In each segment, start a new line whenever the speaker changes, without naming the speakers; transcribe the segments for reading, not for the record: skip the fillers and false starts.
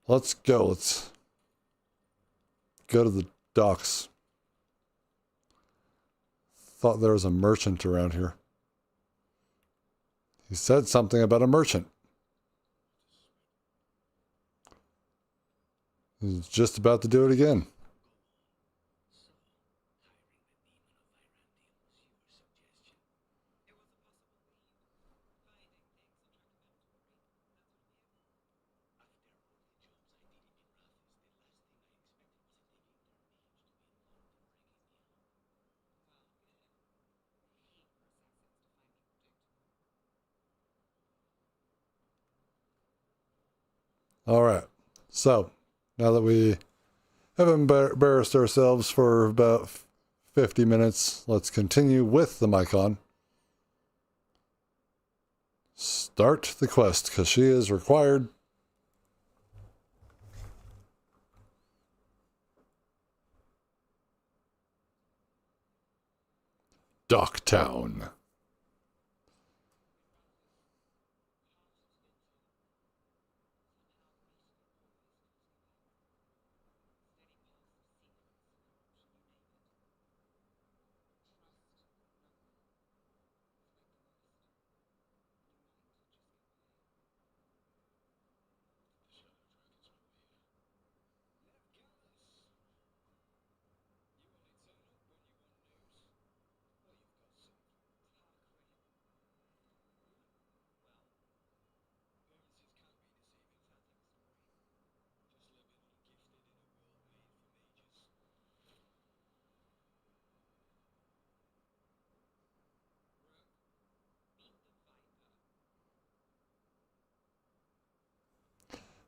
Let's go. Let's go to the docks. Thought there was a merchant around here. He said something about a merchant. He's just about to do it again. All right. So, now that we have embarrassed ourselves for about 50 minutes, let's continue with the Mycon. Start the quest, because she is required. Docktown.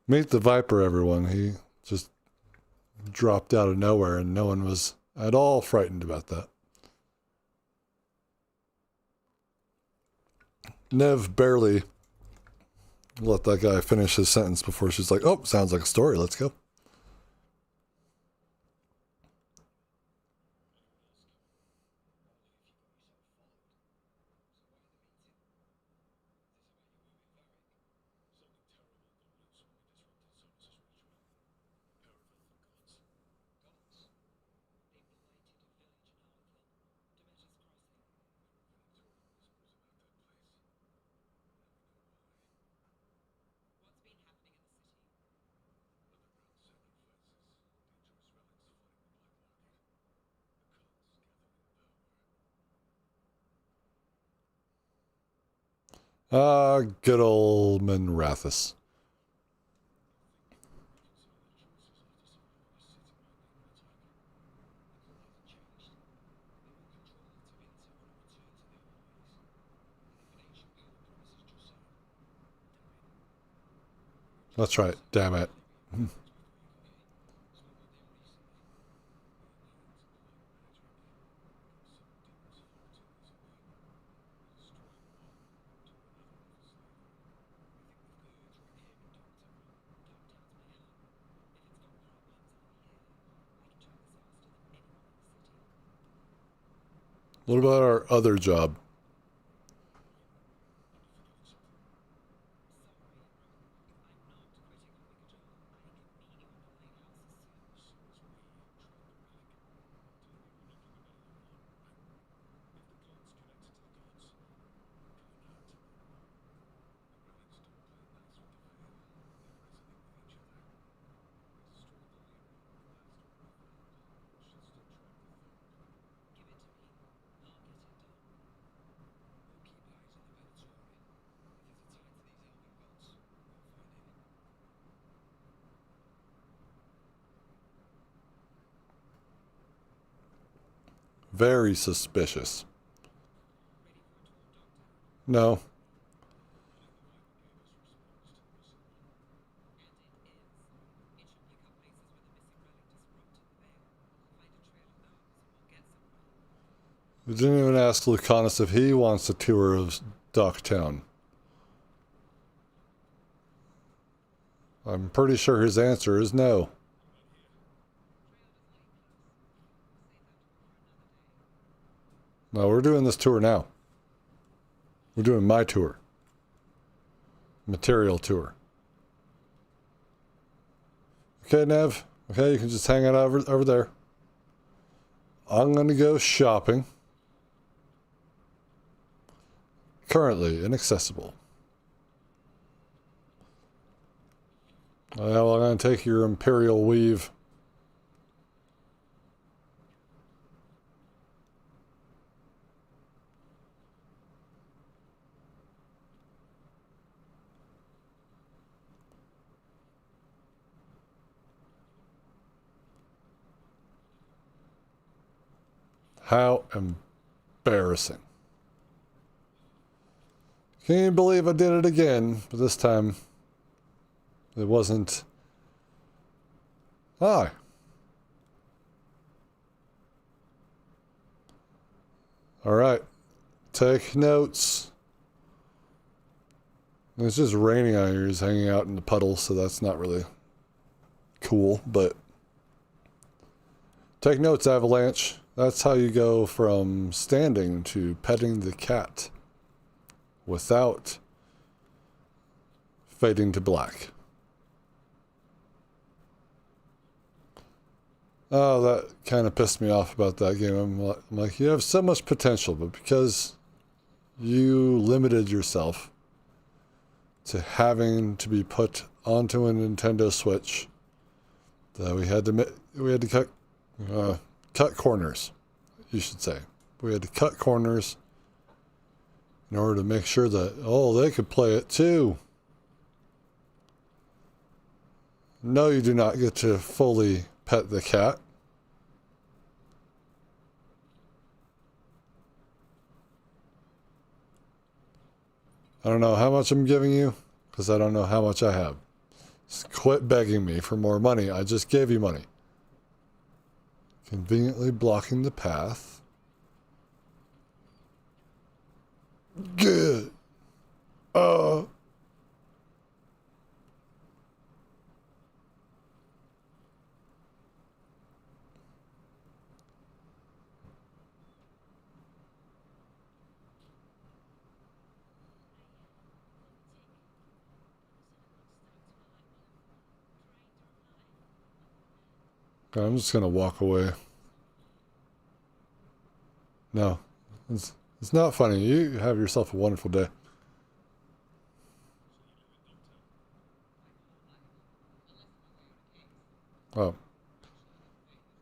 Meet the Viper, everyone. He just dropped out of nowhere, and no one was at all frightened about that. Nev barely let that guy finish his sentence before she's like, oh, sounds like a story. Let's go. Good old Minrathous. That's right, damn it. What about our other job? Very suspicious. No. We didn't even ask Lucanis if he wants a tour of Docktown. I'm pretty sure his answer is no. No, we're doing this tour now. We're doing my tour. Material tour. Okay, Nev. Okay, you can just hang out over there. I'm going to go shopping. Currently inaccessible. Well, I'm going to take your Imperial Weave. How embarrassing. Can you believe I did it again? But this time, it wasn't. Hi. Alright. Take notes. It's just raining out here. He's hanging out in the puddles, so that's not really cool, but take notes, Avalanche. That's how you go from standing to petting the cat without fading to black. Oh, that kind of pissed me off about that game. I'm like, you have so much potential, but because you limited yourself to having to be put onto a Nintendo Switch, that we had to cut corners, you should say. We had to cut corners in order to make sure that, oh, they could play it too. No, you do not get to fully pet the cat. I don't know how much I'm giving you, because I don't know how much I have. Just quit begging me for more money. I just gave you money. Conveniently blocking the path. Good. I'm just gonna walk away. No, it's not funny. You have yourself a wonderful day. Oh.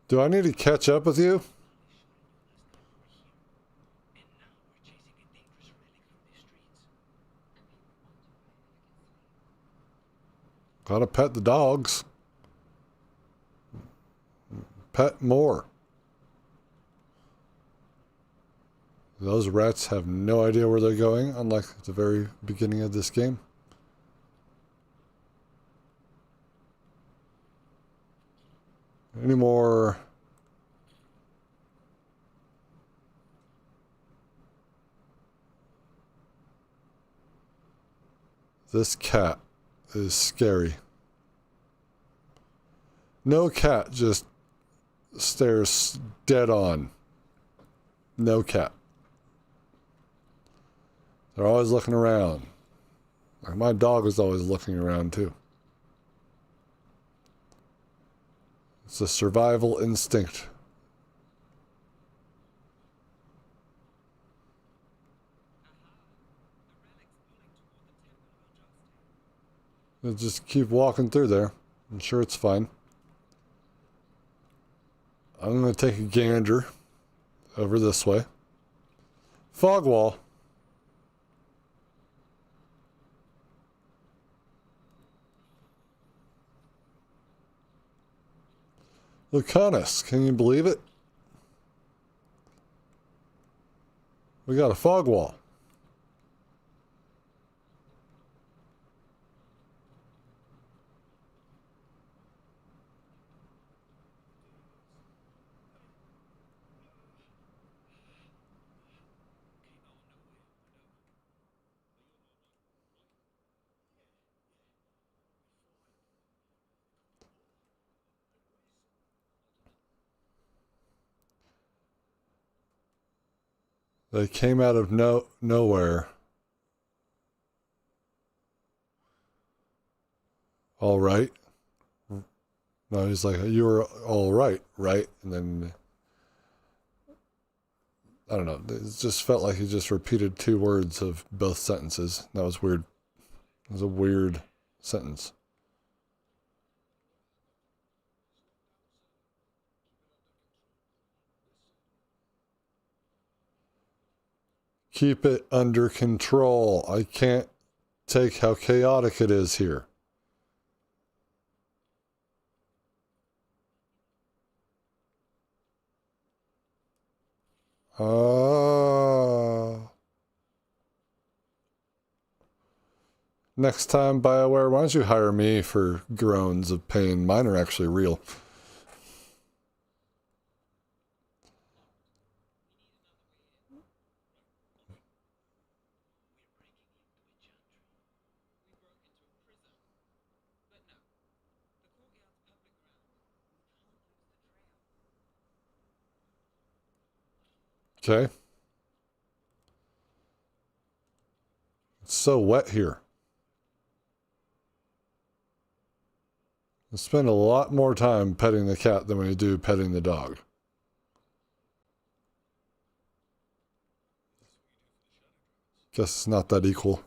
Do I need to catch up with you? Gotta pet the dogs. Pet more. Those rats have no idea where they're going, unlike at the very beginning of this game. Any more? This cat is scary. No cat just stares dead on. No cat. They're always looking around. Like my dog is always looking around too. It's a survival instinct. They'll just keep walking through there. I'm sure it's fine. I'm going to take a gander over this way. Fog wall. Lucanis, can you believe it? We got a fog wall. They came out of nowhere. All right. No, he's like, you were all right, right? And then, I don't know, it just felt like he just repeated two words of both sentences. That was weird. It was a weird sentence. Keep it under control. I can't take how chaotic it is here. Next time, BioWare, why don't you hire me for groans of pain? Mine are actually real. Okay? It's so wet here. I spend a lot more time petting the cat than we do petting the dog. Guess it's not that equal.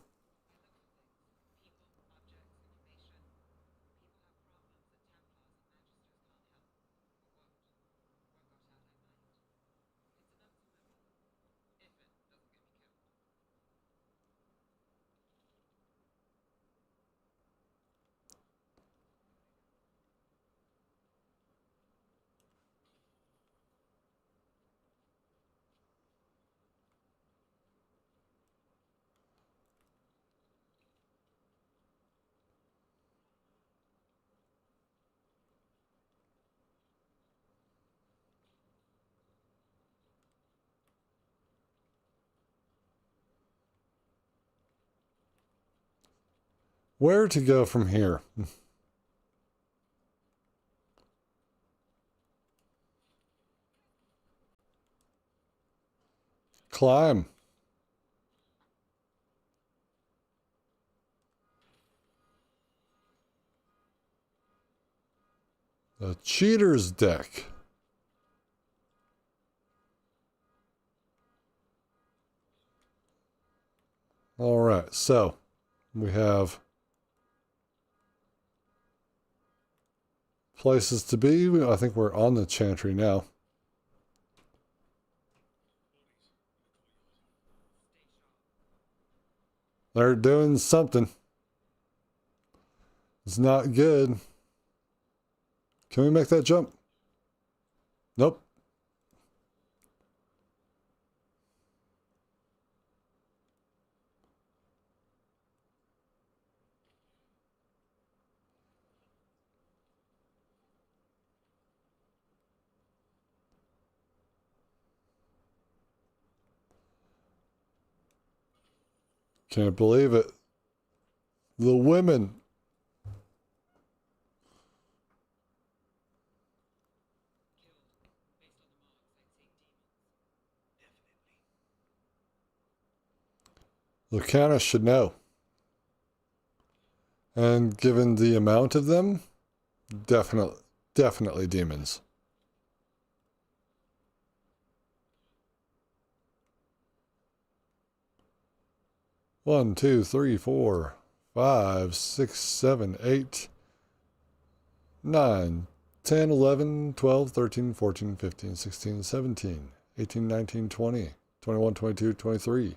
Where to go from here? Climb. The cheater's deck. All right, so we have places to be. I think we're on the Chantry now. They're doing something. It's not good. Can we make that jump? Nope. Can't believe it. The women. Lucanis should know. And given the amount of them, definitely demons. One, two, three, 4, 5, 6, 7, 8, 9, 10, 11, 12, 13, 14, 15, 16, 17, 18, 19, 20, 21, 22, 23,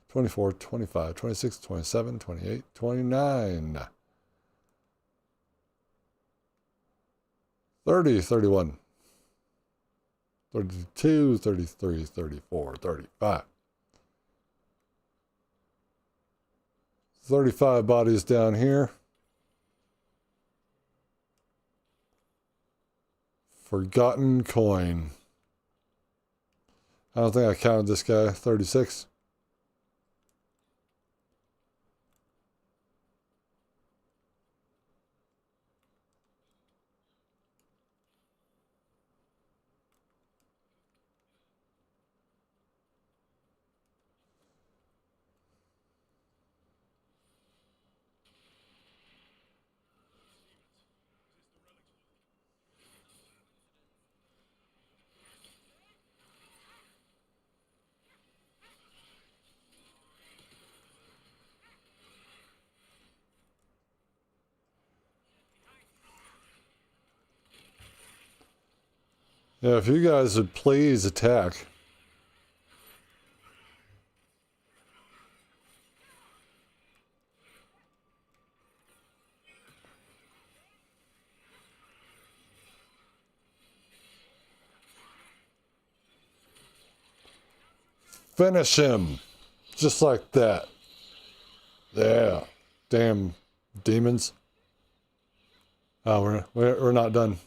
24, 25, 26, 27, 28, 29, 30, 31, 32, 33, 34, 35. 35 bodies down here. Forgotten coin. I don't think I counted this guy. 36. Yeah, if you guys would please attack. Finish him. Just like that. Yeah. Damn demons. Oh, we're not done.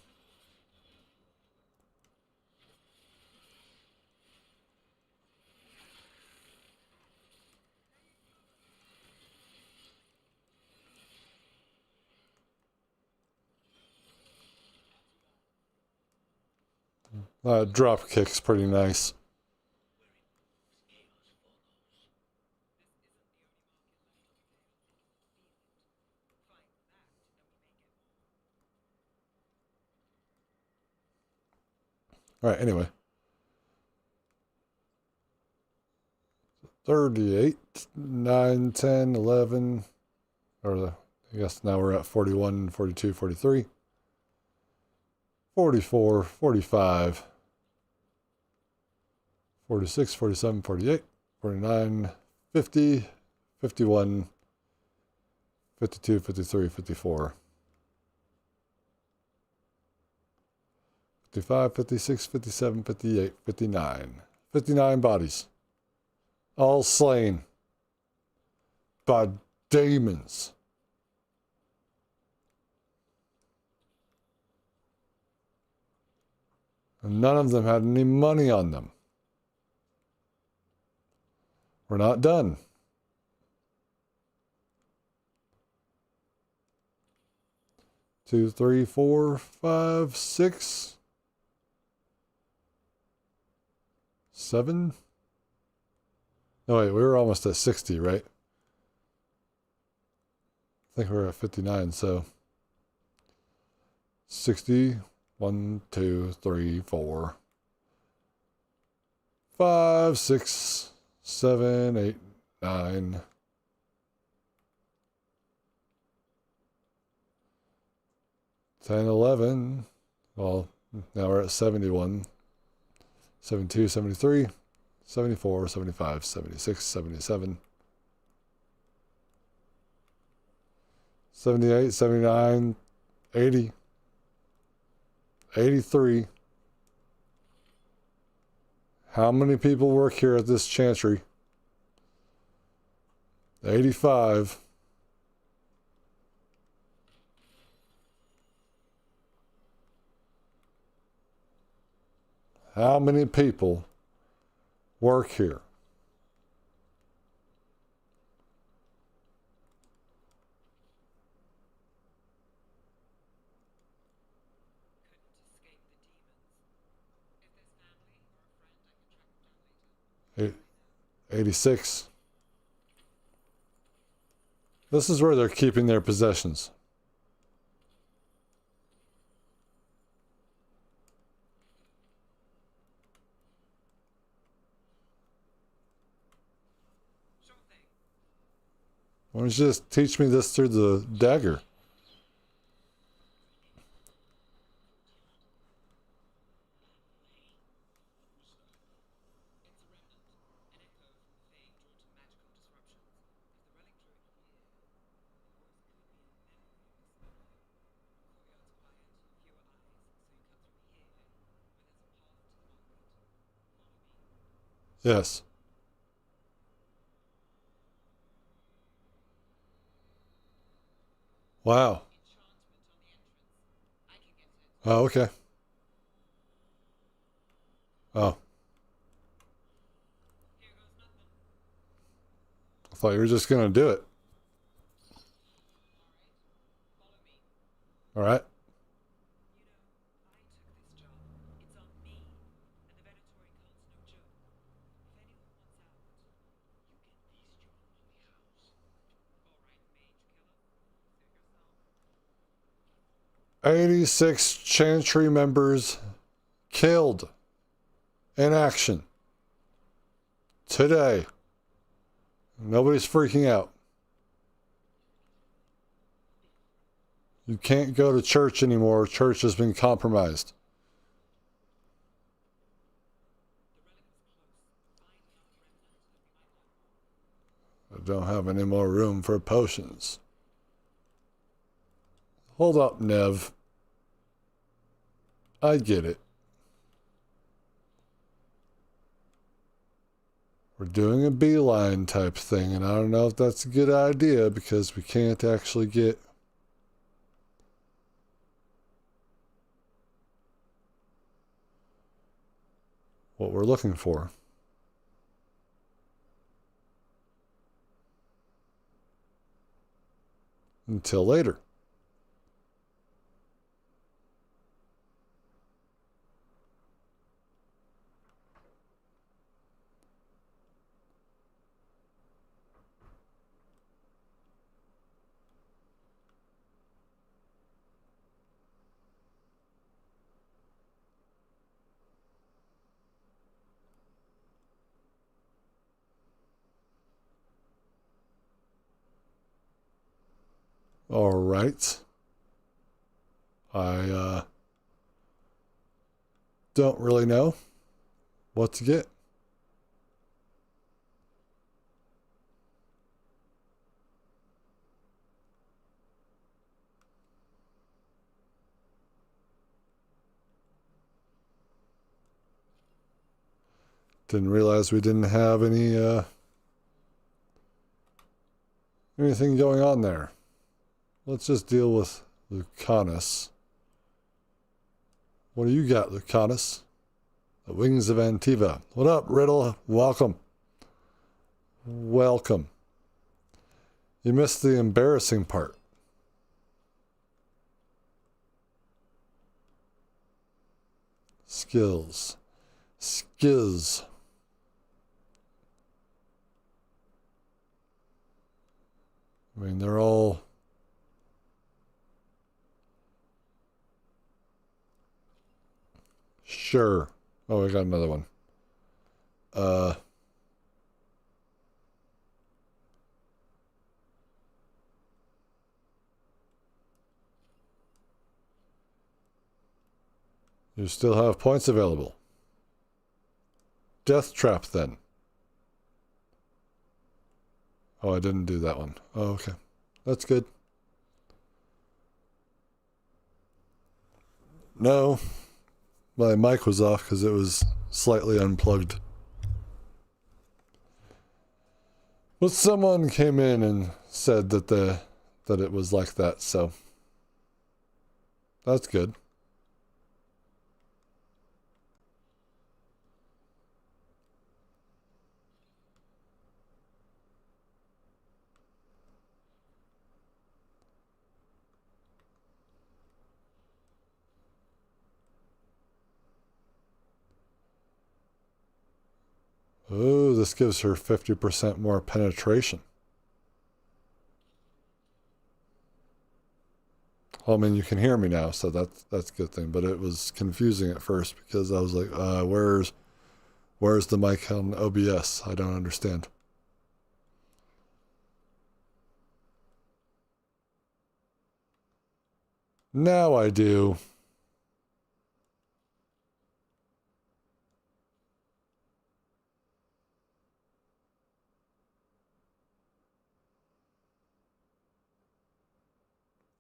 Drop kick's pretty nice. Alright, anyway. 38, 9, 10, 11, or I guess now we're at 41, 42, 43, 44, 45, 46, 47, 48, 49, 50, 51, 52, 53, 54, 55, 56, 57, 58, 59. 59 bodies. All slain by demons. And none of them had any money on them. We're not done. Two, three, four, five, six, 7. No, wait, we were almost at 60, right? I think we're at 59, so 60, 1, 2, 3, 4, 5, 6, 7, 8, 9. 10, 11. Well, now we're at 71, 72, 73, 74, 75, 76, 77, 78, 79, 80, 83. How many people work here at this chantry? 85. How many people work here? Eight, 86. This is where they're keeping their possessions. Why don't you just teach me this through the dagger? Yes. Wow. Oh, okay. Oh. I thought you were just going to do it. All right. "86 Chantry members killed in action today." Nobody's freaking out. You can't go to church anymore. Church has been compromised. don't have any more room for potions. Hold up, Nev. I get it. We're doing a beeline type thing, and I don't know if that's a good idea because we can't actually get what we're looking for. Until later. All right. I don't really know what to get. Didn't realize we didn't have any anything going on there. Let's just deal with Lucanis. What do you got, Lucanis? The Wings of Antiva. What up, Riddle? Welcome. Welcome. You missed the embarrassing part. Skills. Skills. I mean, they're all... Sure. Oh, I got another one. You still have points available. Death Trap, then. Oh, I didn't do that one. Oh, okay. That's good. No. My mic was off because it was slightly unplugged. But someone came in and said that it was like that, so that's good. Oh, this gives her 50% more penetration. Well, I mean, you can hear me now, so that's a good thing. But it was confusing at first because I was like, where's the mic on OBS? I don't understand. Now I do.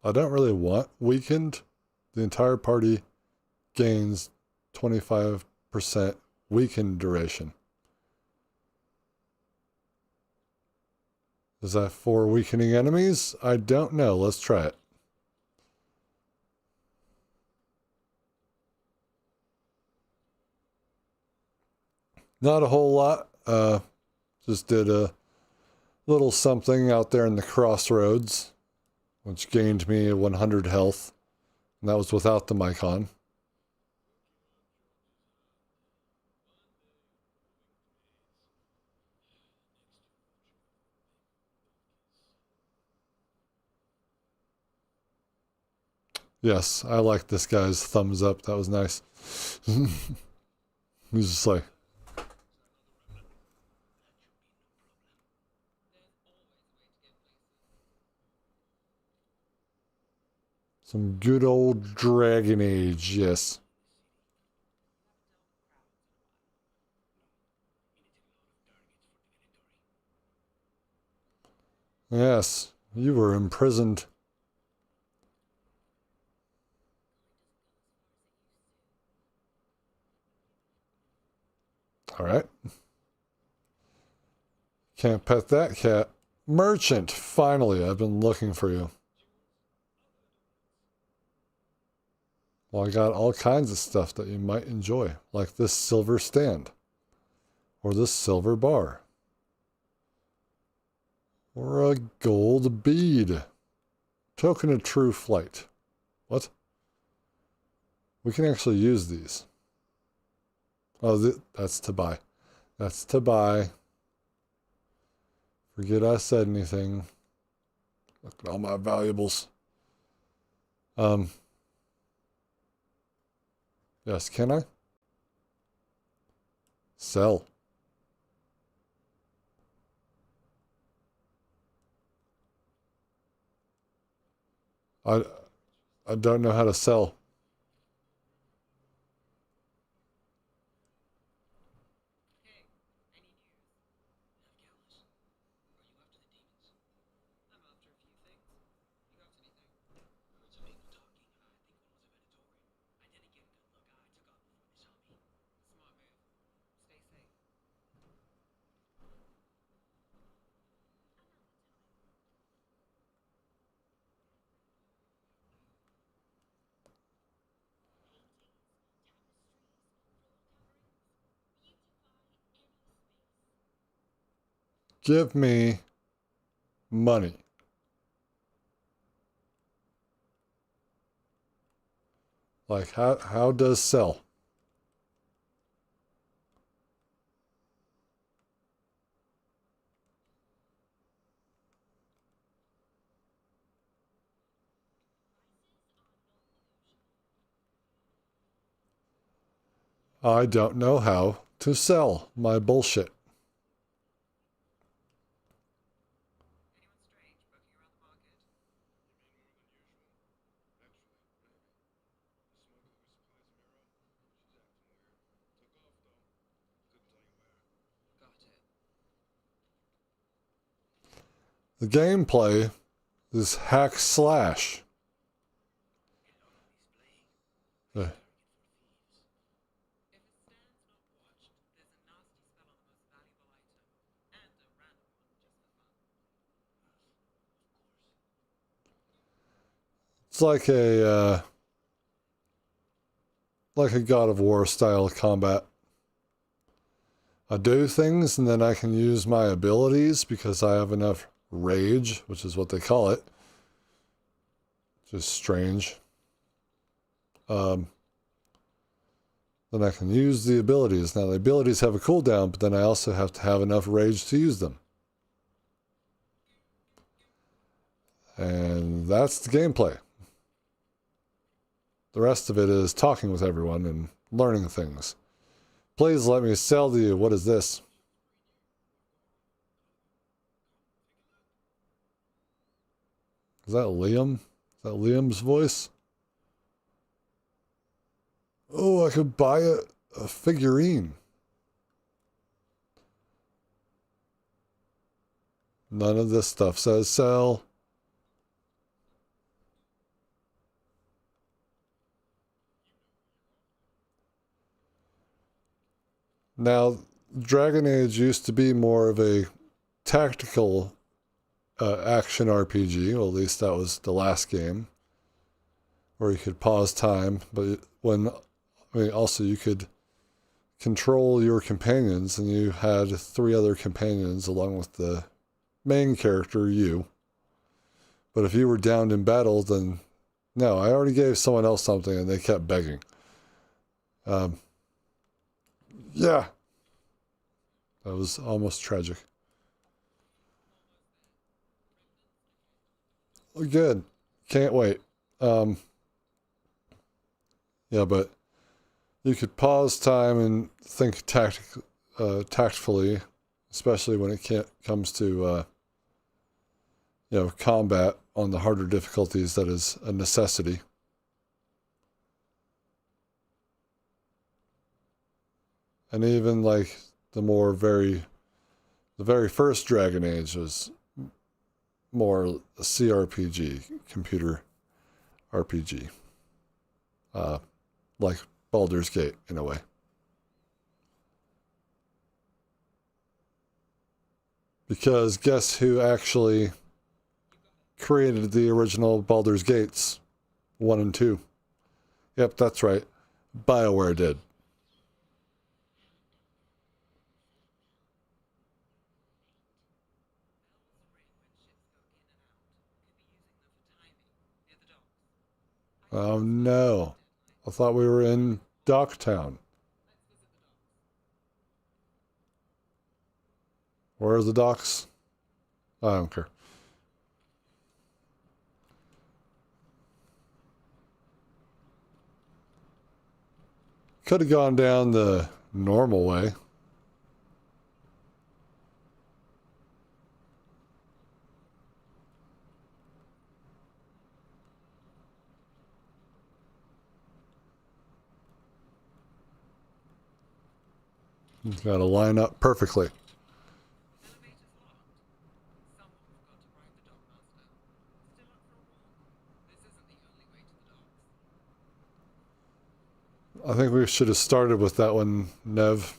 I don't really want weakened. The entire party gains 25% weakened duration. Is that for weakening enemies? I don't know. Let's try it. Not a whole lot. Just did a little something out there in the crossroads, which gained me 100 health. And that was without the mic on. Yes, I like this guy's thumbs up. That was nice. He's just like... Some good old Dragon Age, yes. Yes, you were imprisoned. All right. Can't pet that cat. Merchant, finally, I've been looking for you. Well, I got all kinds of stuff that you might enjoy, like this silver stand, or this silver bar, or a gold bead. Token of true flight. What? We can actually use these. Oh, that's to buy. That's to buy. Forget I said anything. Look at all my valuables. Yes, can I? Sell. I I don't know how to sell. Give me money. Like how does sell? I don't know how to sell my bullshit. The gameplay is hack slash. Uh, It's like a God of War style combat. I do things and then I can use my abilities because I have enough rage, which is what they call it. Just strange. Then I can use the abilities. Now the abilities have a cooldown, but then I also have to have enough rage to use them. And that's the gameplay. The rest of it is talking with everyone and learning things. Please let me sell to you. What is this? Is that Liam? Is that Liam's voice? Oh, I could buy a figurine. None of this stuff says sell. Now, Dragon Age used to be more of a tactical action RPG. Well, at least that was the last game, where you could pause time. But also you could control your companions, and you had 3 other companions along with the main character, you. But if you were downed in battle, then no, I already gave someone else something, and they kept begging. Yeah, that was almost tragic. Oh, good. Can't wait. Yeah, but you could pause time and think tactfully, especially when it comes to combat on the harder difficulties. That is a necessity. And even like the very first Dragon Age was more a CRPG, computer RPG. Like Baldur's Gate, in a way. Because guess who actually created the original Baldur's Gates 1 and 2? Yep, that's right. BioWare did. Oh no. I thought we were in Docktown. Where are the docks? I don't care. Could have gone down the normal way. Got to line up perfectly. I think we should have started with that one, Nev.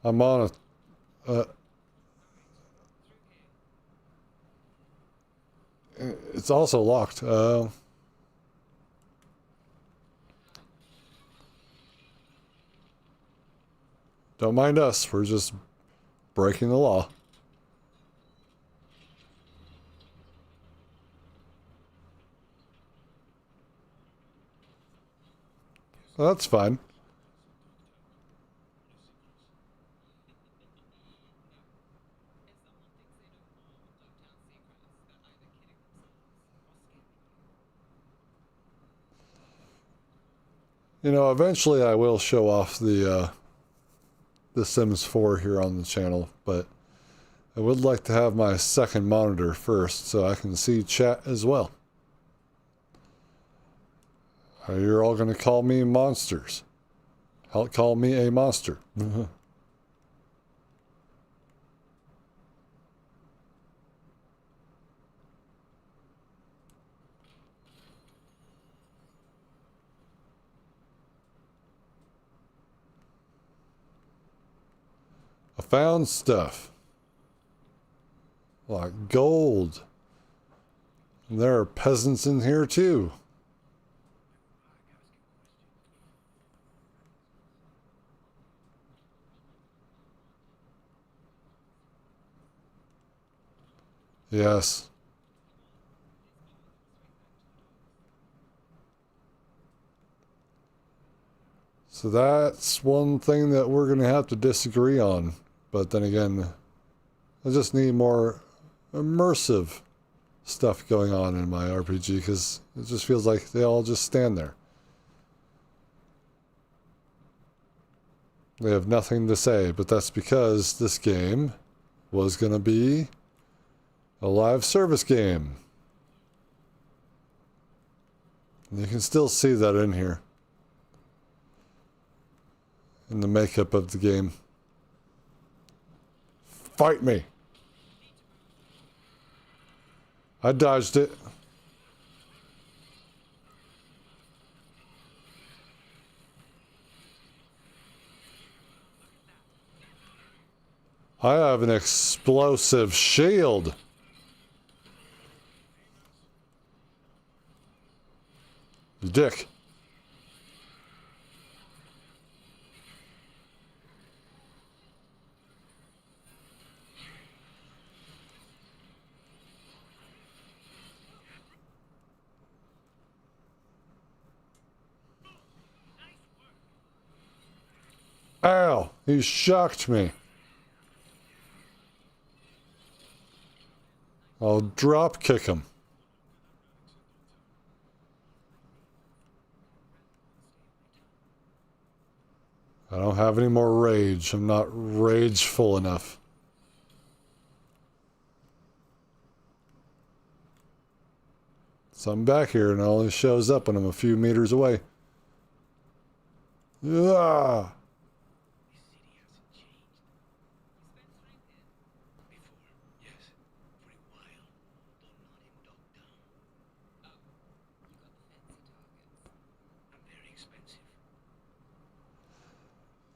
I'm on a... it's also locked. Don't mind us. We're just breaking the law. Well, that's fine. You know, eventually I will show off the Sims 4 here on the channel, but I would like to have my second monitor first so I can see chat as well. You're all going to call me monsters. Call me a monster. I found stuff. Like gold. And there are peasants in here too. Yes. So that's one thing that we're going to have to disagree on. But then again, I just need more immersive stuff going on in my RPG because it just feels like they all just stand there. They have nothing to say, but that's because this game was going to be a live service game. And you can still see that in here. In the makeup of the game. Fight me! I dodged it. I have an explosive shield. You dick. Ow! He shocked me. I'll drop kick him. I don't have any more rage. I'm not rageful enough. So I'm back here and it only shows up when I'm a few meters away. Ah!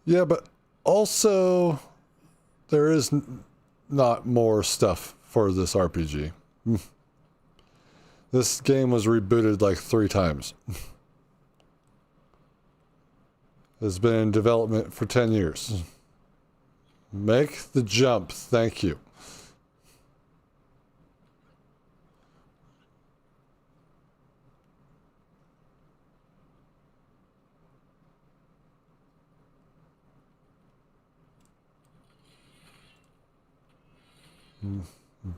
Yeah, but also there is not more stuff for this RPG. This game was rebooted like 3 times. It's been in development for 10 years. Make the jump, thank you.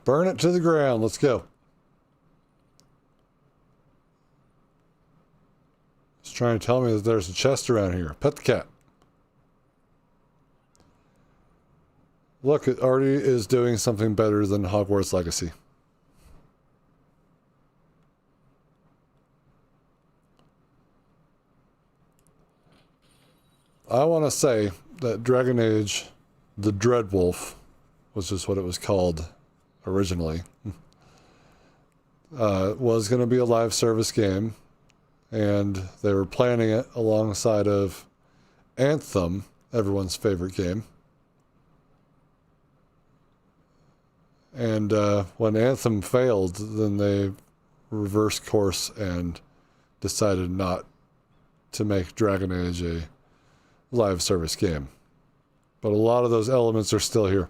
Burn it to the ground, let's go. It's trying to tell me that there's a chest around here. Pet the cat. Look, it already is doing something better than Hogwarts Legacy. I want to say that Dragon Age The Dreadwolf, which is what it was called originally, was going to be a live service game, and they were planning it alongside of Anthem, everyone's favorite game. And when Anthem failed, then they reversed course and decided not to make Dragon Age a live service game. But a lot of those elements are still here.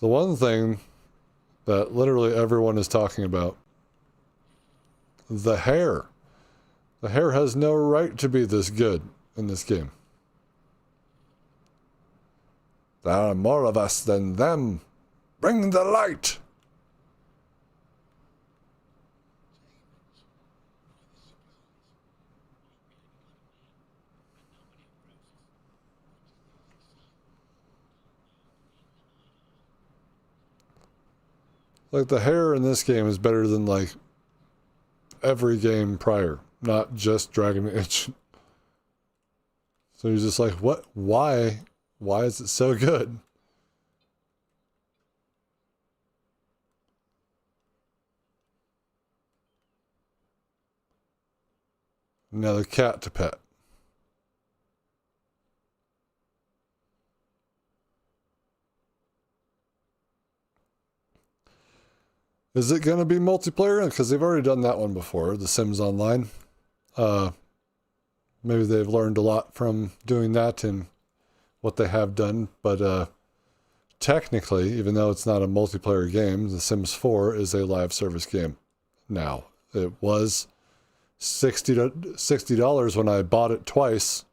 The one thing that literally everyone is talking about, the hair. The hair has no right to be this good in this game. There are more of us than them. Bring the light! Like, the hair in this game is better than, like, every game prior. Not just Dragon Age. So you're just like, what? Why? Why is it so good? Another cat to pet. Is it going to be multiplayer? Because they've already done that one before, The Sims Online. Maybe they've learned a lot from doing that and what they have done. But technically, even though it's not a multiplayer game, The Sims 4 is a live service game now. It was $60 when I bought it twice.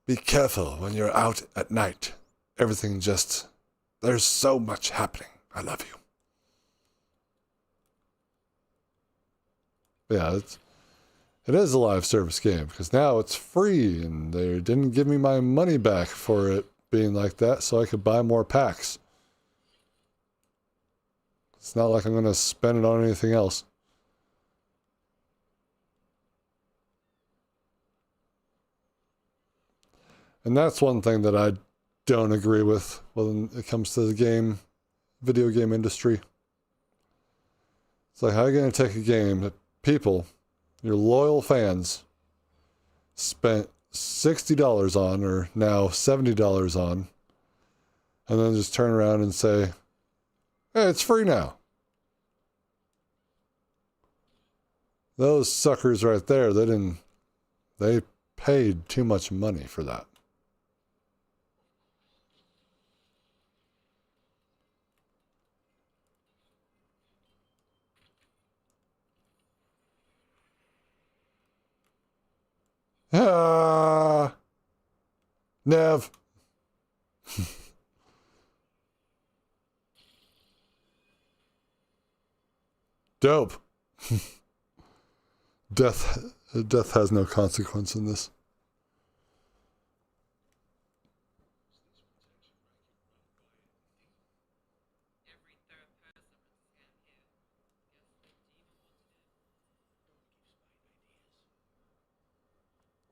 Be careful when you're out at night. Everything just... There's so much happening. I love you. Yeah, it is a live service game because now it's free and they didn't give me my money back for it being like that, so I could buy more packs. It's not like I'm going to spend it on anything else. And that's one thing that I don't agree with when it comes to the video game industry. It's like, how are you going to take a game that people, your loyal fans, spent $60 on, or now $70 on, and then just turn around and say, hey, it's free now. Those suckers right there, they paid too much money for that. Ah, Nev. Dope. Death has no consequence in this.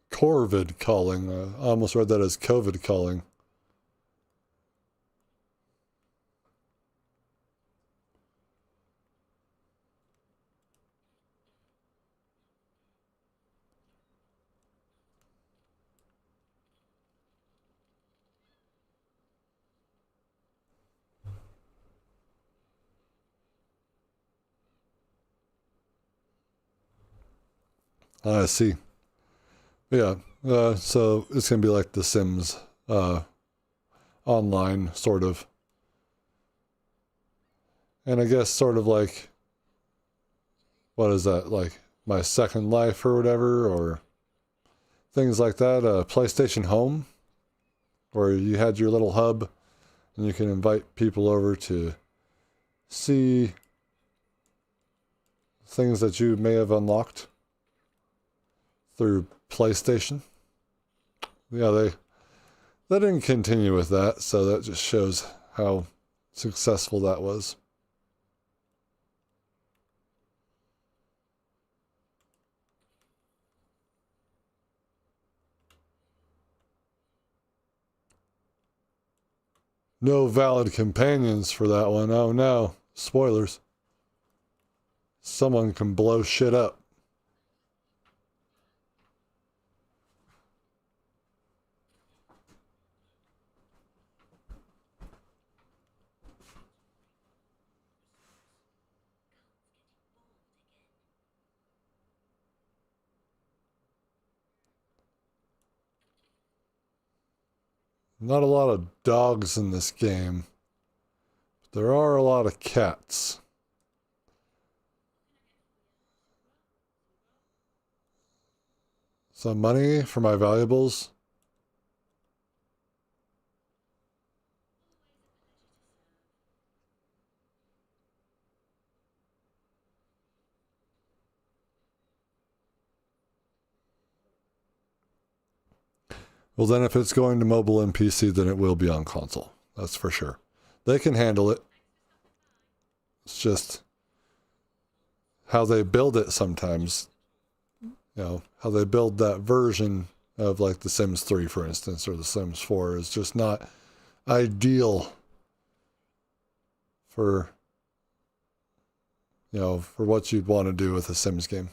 Corvid calling. I almost read that as COVID calling. I see. Yeah. So it's gonna be like The Sims, online, sort of. And I guess sort of like, what is that, like My Second Life or whatever, or things like that. PlayStation Home, where you had your little hub and you can invite people over to see things that you may have unlocked through PlayStation. Yeah, they didn't continue with that, so that just shows how successful that was. No valid companions for that one. Oh no. Spoilers. Someone can blow shit up. Not a lot of dogs in this game, but there are a lot of cats. Some money for my valuables. Well, then if it's going to mobile and PC, then it will be on console. That's for sure. They can handle it. It's just how they build it sometimes. You know, how they build that version of like The Sims 3, for instance, or The Sims 4 is just not ideal for, for what you'd want to do with a Sims game.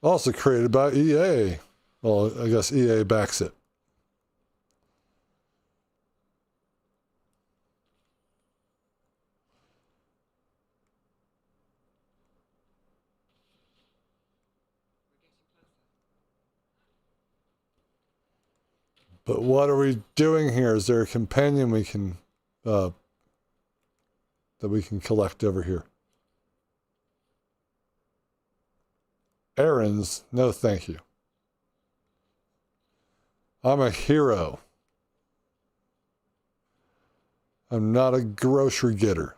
Also created by EA. Well, I guess EA backs it. But what are we doing here? Is there a companion we can that we can collect over here? Errands? No, thank you. I'm a hero. I'm not a grocery getter.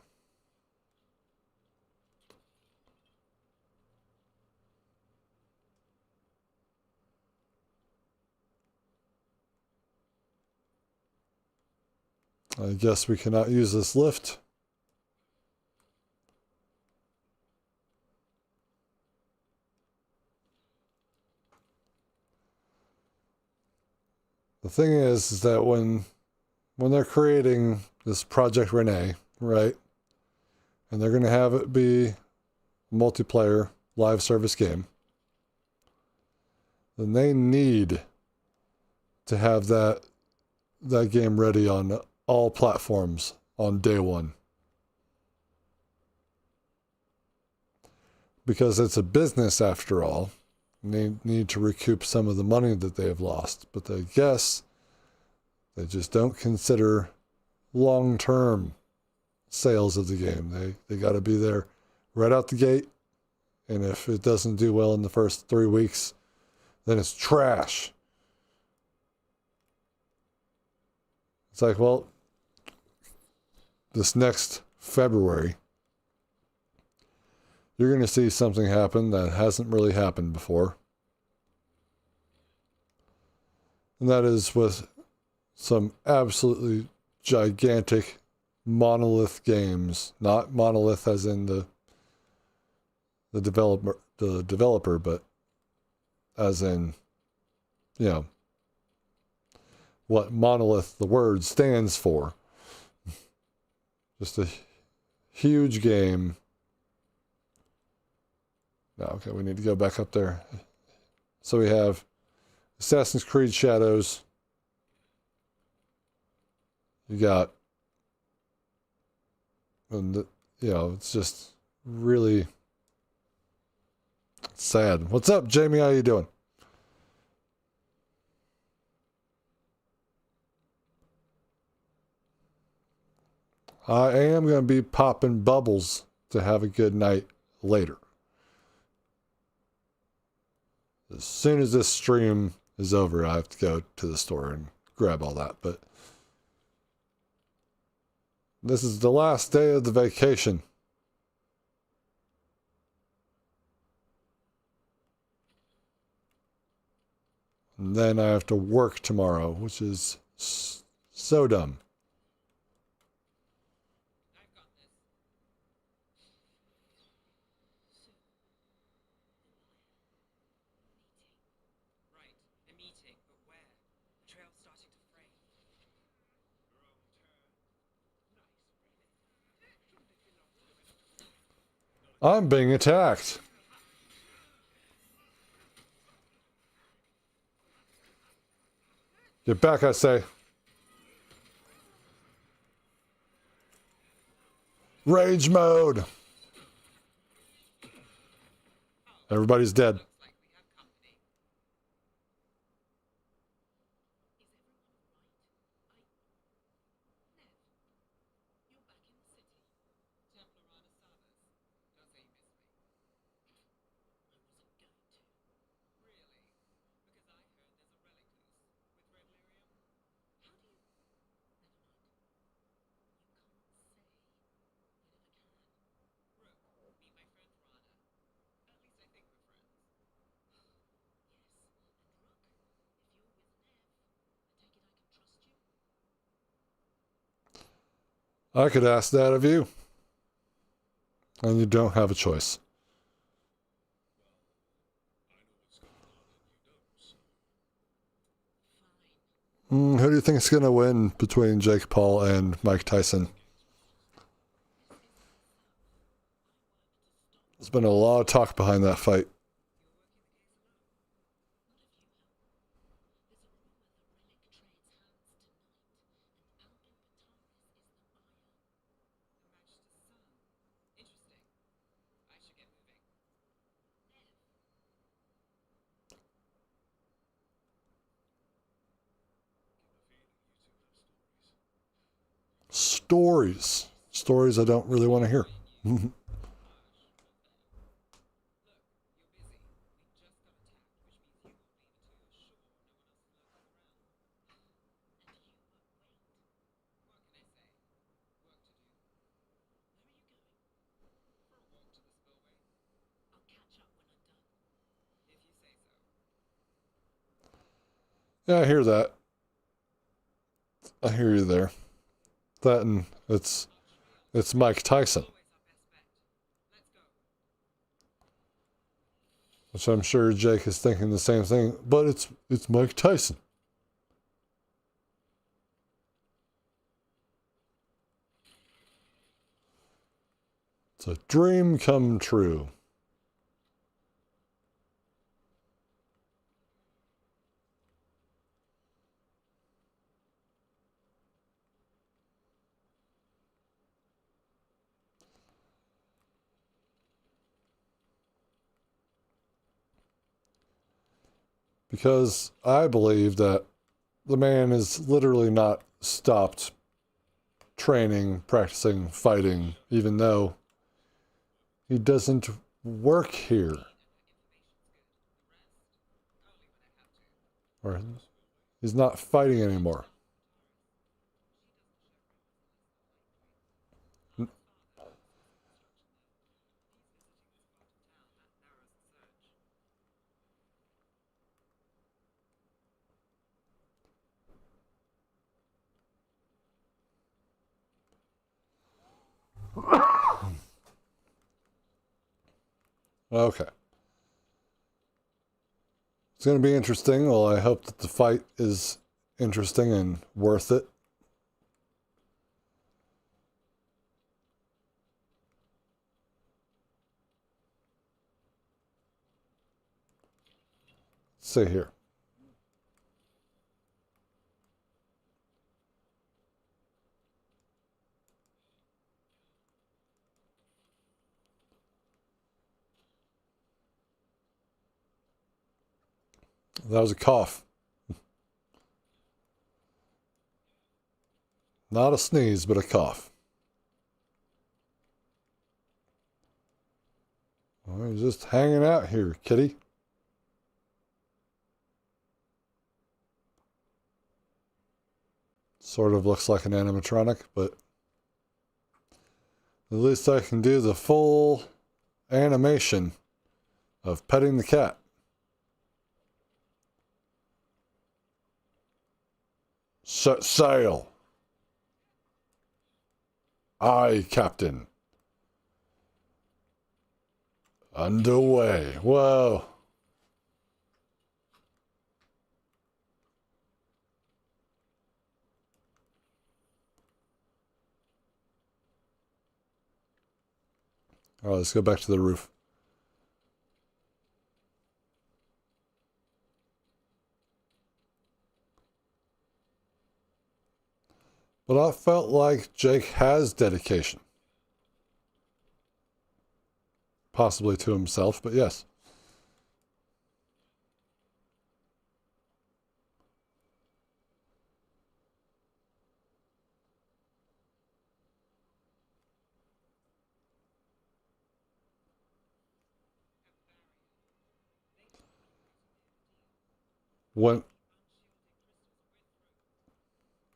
I guess we cannot use this lift. The thing is that when they're creating this Project Renee, right, and they're going to have it be a multiplayer live service game, then they need to have that game ready on all platforms on day one. Because it's a business after all. They need to recoup some of the money that they have lost. But I guess they just don't consider long-term sales of the game. They got to be there right out the gate. And if it doesn't do well in the first 3 weeks, then it's trash. It's like, well, this next February, you're going to see something happen that hasn't really happened before. And that is with some absolutely gigantic monolith games. Not monolith as in the developer, but as in, what monolith, the word, stands for. Just a huge game. No, okay, we need to go back up there. So we have Assassin's Creed Shadows. You got, and it's just really Sad. What's up, Jamie? How you doing? I am going to be popping bubbles to have a good night later. As soon as this stream is over, I have to go to the store and grab all that. But this is the last day of the vacation. And then I have to work tomorrow, which is so dumb. I'm being attacked. Get back, I say. Rage mode. Everybody's dead. I could ask that of you. And you don't have a choice. Who do you think is going to win between Jake Paul and Mike Tyson? There's been a lot of talk behind that fight. Stories. Stories I don't really want to hear. Yeah, I hear that. I hear you there. That and it's Mike Tyson. Which I'm sure Jake is thinking the same thing, but it's Mike Tyson. It's a dream come true. Because I believe that the man has literally not stopped training, practicing, fighting, even though he doesn't work here. Or he's not fighting anymore. Okay. It's going to be interesting. Well, I hope that the fight is interesting and worth it. Let's see here. That was a cough. Not a sneeze, but a cough. Well, you're just hanging out here, kitty. Sort of looks like an animatronic, but at least I can do the full animation of petting the cat. Set sail. Aye, Captain. Underway. Whoa. All right, let's go back to the roof. But I felt like Jake has dedication. Possibly to himself, but yes.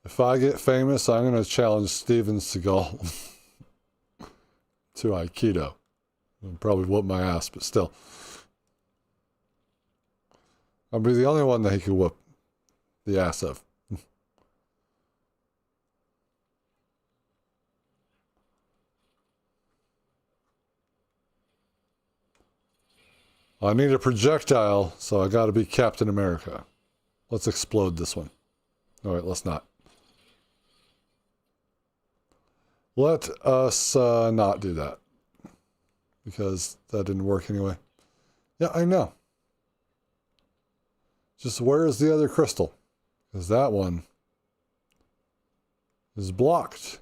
If I get famous, I'm going to challenge Steven Seagal to Aikido. He'll probably whoop my ass, but still. I'll be the only one that he could whoop the ass of. I need a projectile, so I got to be Captain America. Let's explode this one. All right, let's not. Let us not do that. Because that didn't work anyway. Yeah, I know. Just where is the other crystal? Because that one is blocked.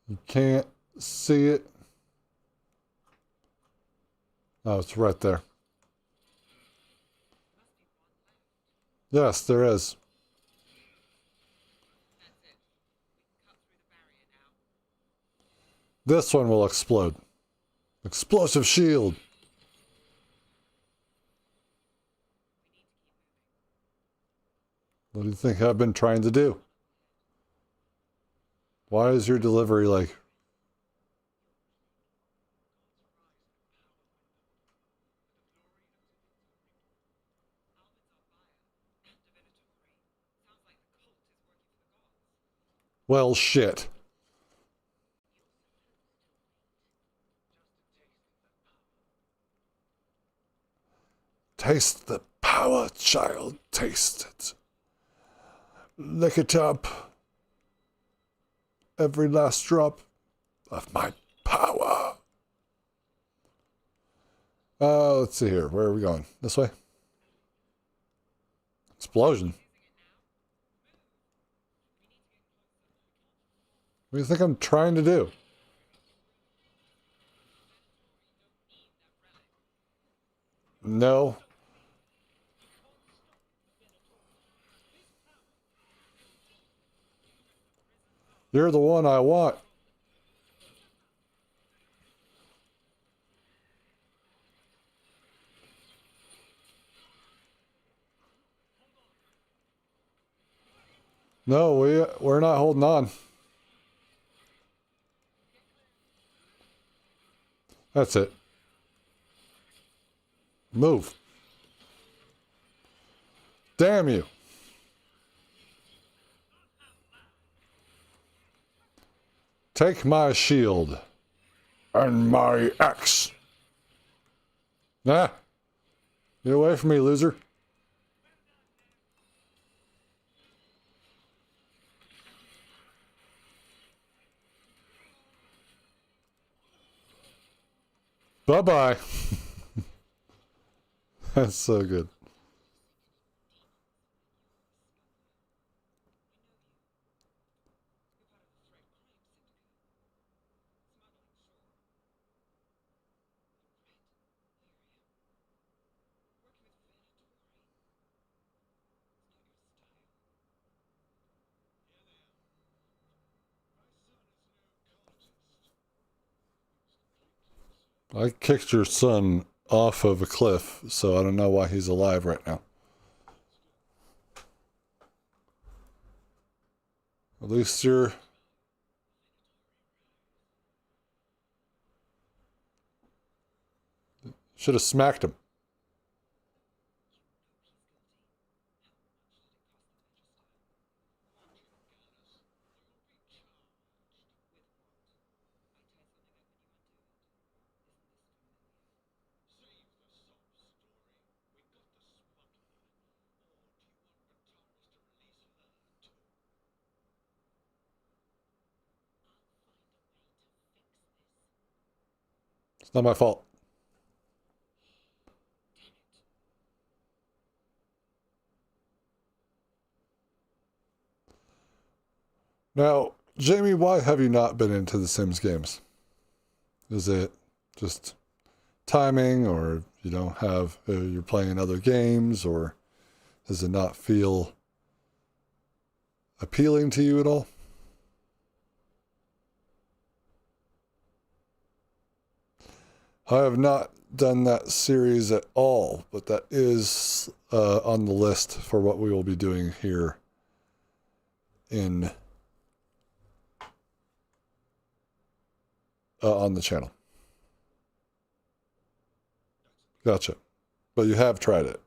You can't see it. Oh, it's right there. Yes, there is. This one will explode. Explosive shield. What do you think I've been trying to do? Why is your delivery like... Well, shit. Taste the power, child. Taste it. Lick it up. Every last drop of my power. Let's see here. Where are we going? This way? Explosion. What do you think I'm trying to do? No. You're the one I want. No, we're not holding on. That's it. Move. Damn you. Take my shield. And my axe. Nah. Get away from me, loser. Bye-bye. That's so good. I kicked your son off of a cliff, so I don't know why he's alive right now. At least you're... Should have smacked him. It's not my fault. Now, Jamie, why have you not been into the Sims games? Is it just timing, or you don't have, you're playing other games, or does it not feel appealing to you at all? I have not done that series at all, but that is on the list for what we will be doing here in on the channel. Gotcha. But you have tried it.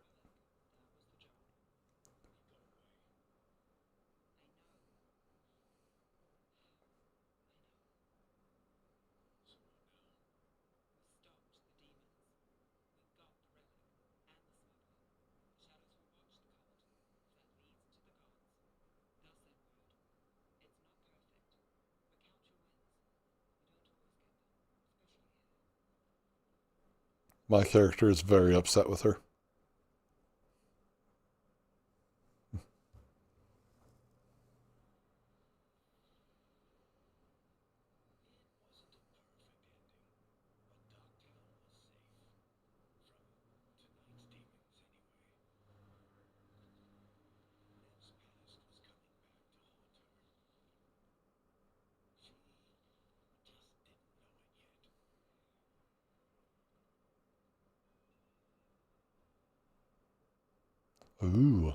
My character is very upset with her. Ooh.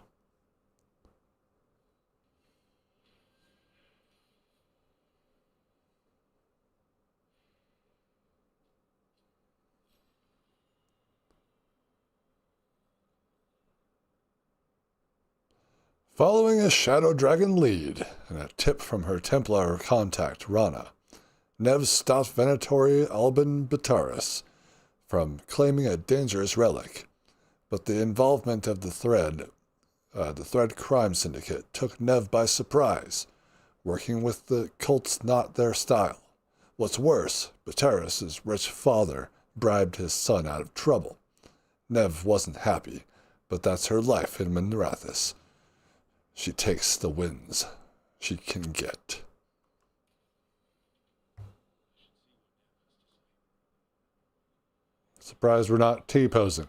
Following a Shadow Dragon lead and a tip from her Templar contact, Rana, Nev stopped Venatori Alban Bataris from claiming a dangerous relic, but the involvement of the Thread Crime Syndicate, took Nev by surprise. Working with the cult's not their style. What's worse, Bataris' rich father bribed his son out of trouble. Nev wasn't happy, but that's her life in Minrathis. She takes the wins she can get. Surprised we're not T-posing.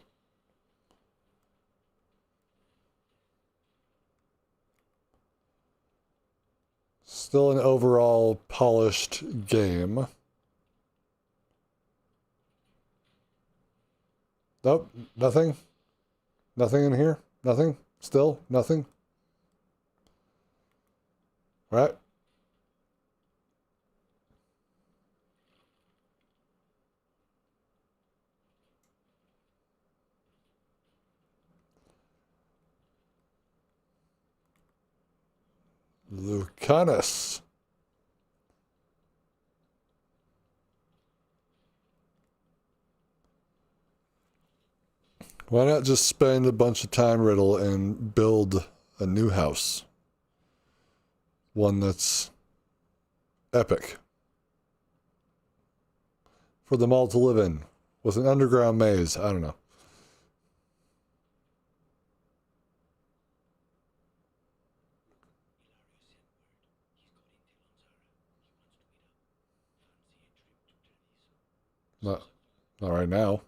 Still an overall polished game. Nope, nothing. Nothing in here. Nothing. Still nothing. Right? Lucanis. Why not just spend a bunch of time, Riddle, and build a new house? One that's epic. For them all to live in. With an underground maze. I don't know. Not right now.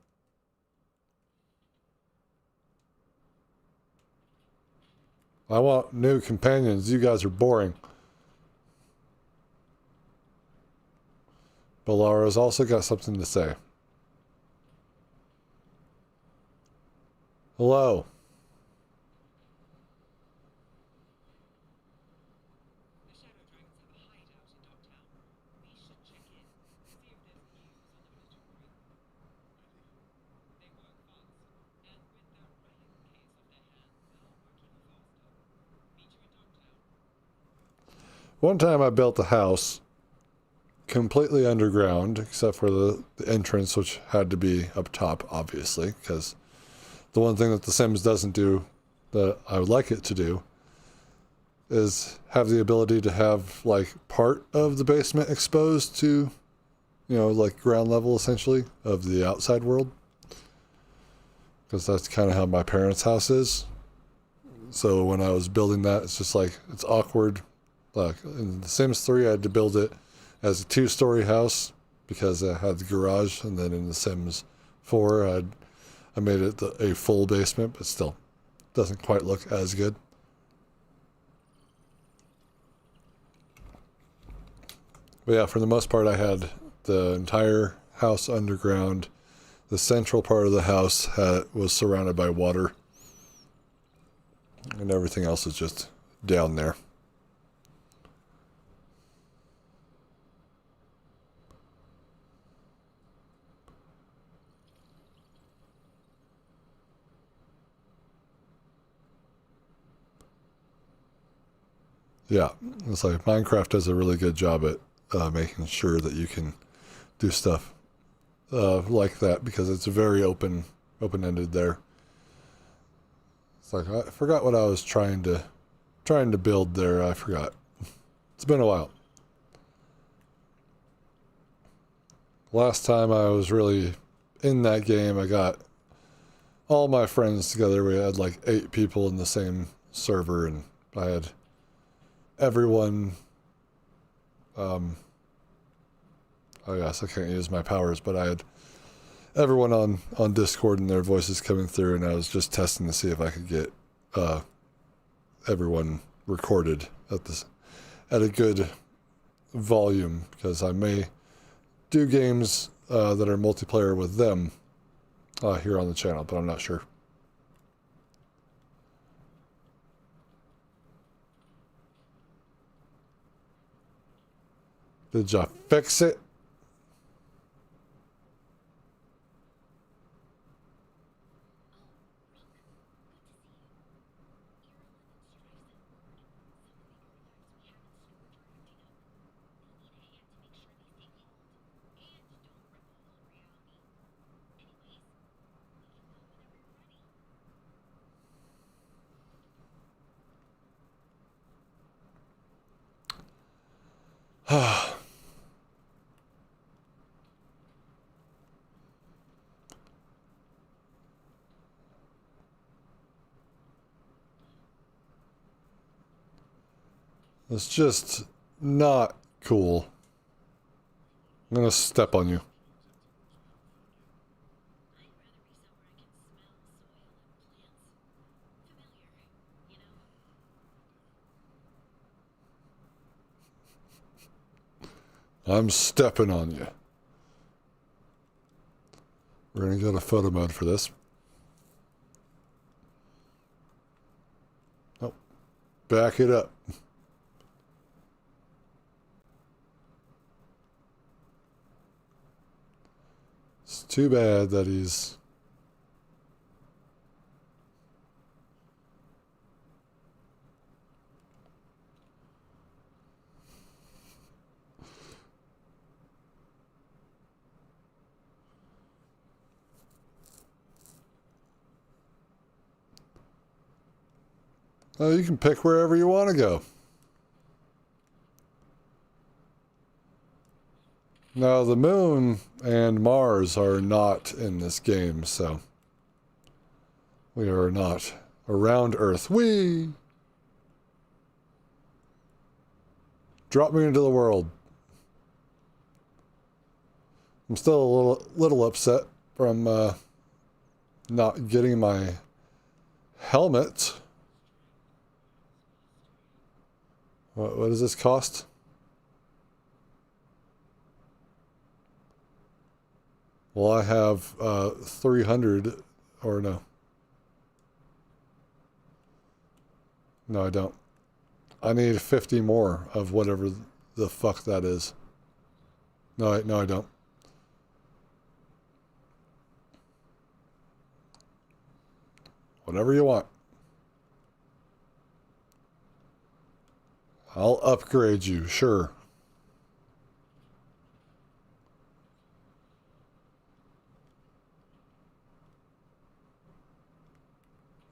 I want new companions. You guys are boring. But Laura's also got something to say. Hello. One time I built a house completely underground, except for the entrance, which had to be up top, obviously, because the one thing that The Sims doesn't do that I would like it to do is have the ability to have, like, part of the basement exposed to, you know, like ground level, essentially, of the outside world. Because that's kind of how my parents' house is. So when I was building that, it's just like, it's awkward. Like, in The Sims 3, I had to build it as a 2-story house because I had the garage, and then in The Sims 4, I made it a full basement, but still doesn't quite look as good. But yeah, for the most part, I had the entire house underground. The central part of the house was surrounded by water, and everything else is just down there. Yeah, it's like Minecraft does a really good job at making sure that you can do stuff like that, because it's very open-ended there. It's like, I forgot what I was trying to build there. I forgot. It's been a while. Last time I was really in that game, I got all my friends together. We had like 8 people in the same server, and I had everyone. I guess I can't use my powers, but I had everyone on Discord and their voices coming through, and I was just testing to see if I could get everyone recorded at a good volume, because I may do games that are multiplayer with them here on the channel, but I'm not sure. Did ya fix it? It's just not cool. I'm gonna step on you. I'm stepping on you. We're gonna go to photo mode for this. Oh, back it up. It's too bad that he's... Oh, you can pick wherever you want to go. Now, the moon and Mars are not in this game, so we are not around Earth. Whee! Drop me into the world. I'm still a little upset from not getting my helmet. What does this cost? Well, I have 300, or no. No, I don't. I need 50 more of whatever the fuck that is. No, I don't. Whatever you want. I'll upgrade you, sure.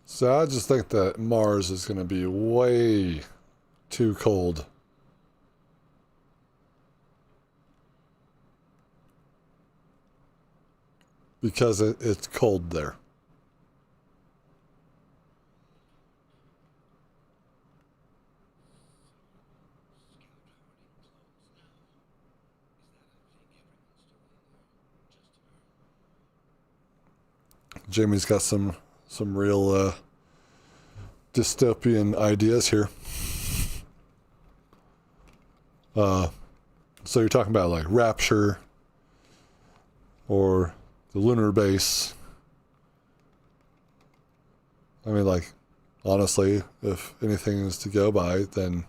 So I just think that Mars is going to be way too cold. Because it's cold there. Jamie's got some real dystopian ideas here. So you're talking about like Rapture or the lunar base. I mean, like, honestly, if anything is to go by, then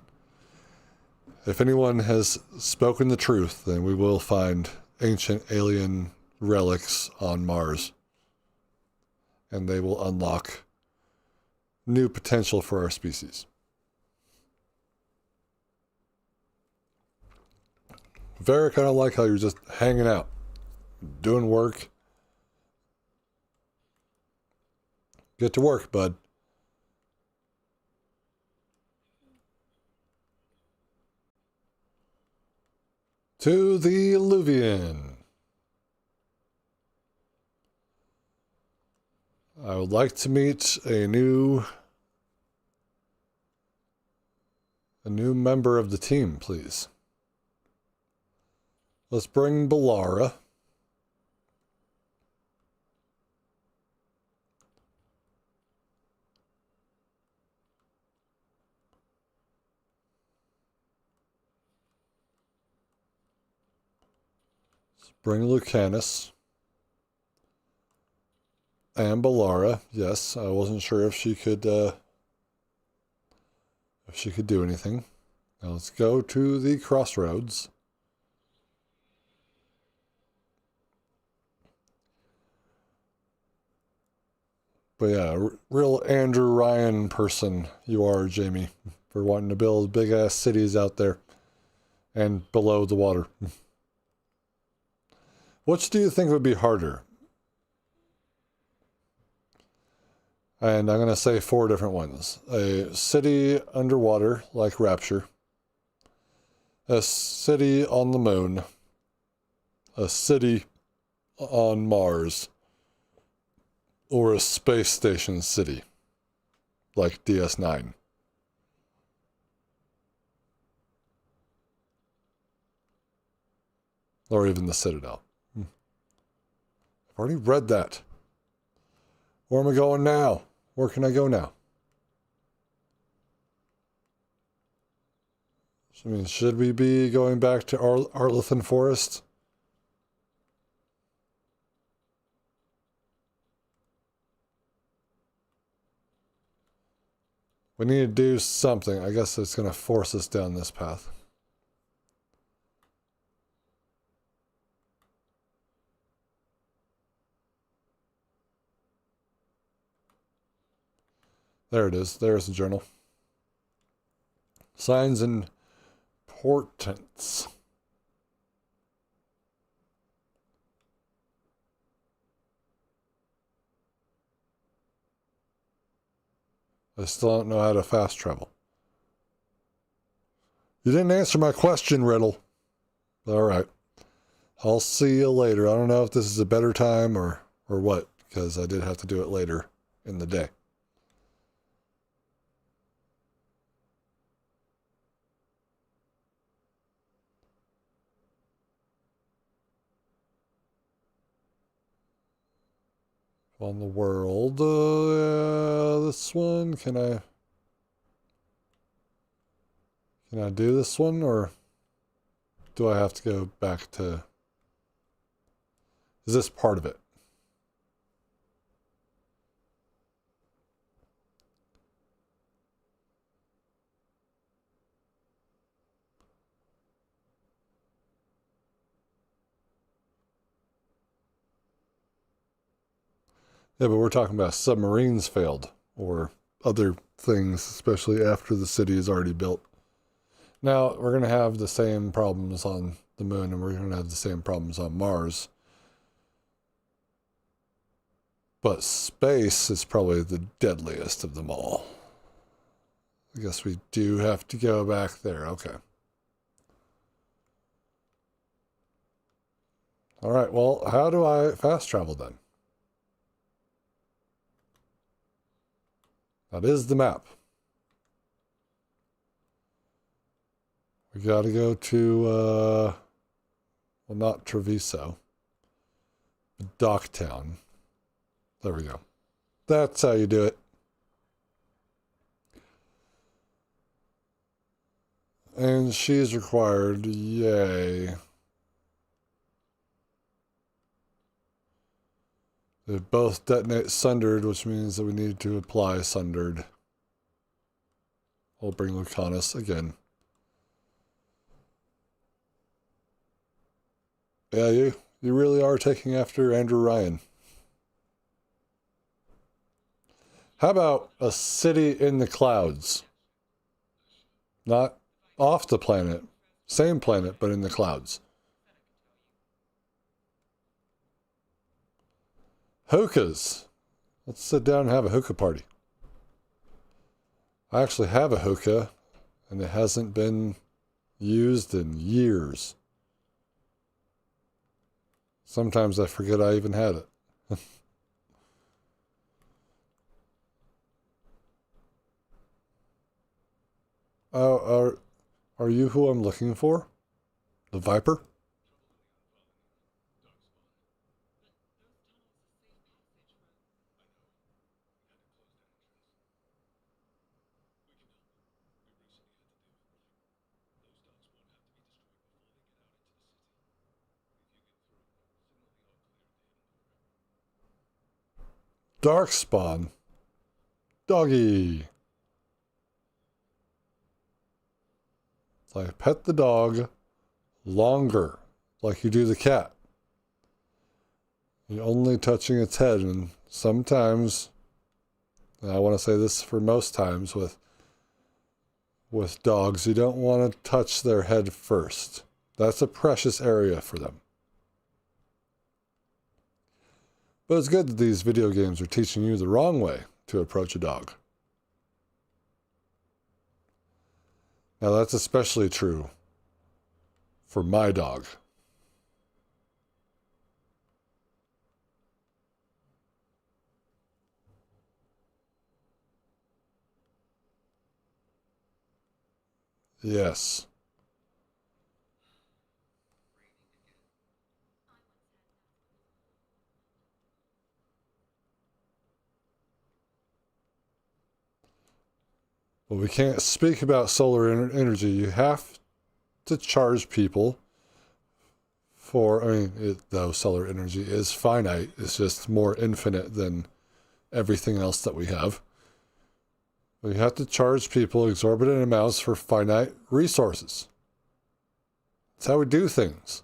if anyone has spoken the truth, then we will find ancient alien relics on Mars. And they will unlock new potential for our species. Varric, I don't like how you're just hanging out, doing work. Get to work, bud. To the Illuvian. I would like to meet a new member of the team, please. Let's bring Bellara. Let's bring Lucanis. And Bellara, yes. I wasn't sure if she could do anything. Now let's go to the crossroads. But yeah, real Andrew Ryan person you are, Jamie, for wanting to build big-ass cities out there and below the water. Which do you think would be harder? And I'm going to say 4 different ones. A city underwater, like Rapture. A city on the moon. A city on Mars. Or a space station city, like DS9. Or even the Citadel. I've already read that. Where am I going now? Where can I go now? I mean, should we be going back to Arlethan Forest? We need to do something. I guess it's going to force us down this path. There it is. There's the journal. Signs and portents. I still don't know how to fast travel. You didn't answer my question, Riddle. All right. I'll see you later. I don't know if this is a better time or what, because I did have to do it later in the day. On the world, this one, can I do this one, or do I have to go back to, is this part of it? Yeah, but we're talking about submarines failed or other things, especially after the city is already built. Now, we're going to have the same problems on the moon, and we're going to have the same problems on Mars. But space is probably the deadliest of them all. I guess we do have to go back there. Okay. All right, well, how do I fast travel then? That is the map. We got to go to, well, not Treviso, but Docktown. There we go. That's how you do it. And she's required, yay. They both detonate sundered, which means that we need to apply sundered. We'll bring Lucanis again. Yeah, you really are taking after Andrew Ryan. How about a city in the clouds? Not off the planet. Same planet, but in the clouds. Hookahs. Let's sit down and have a hookah party. I actually have a hookah, and it hasn't been used in years. Sometimes I forget I even had it. Oh, are you who I'm looking for? The Viper? Darkspawn. Doggy. It's like pet the dog longer, like you do the cat. You're only touching its head, and sometimes, and I want to say this for most times with dogs, you don't want to touch their head first. That's a precious area for them. But it's good that these video games are teaching you the wrong way to approach a dog. Now that's especially true for my dog. Yes. Well, we can't speak about solar energy. You have to charge people for, though solar energy is finite, it's just more infinite than everything else that we have. We have to charge people exorbitant amounts for finite resources. That's how we do things.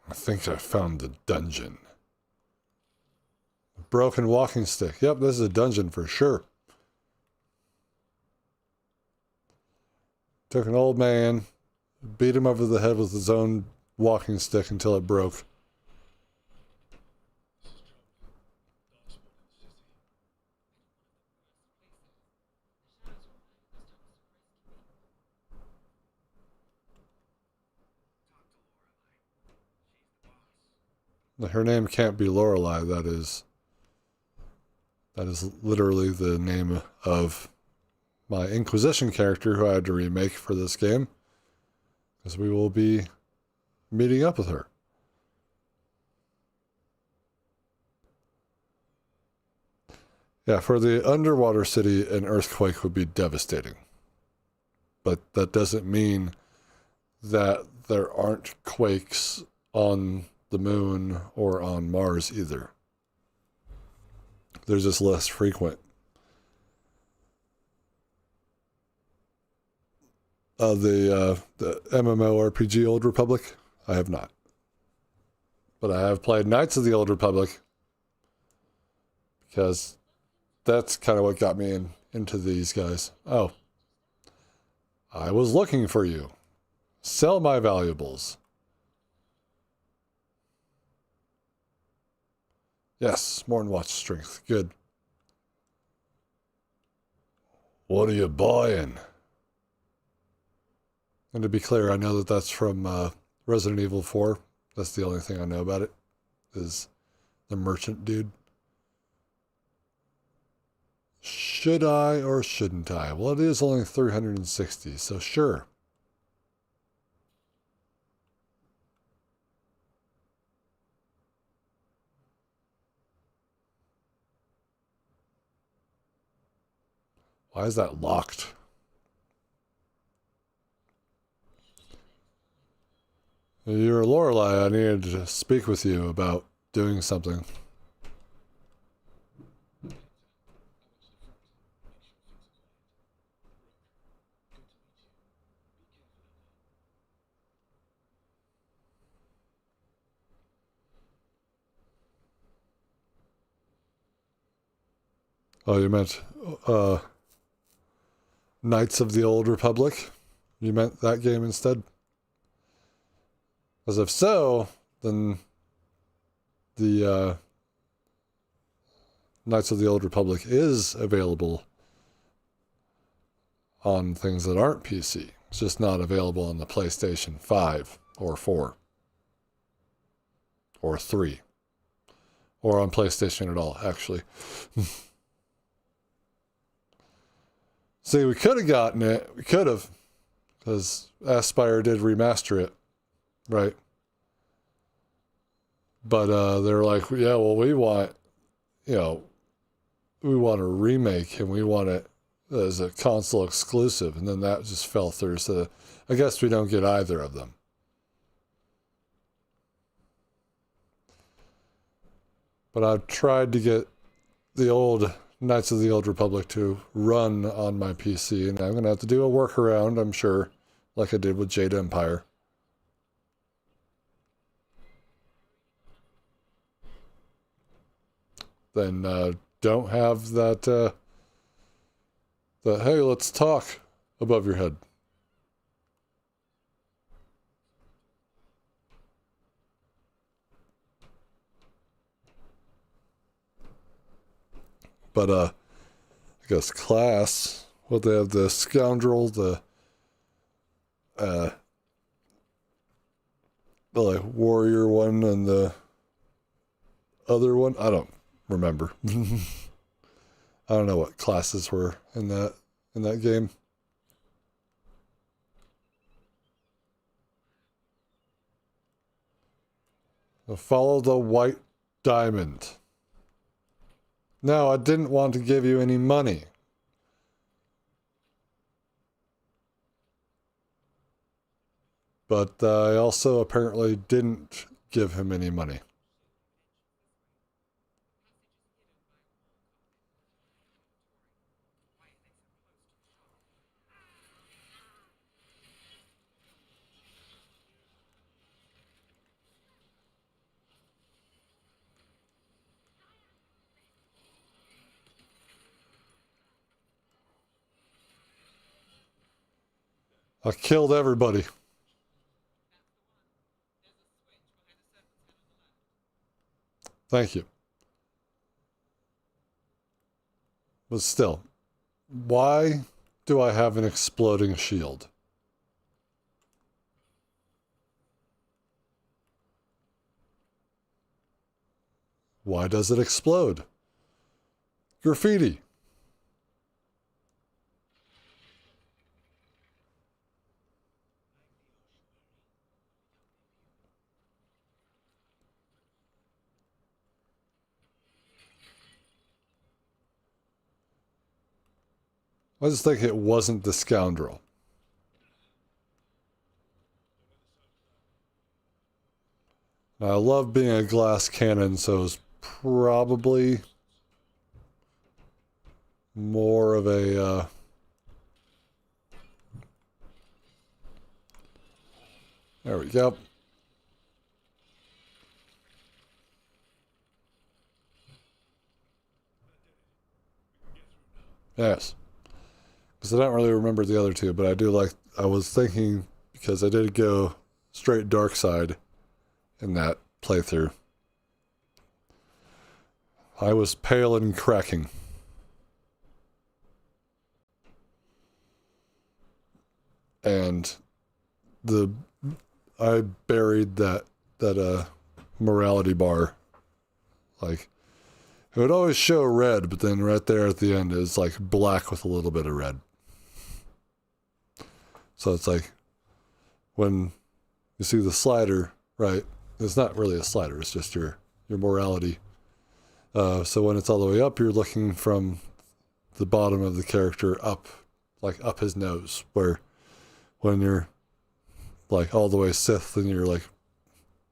I think I found the dungeon. A broken walking stick. Yep, this is a dungeon for sure. Took an old man, beat him over the head with his own walking stick until it broke. Her name can't be Lorelei. That is literally the name of my Inquisition character who I had to remake for this game, because we will be meeting up with her. Yeah, for the underwater city, an earthquake would be devastating. But that doesn't mean that there aren't quakes on the moon or on Mars either. They're just less frequent. The MMORPG Old Republic, I have not. But I have played Knights of the Old Republic, because that's kind of what got me into these guys. Oh, I was looking for you. Sell my valuables. Yes, more than watch strength. Good. What are you buying? And to be clear, I know that that's from Resident Evil 4. That's the only thing I know about it, is the merchant dude. Should I or shouldn't I? Well, it is only 360, so sure. Why is that locked? You're Lorelei. I needed to speak with you about doing something. Oh, you meant Knights of the Old Republic? You meant that game instead? Because if so, then the Knights of the Old Republic is available on things that aren't PC. It's just not available on the PlayStation 5 or 4 or 3 or on PlayStation at all, actually. See, we could have gotten it. We could have, because Aspire did remaster it, right? But they're like, yeah, well, we want, we want a remake and we want it as a console exclusive, and then that just fell through. So I guess we don't get either of them. But I've tried to get the old Knights of the Old Republic to run on my PC, and I'm going to have to do a workaround, I'm sure, like I did with Jade Empire. Then don't have that, hey, let's talk above your head. But I guess class, what they have, the scoundrel, the like warrior one and the other one, I don't remember. I don't know what classes were in that game. Follow the white diamond. No, I didn't want to give you any money. But I also apparently didn't give him any money. I killed everybody. Thank you. But still, why do I have an exploding shield? Why does it explode? Graffiti. I just think it wasn't the scoundrel. Now, I love being a glass cannon, so it's probably more of a there we go. Yes. Because I don't really remember the other two, but I do like, I was thinking, because I did go straight dark side in that playthrough. I was pale and cracking. And I buried that morality bar. Like, it would always show red, but then right there at the end is like black with a little bit of red. So it's like, when you see the slider, right? It's not really a slider, it's just your morality. So when it's all the way up, you're looking from the bottom of the character up, like up his nose, where when you're like all the way Sith, then you're like,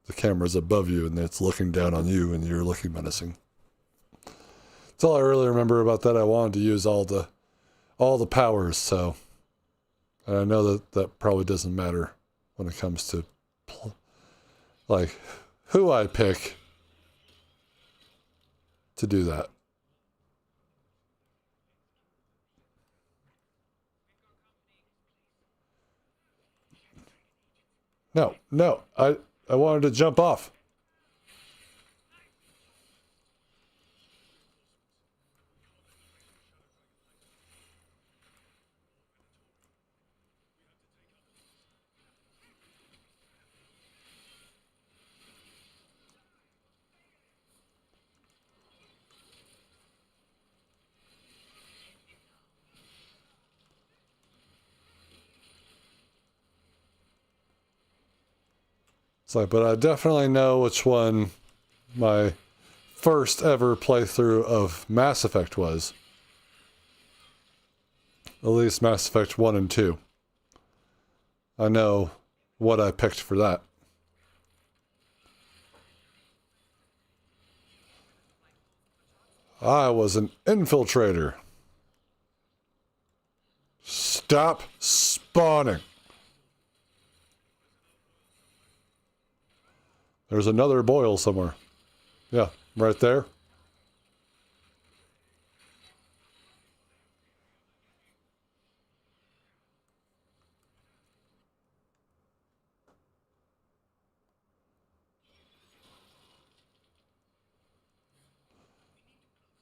the camera's above you and it's looking down on you and you're looking menacing. That's all I really remember about that. I wanted to use all the powers, so, and I know that probably doesn't matter when it comes to like who I pick to do that. No, I wanted to jump off. It's like, but I definitely know which one my first ever playthrough of Mass Effect was. At least Mass Effect 1 and 2. I know what I picked for that. I was an infiltrator. Stop spawning. There's another boil somewhere. Yeah, right there.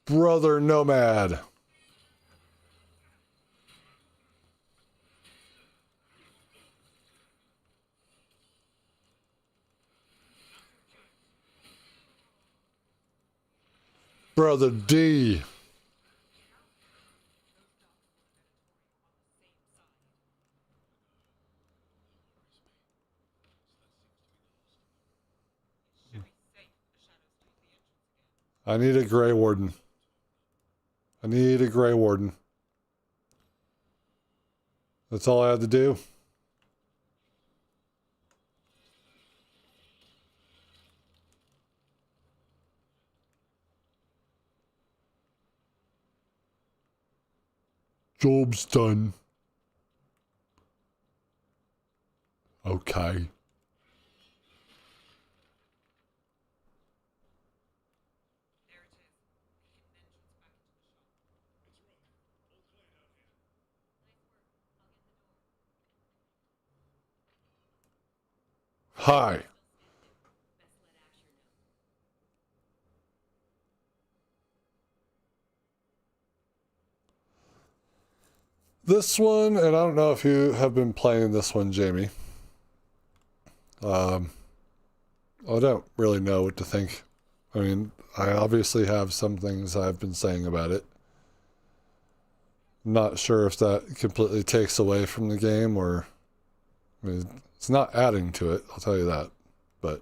Brother Nomad. Brother D. I need a Grey Warden. I need a Grey Warden. That's all I had to do. Job's done. Okay. Hi. This one, and I don't know if you have been playing this one, Jamie. I don't really know what to think. I mean, I obviously have some things I've been saying about it. Not sure if that completely takes away from the game or, I mean, it's not adding to it, I'll tell you that. But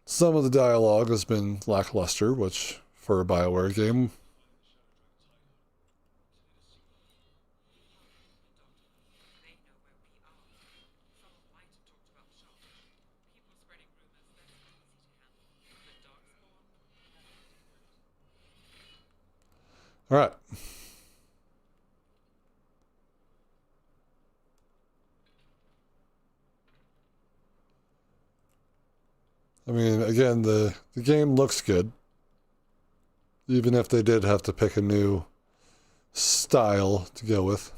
some of the dialogue has been lackluster, which for a BioWare game, All right. I mean, again, the game looks good. Even if they did have to pick a new style to go with.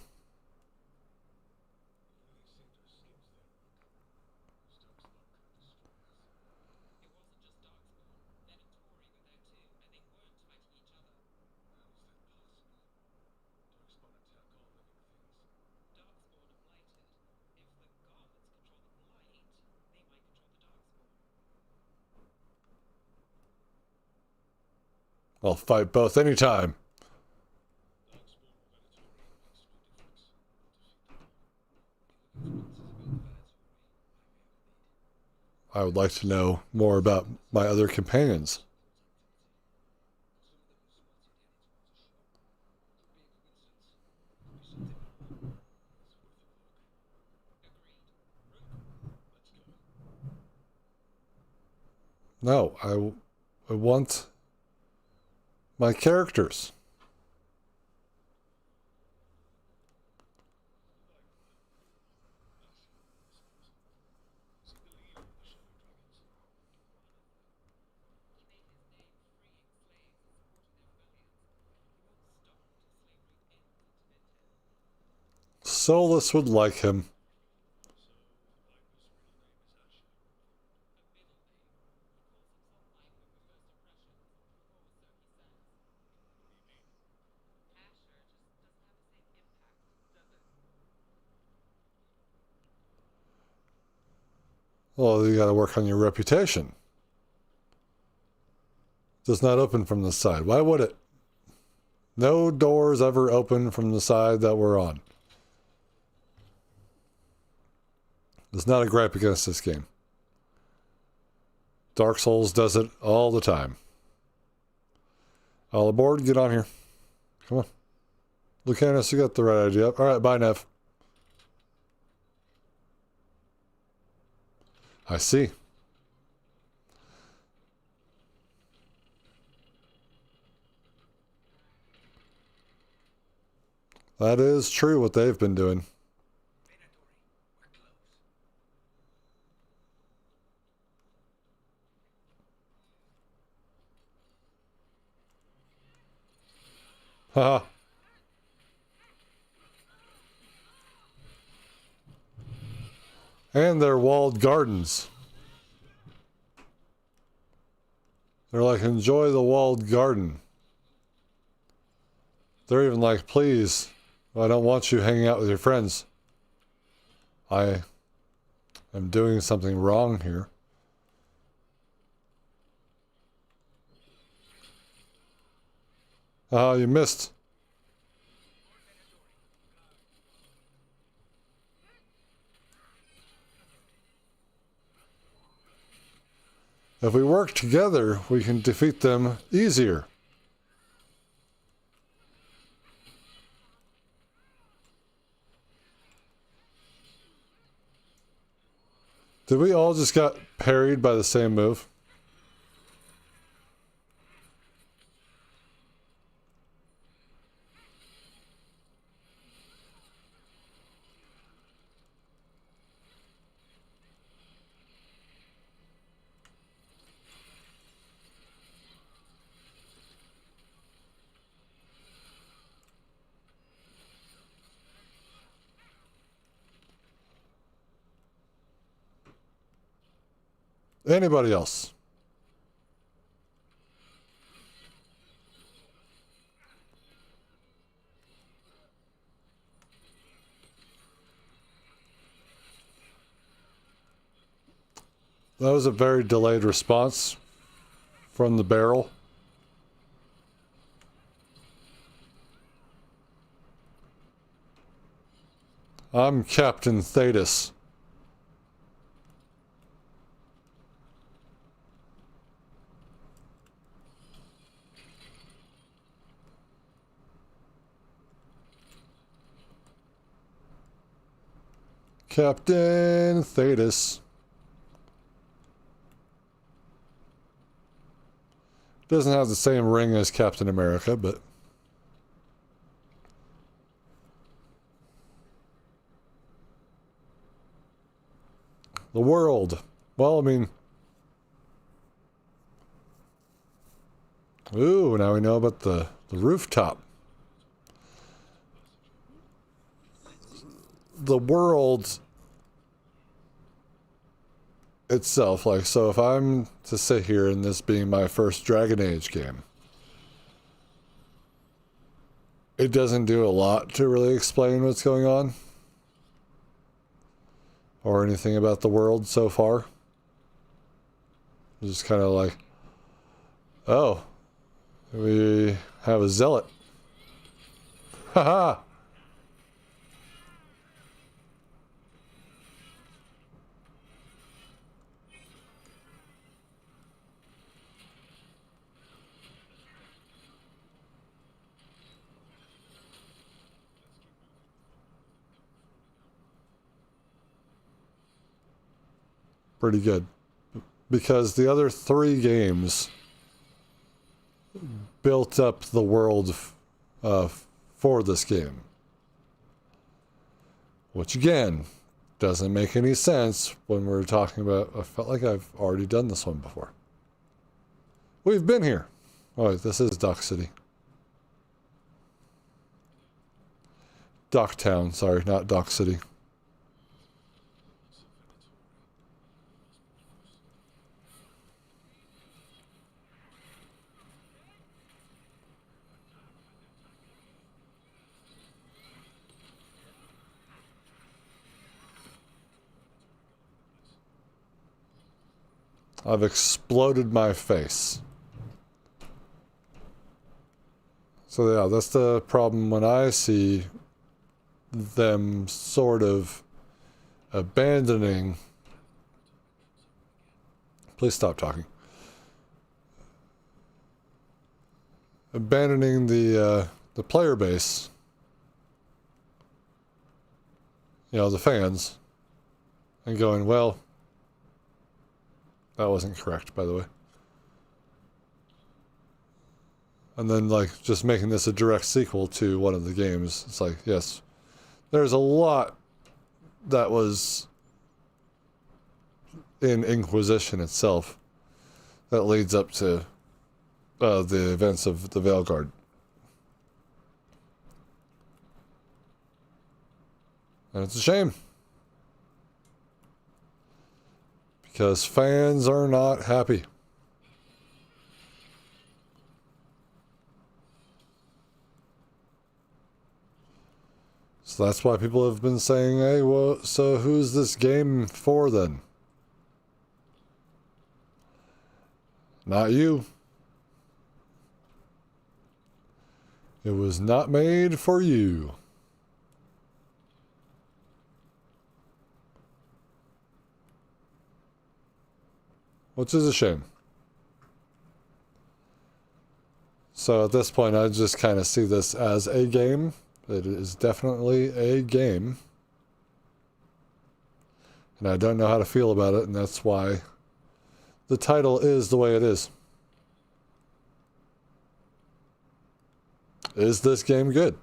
I'll fight both anytime. I would like to know more about my other companions. No, I want my characters. Solus would like him. Well, you got to work on your reputation. Does not open from the side. Why would it? No doors ever open from the side that we're on. There's not a gripe against this game. Dark Souls does it all the time. All aboard, get on here. Come on. Lucanis, you got the right idea. All right, bye, Nev. I see. That is true what they've been doing. Haha. And they're walled gardens. They're like, enjoy the walled garden. They're even like, please, I don't want you hanging out with your friends. I am doing something wrong here. Ah, you missed. If we work together, we can defeat them easier. Did we all just got parried by the same move? Anybody else? That was a very delayed response from the barrel. I'm Captain Thetis. Captain Thetis. Doesn't have the same ring as Captain America, but The world. Well, I mean... Ooh, now we know about the rooftop. The world itself, like, so if I'm to sit here and this being my first Dragon Age game, it doesn't do a lot to really explain what's going on or anything about the world so far. It's just kind of like, oh, we have a zealot. Haha! Pretty good. Because the other 3 games built up the world for this game. Which again, doesn't make any sense when we're talking about... I felt like I've already done this one before. We've been here. Oh, wait, this is Dock City. Docktown, sorry, not Dock City. I've exploded my face. So yeah, that's the problem when I see them sort of abandoning... Please stop talking. Abandoning the player base. You know, the fans. And going, well... That wasn't correct, by the way. And then, like, just making this a direct sequel to one of the games. It's like, yes, there's a lot that was in Inquisition itself that leads up to the events of the Veilguard. And it's a shame. Because fans are not happy. So that's why people have been saying, hey, well, so who's this game for then? Not you. It was not made for you. Which is a shame. So at this point, I just kind of see this as a game. It is definitely a game. And I don't know how to feel about it, and that's why the title is the way it is. Is this game good?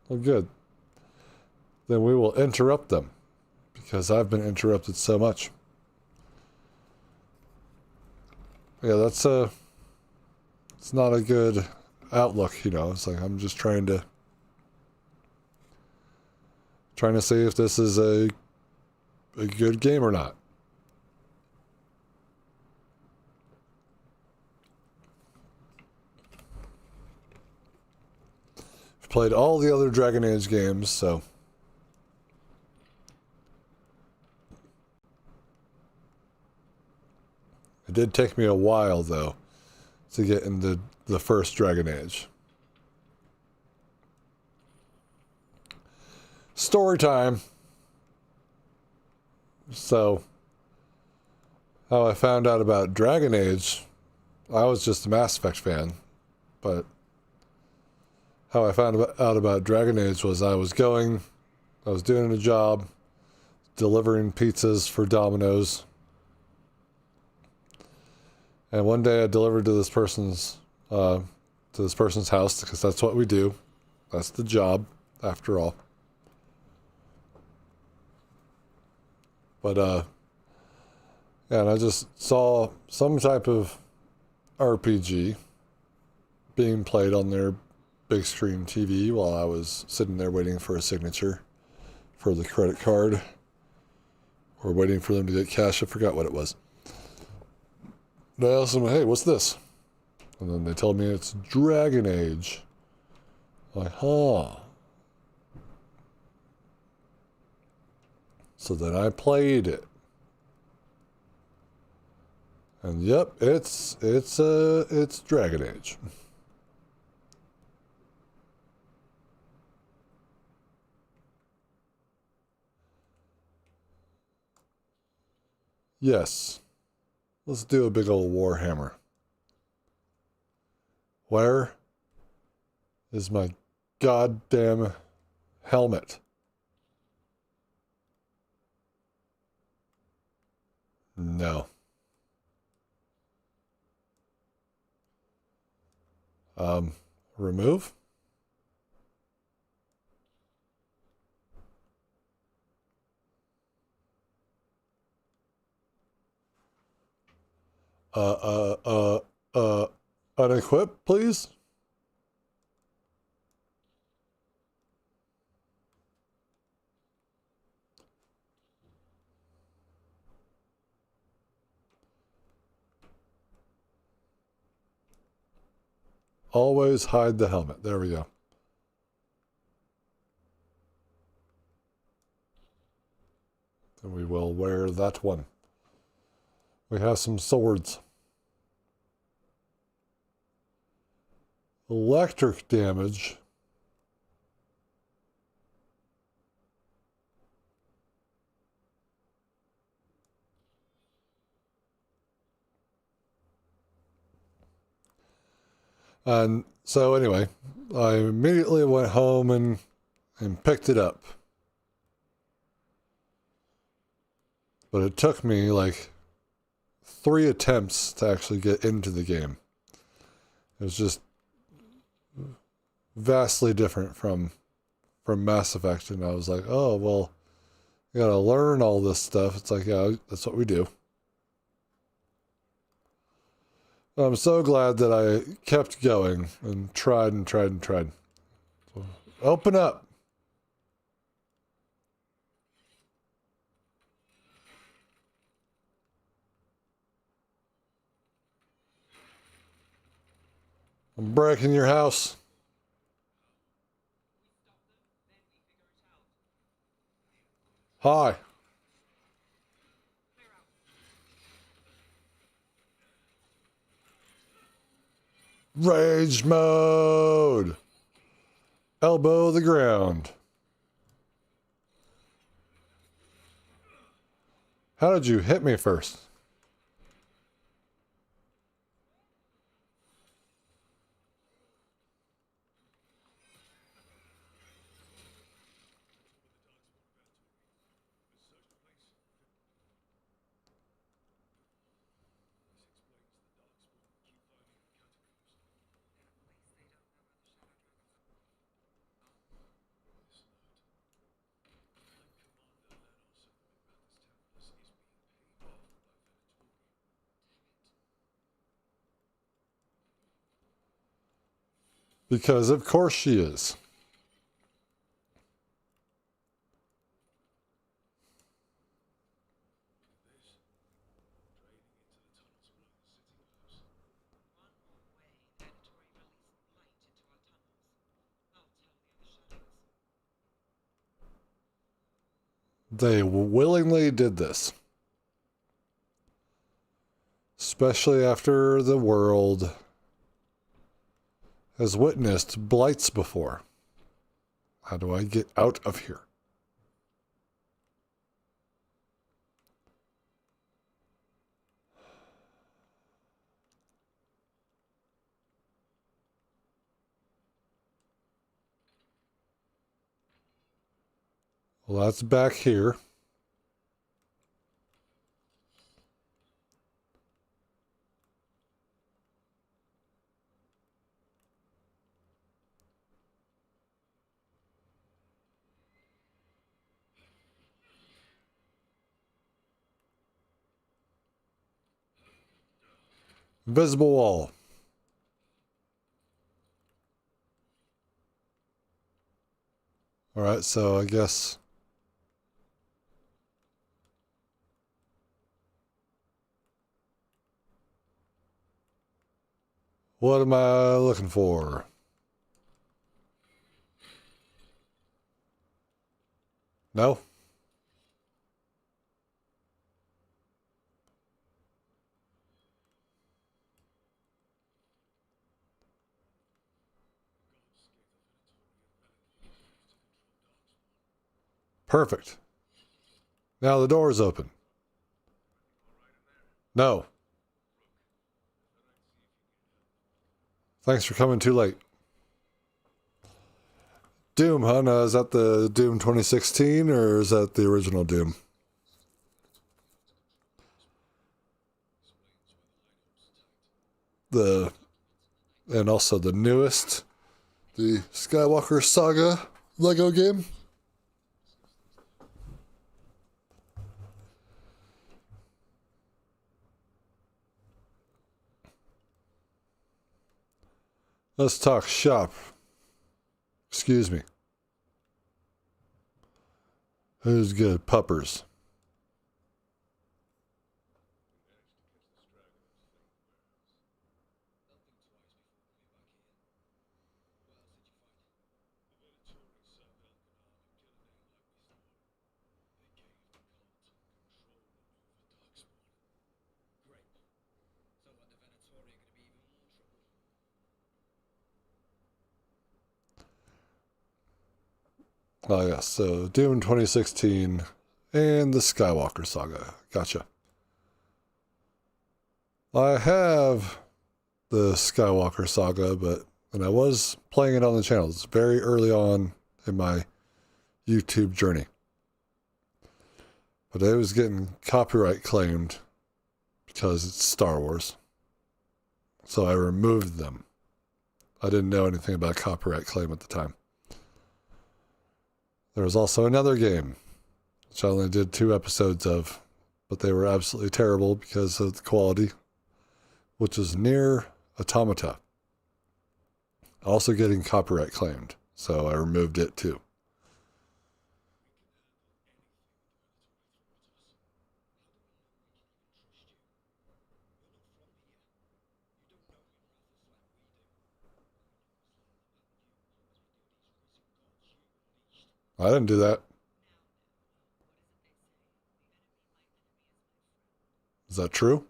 Well, good. Then we will interrupt them, because I've been interrupted so much. Yeah, that's it's not a good outlook, you know. It's like I'm just trying to see if this is a good game or not. I've played all the other Dragon Age games, so it did take me a while, though, to get into the first Dragon Age. Story time. So, how I found out about Dragon Age, I was just a Mass Effect fan, but how I found out about Dragon Age was I was doing a job, delivering pizzas for Domino's. And one day I delivered to this person's house, because that's what we do. That's the job. after all. But, yeah, and I just saw some type of RPG being played on their big screen TV while I was sitting there waiting for a signature for the credit card, or waiting for them to get cash. I forgot what it was. And I asked them, hey, what's this? And then they told me it's Dragon Age. I'm like, huh. So then I played it. And yep, it's Dragon Age. Yes. Let's do a big old Warhammer. Where is my goddamn helmet? No. Remove? Uh, uh, uh, unequip, please? Always hide the helmet. There we go. And we will wear that one. We have some swords. Electric damage. And so anyway, I immediately went home and picked it up. But it took me like 3 attempts to actually get into the game. It was just vastly different from Mass Effect, and I was like, oh, well, you gotta learn all this stuff. It's like, yeah, that's what we do. I'm so glad that I kept going and tried and tried and tried. So, open up. I'm breaking your house. Hi. Rage mode. Elbow the ground. How did you hit me first? Because of course she is. They willingly did this. Especially after the world has witnessed blights before. How do I get out of here? Well, that's back here. Invisible wall. Alright, so I guess... What am I looking for? No? Perfect. Now the door is open. No. Thanks for coming too late. Doom, huh? Now, is that the Doom 2016 or is that the original Doom? And also the newest, the Skywalker Saga Lego game. Let's talk shop. Excuse me. Who's good? Puppers. Oh yeah, so Doom 2016 and the Skywalker Saga. Gotcha. I have the Skywalker Saga, and I was playing it on the channel. It's very early on in my YouTube journey. But it was getting copyright claimed because it's Star Wars. So I removed them. I didn't know anything about copyright claim at the time. There was also another game, which I only did 2 episodes of, but they were absolutely terrible because of the quality, which is Nier Automata. Also getting copyright claimed, so I removed it too. I didn't do that. Is that true?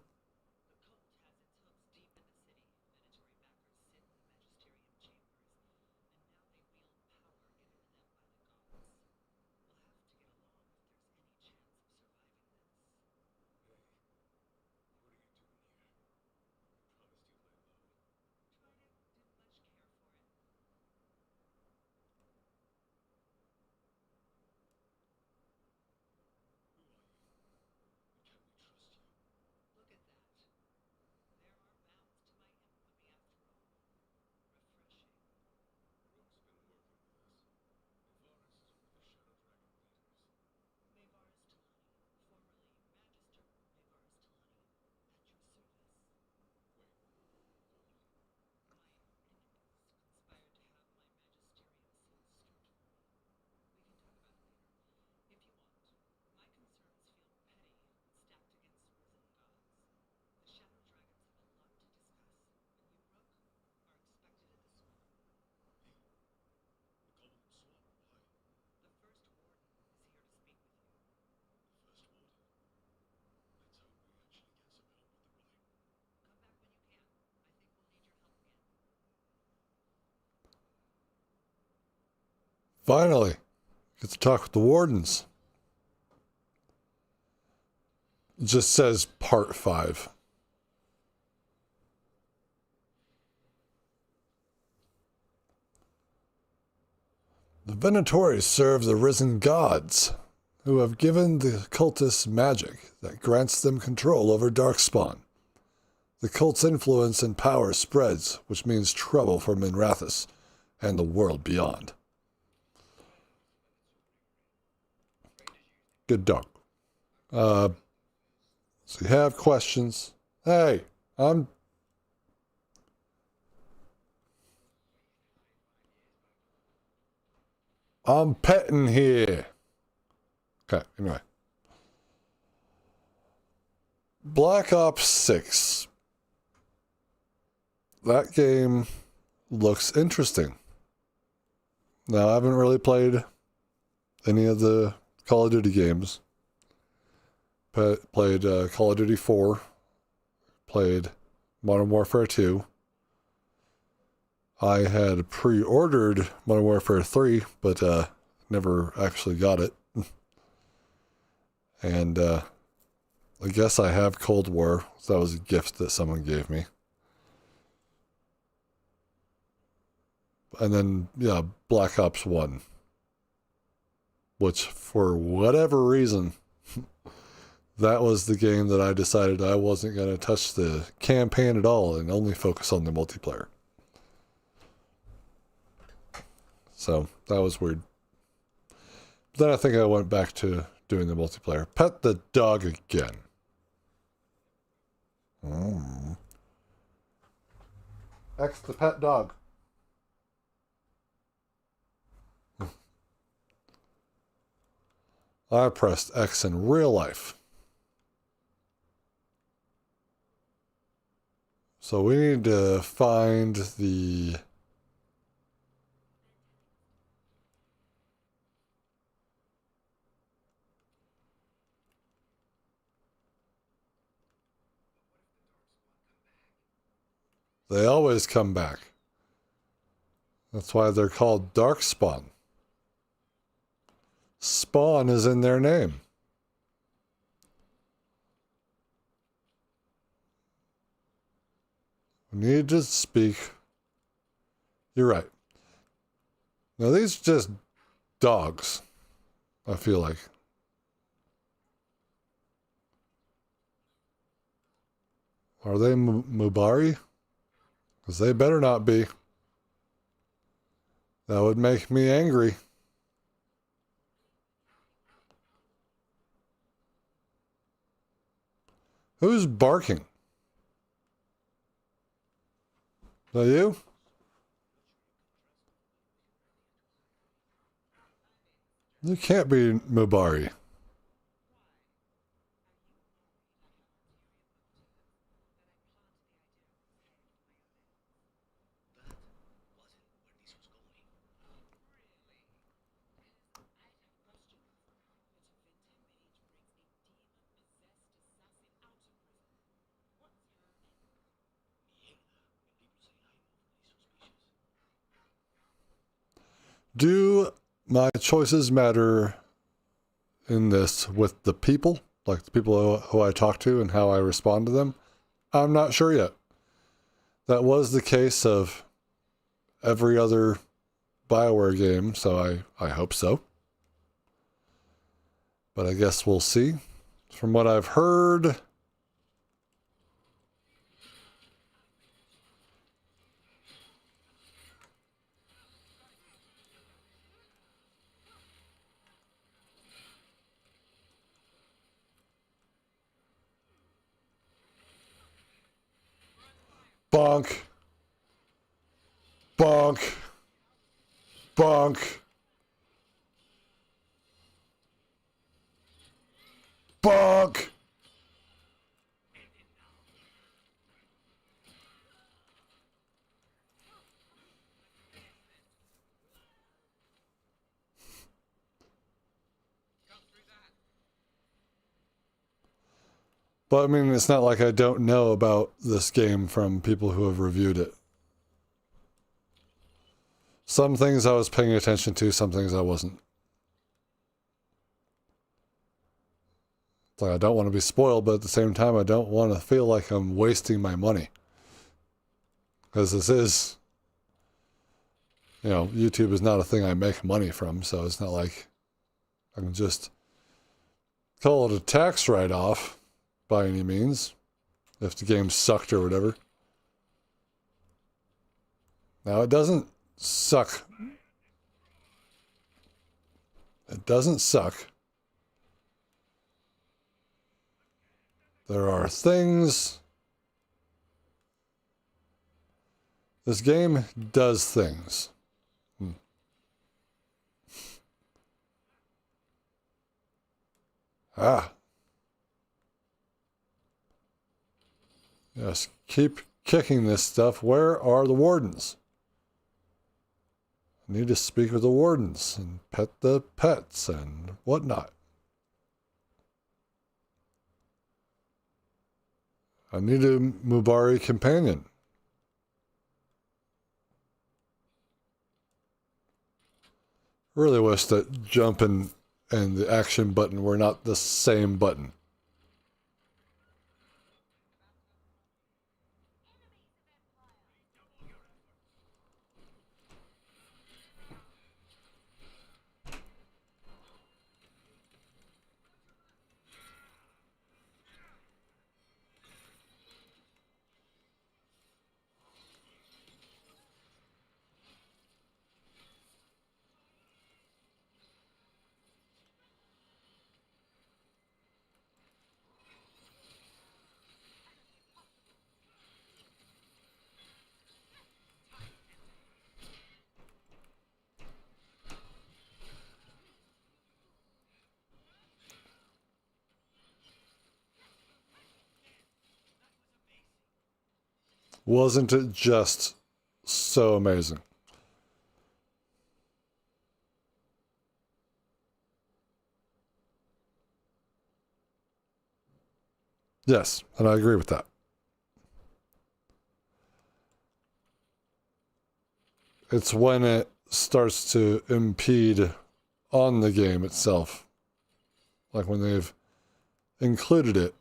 Finally, get to talk with the wardens. It just says part 5. The Venatori serve the risen gods, who have given the cultists magic that grants them control over Darkspawn. The cult's influence and power spreads, which means trouble for Minrathous and the world beyond. Good dog. So you have questions. Hey, I'm I'm petting here. Okay, anyway. Black Ops 6. That game looks interesting. Now, I haven't really played any of the Call of Duty games. Played Call of Duty 4. Played Modern Warfare 2. I had pre-ordered Modern Warfare 3, but never actually got it. And I guess I have Cold War. So that was a gift that someone gave me. And then, yeah, Black Ops 1. Which, for whatever reason, that was the game that I decided I wasn't going to touch the campaign at all and only focus on the multiplayer. So, that was weird. Then I think I went back to doing the multiplayer. Pet the dog again. X the pet dog. I pressed X in real life. So we need to find the... They always come back. That's why they're called Darkspawn. Spawn is in their name. We need to speak. You're right. Now these are just dogs, I feel like. Are they Mubari? Because they better not be. That would make me angry. Who's barking? Is that you? You can't be Mubari. Do my choices matter in this with the people? Like the people who I talk to and how I respond to them? I'm not sure yet. That was the case of every other BioWare game, so I hope so. But I guess we'll see. From what I've heard... Bonk. Bonk. Bonk. Bonk. But I mean, it's not like I don't know about this game from people who have reviewed it. Some things I was paying attention to, some things I wasn't. It's like I don't want to be spoiled, but at the same time, I don't want to feel like I'm wasting my money. Because this is, you know, YouTube is not a thing I make money from, so it's not like I can just call it a tax write-off by any means, if the game sucked or whatever. Now, it doesn't suck. It doesn't suck. There are things. This game does things. Ah. Yes, keep kicking this stuff. Where are the wardens? I need to speak with the wardens and pet the pets and whatnot. I need a Mubari companion. Really wish that jump and the action button were not the same button. Wasn't it just so amazing? Yes, and I agree with that. It's when it starts to impede on the game itself. Like when they've included it,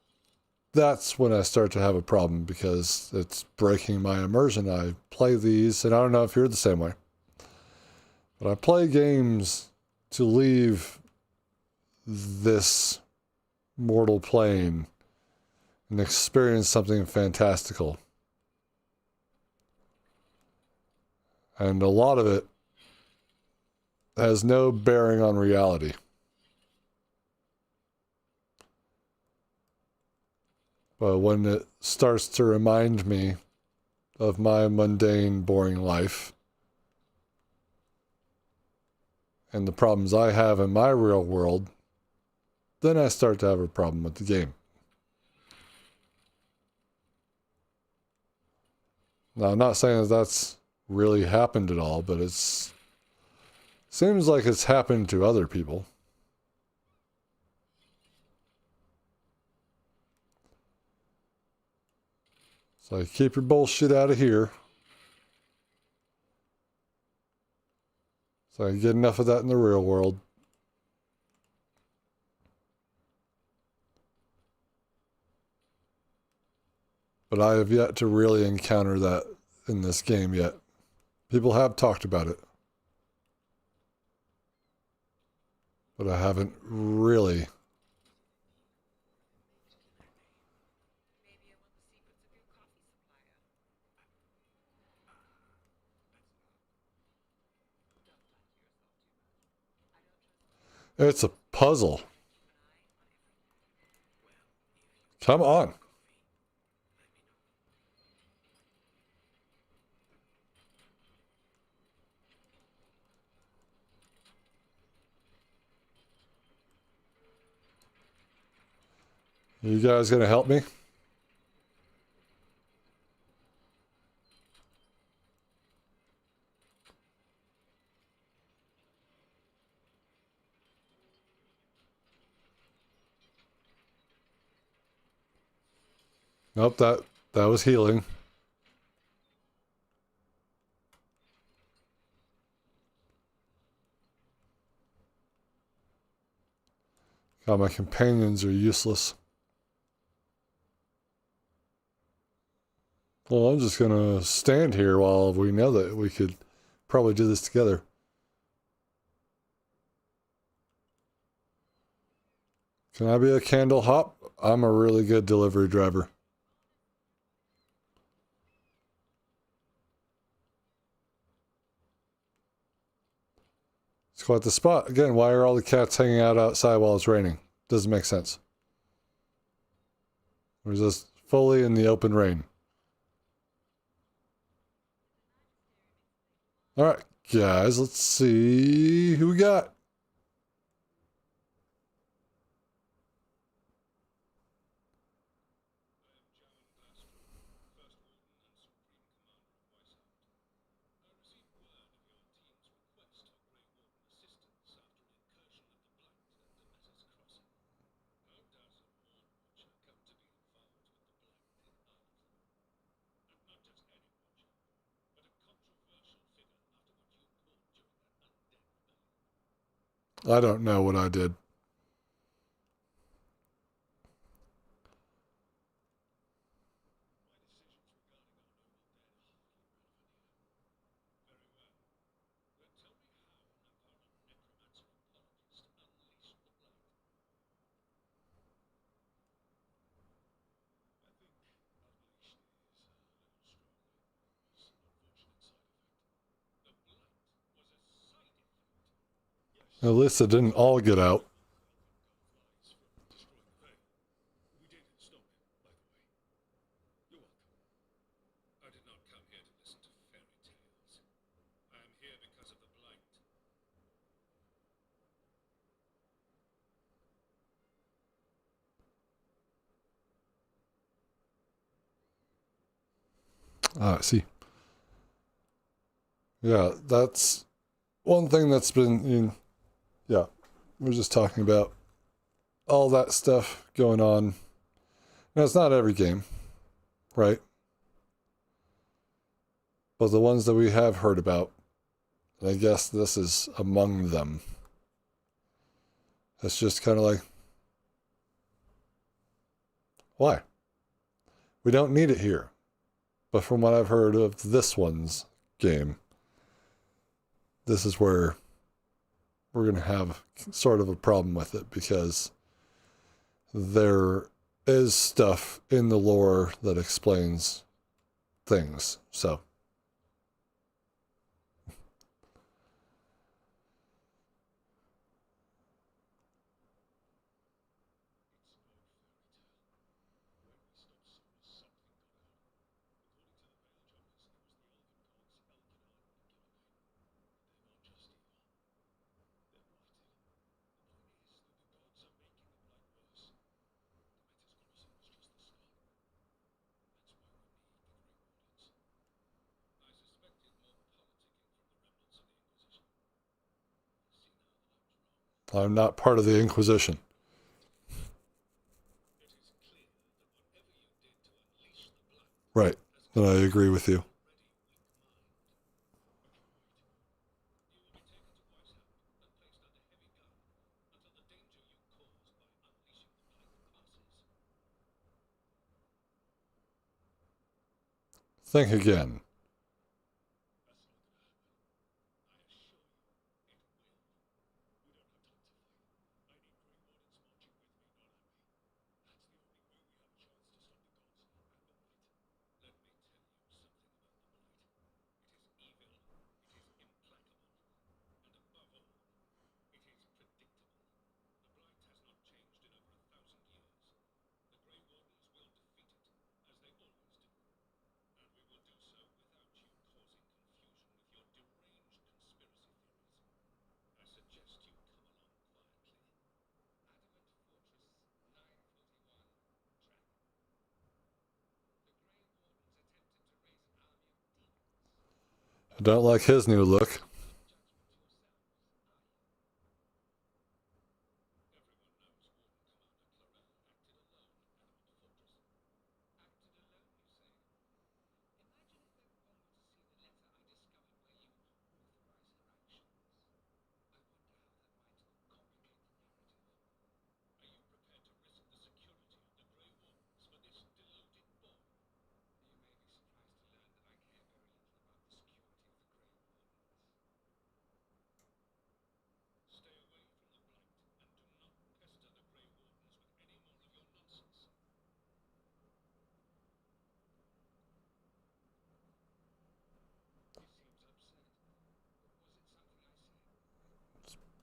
that's when I start to have a problem because it's breaking my immersion. I play these, and I don't know if you're the same way, but I play games to leave this mortal plane and experience something fantastical. And a lot of it has no bearing on reality. But when it starts to remind me of my mundane, boring life and the problems I have in my real world, then I start to have a problem with the game. Now, I'm not saying that that's really happened at all, but it's seems like it's happened to other people. So keep your bullshit out of here. So I get enough of that in the real world. But I have yet to really encounter that in this game yet. People have talked about it. But I haven't really. It's a puzzle. Come on. You guys gonna help me? Nope, that was healing. God, my companions are useless. Well, I'm just gonna stand here while we know that we could probably do this together. Can I be a candle hop? I'm a really good delivery driver. It's quite the spot. Again, why are all the cats hanging out outside while it's raining? Doesn't make sense. We're just fully in the open rain. All right, guys, let's see who we got. I don't know what I did. At least it didn't all get out. Ah, I see. Yeah, that's one thing that's been, yeah, we're just talking about all that stuff going on. Now, it's not every game, right? But the ones that we have heard about, and I guess this is among them. It's just kind of like, why? We don't need it here. But from what I've heard of this one's game, this is where we're going to have sort of a problem with it, because there is stuff in the lore that explains things. So, I'm not part of the Inquisition. Right. And I agree with you. Think again. I don't like his new look.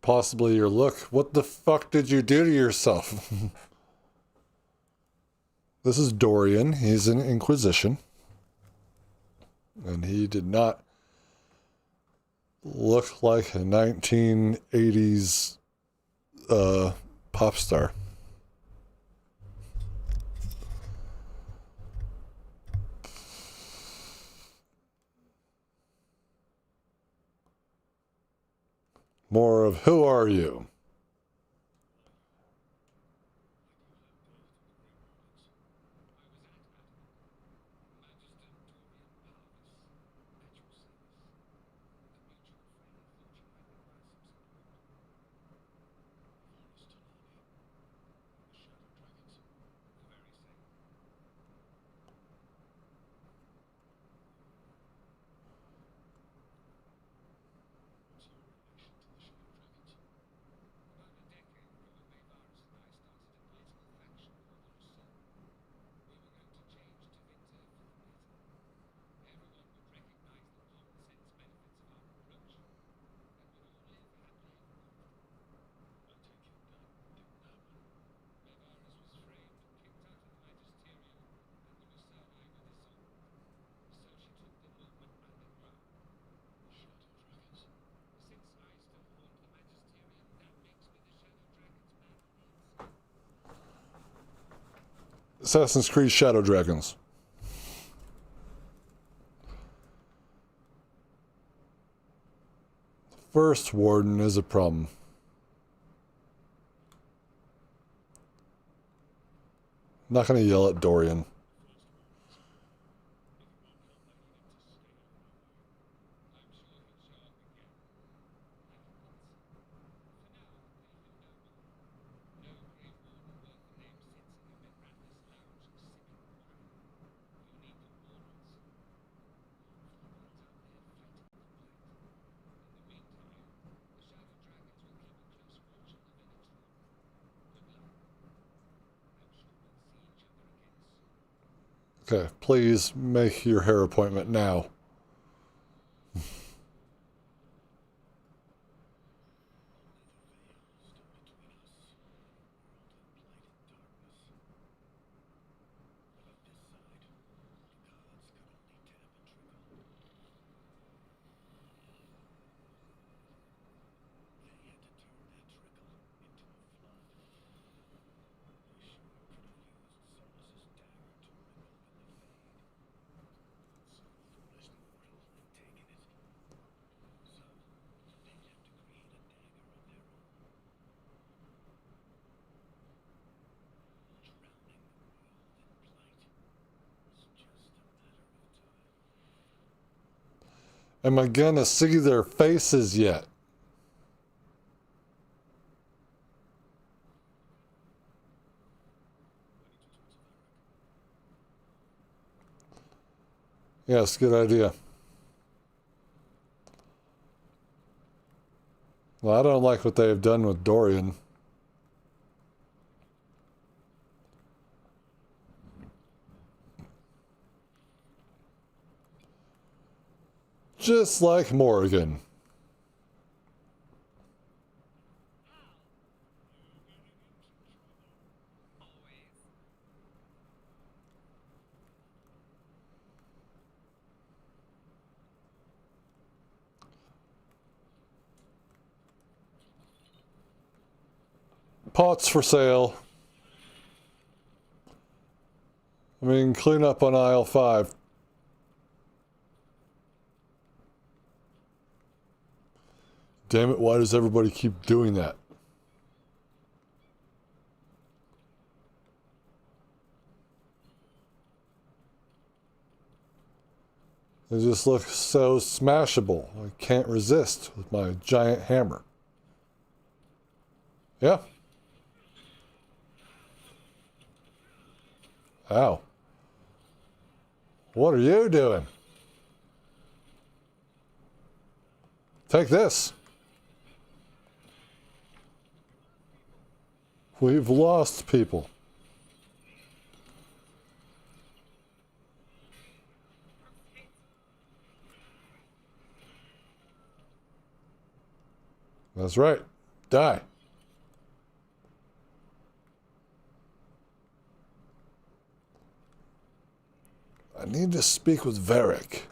Possibly your look. What the fuck did you do to yourself? This is Dorian. He's an Inquisition. And he did not look like a 1980s pop star. More of, who are you? Assassin's Creed Shadow Dragons. First warden is a problem. I'm not going to yell at Dorian. Okay, please make your hair appointment now. Am I gonna see their faces yet? Yes, good idea. Well, I don't like what they have done with Dorian. Just like Morrigan. Pots for sale. I mean, clean up on aisle 5. Damn it, why does everybody keep doing that? They just look so smashable. I can't resist with my giant hammer. Yeah. Ow. What are you doing? Take this. We've lost people. That's right. Die. I need to speak with Varric.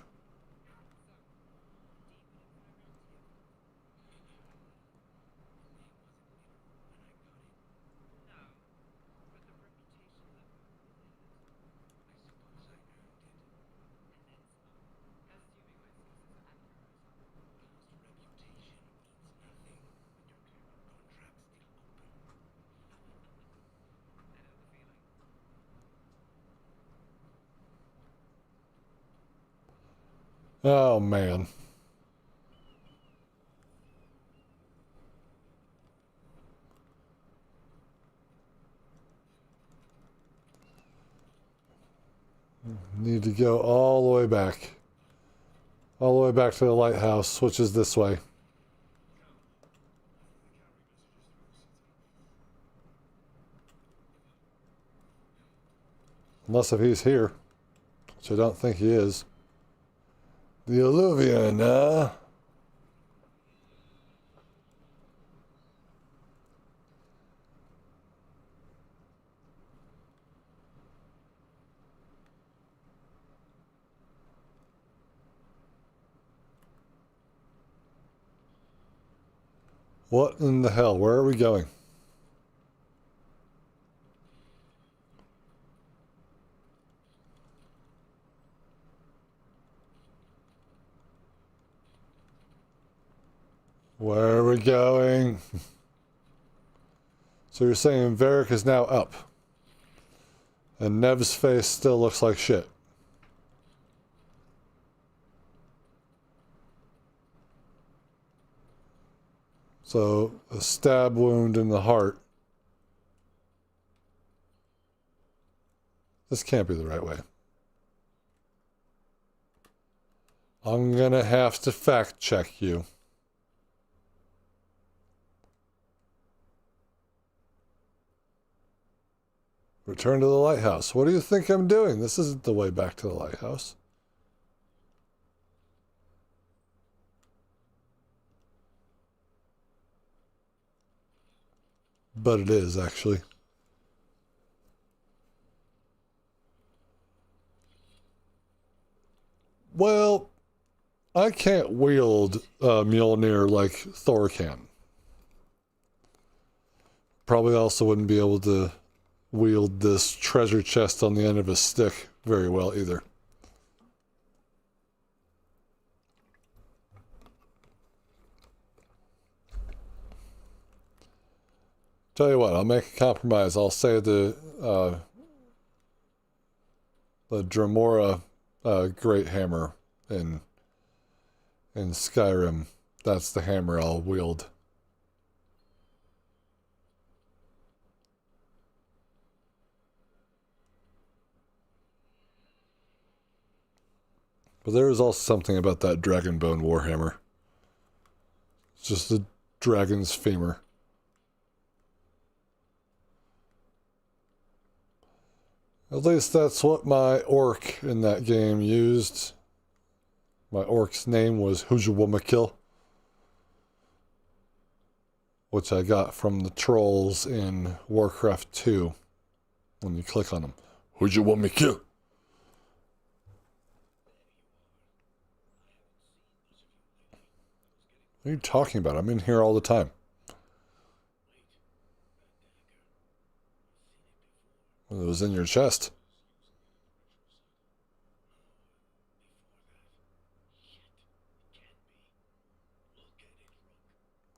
Oh, man. Need to go all the way back. All the way back to the lighthouse, which is this way. Unless if he's here, which I don't think he is. The Alluvion, What in the hell? Where are we going? Where are we going? So you're saying Varric is now up. And Nev's face still looks like shit. So, a stab wound in the heart. This can't be the right way. I'm gonna have to fact check you. Return to the lighthouse. What do you think I'm doing? This isn't the way back to the lighthouse. But it is, actually. Well, I can't wield Mjolnir like Thor can. Probably also wouldn't be able to wield this treasure chest on the end of a stick very well either. Tell you what, I'll make a compromise. I'll say the Dremora Great Hammer in Skyrim. That's the hammer I'll wield. But there is also something about that Dragonbone Warhammer. It's just a dragon's femur. At least that's what my orc in that game used. My orc's name was Hujawamakil, which I got from the trolls in Warcraft 2 when you click on them. Hujawamakil. What are you talking about? I'm in here all the time. Well, it was in your chest.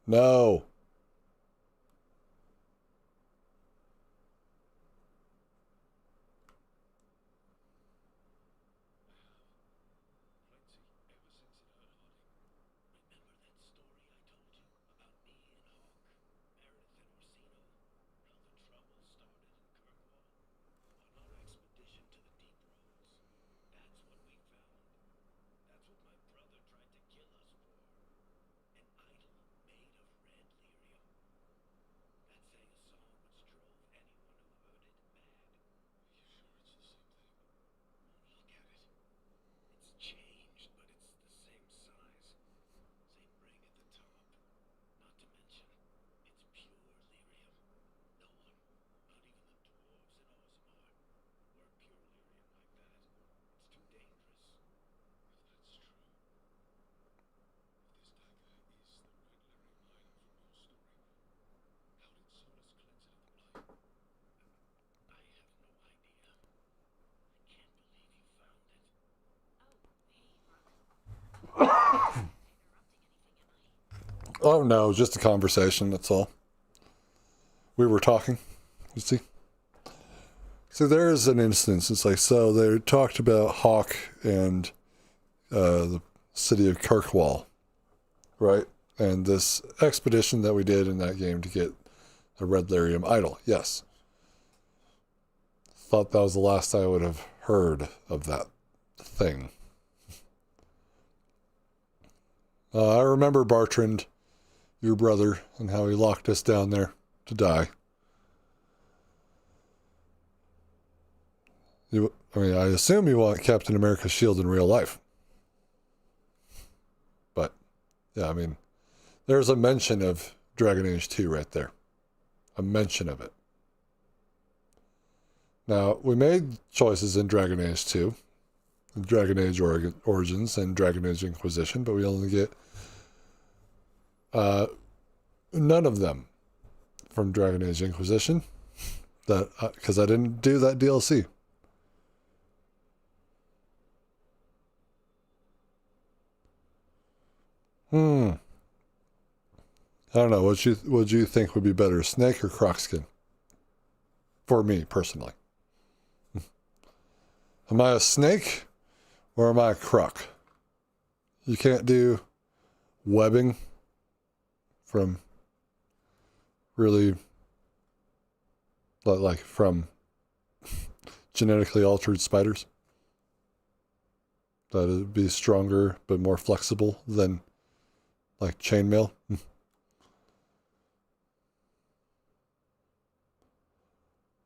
No. Oh no, just a conversation, that's all. We were talking, you see. So there's an instance, it's like, so they talked about Hawk and the city of Kirkwall, right? And this expedition that we did in that game to get a red lyrium idol, yes. Thought that was the last I would have heard of that thing. I remember Bartrand, your brother, and how he locked us down there to die. I assume you want Captain America's shield in real life. But, yeah, I mean, there's a mention of Dragon Age 2 right there. A mention of it. Now, we made choices in Dragon Age 2, Dragon Age Origins, and Dragon Age Inquisition, but we only get none of them from Dragon Age Inquisition, because I didn't do that DLC. I don't know. What you think would be better, snake or croc skin? For me personally, am I a snake or am I a croc? You can't do webbing from really like from genetically altered spiders. That would be stronger but more flexible than like chainmail.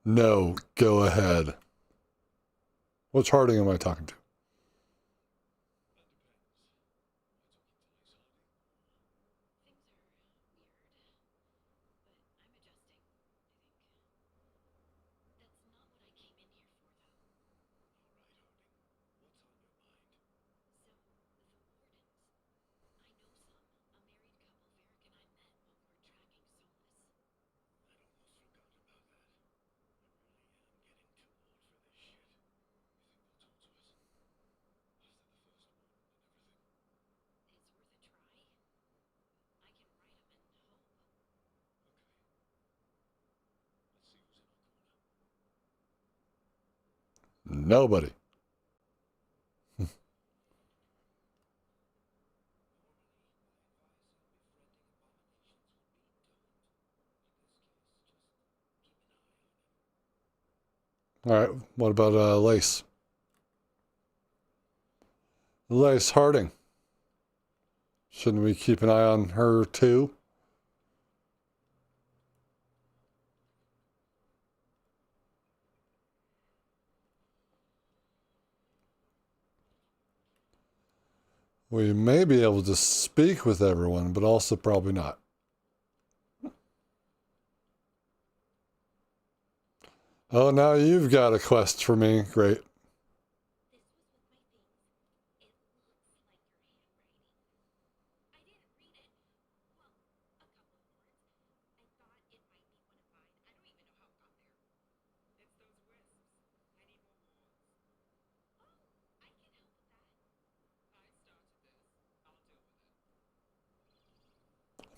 No, go ahead. Which Harding am I talking to? Nobody. All right. What about Lace? Lace Harding. Shouldn't we keep an eye on her too? We may be able to speak with everyone, but also probably not. Oh, now you've got a quest for me. Great.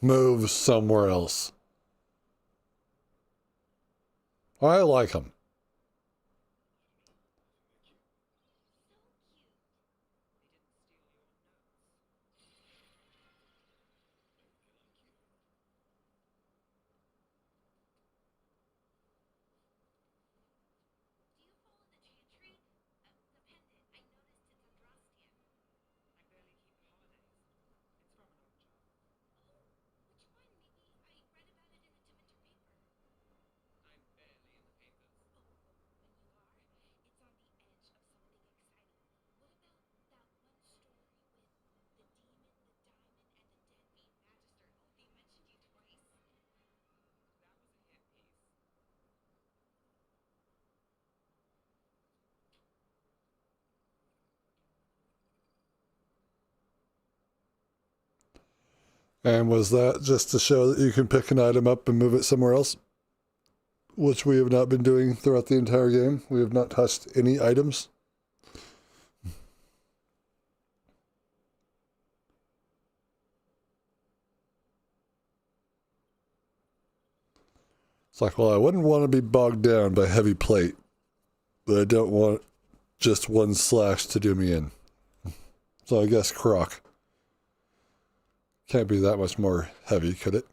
Move somewhere else. I like him. And was that just to show that you can pick an item up and move it somewhere else? Which we have not been doing throughout the entire game. We have not touched any items. It's like, well, I wouldn't want to be bogged down by heavy plate, but I don't want just one slash to do me in. So I guess croc. Can't be that much more heavy, could it?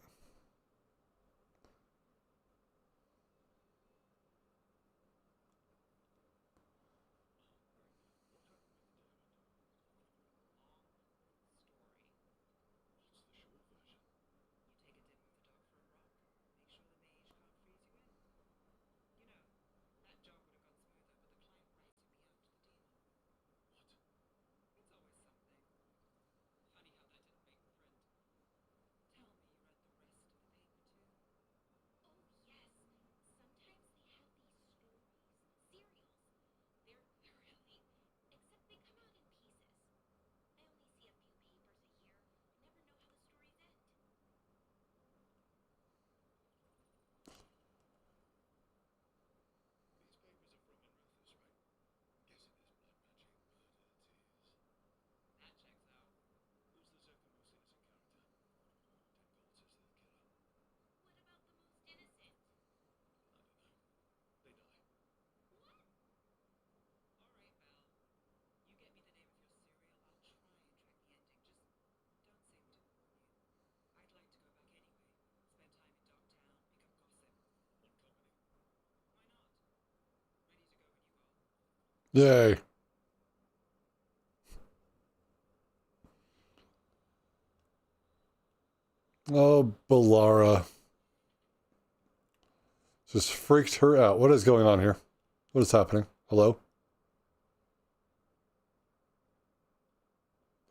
Yay. Oh, Balara. Just freaked her out. What is going on here? What is happening? Hello?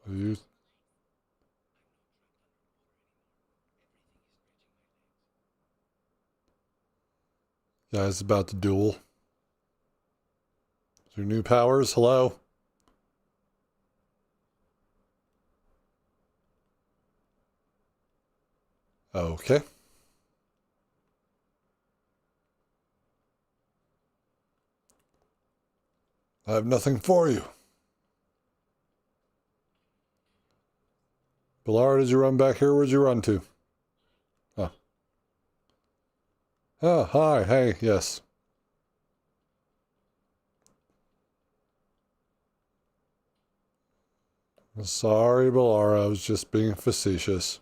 Are you... Guys about to duel. Your new powers? Hello? Okay. I have nothing for you. Balara, did you run back here? Where'd you run to? Oh. Oh, hi. Hey, yes. Sorry, Balara. I was just being facetious.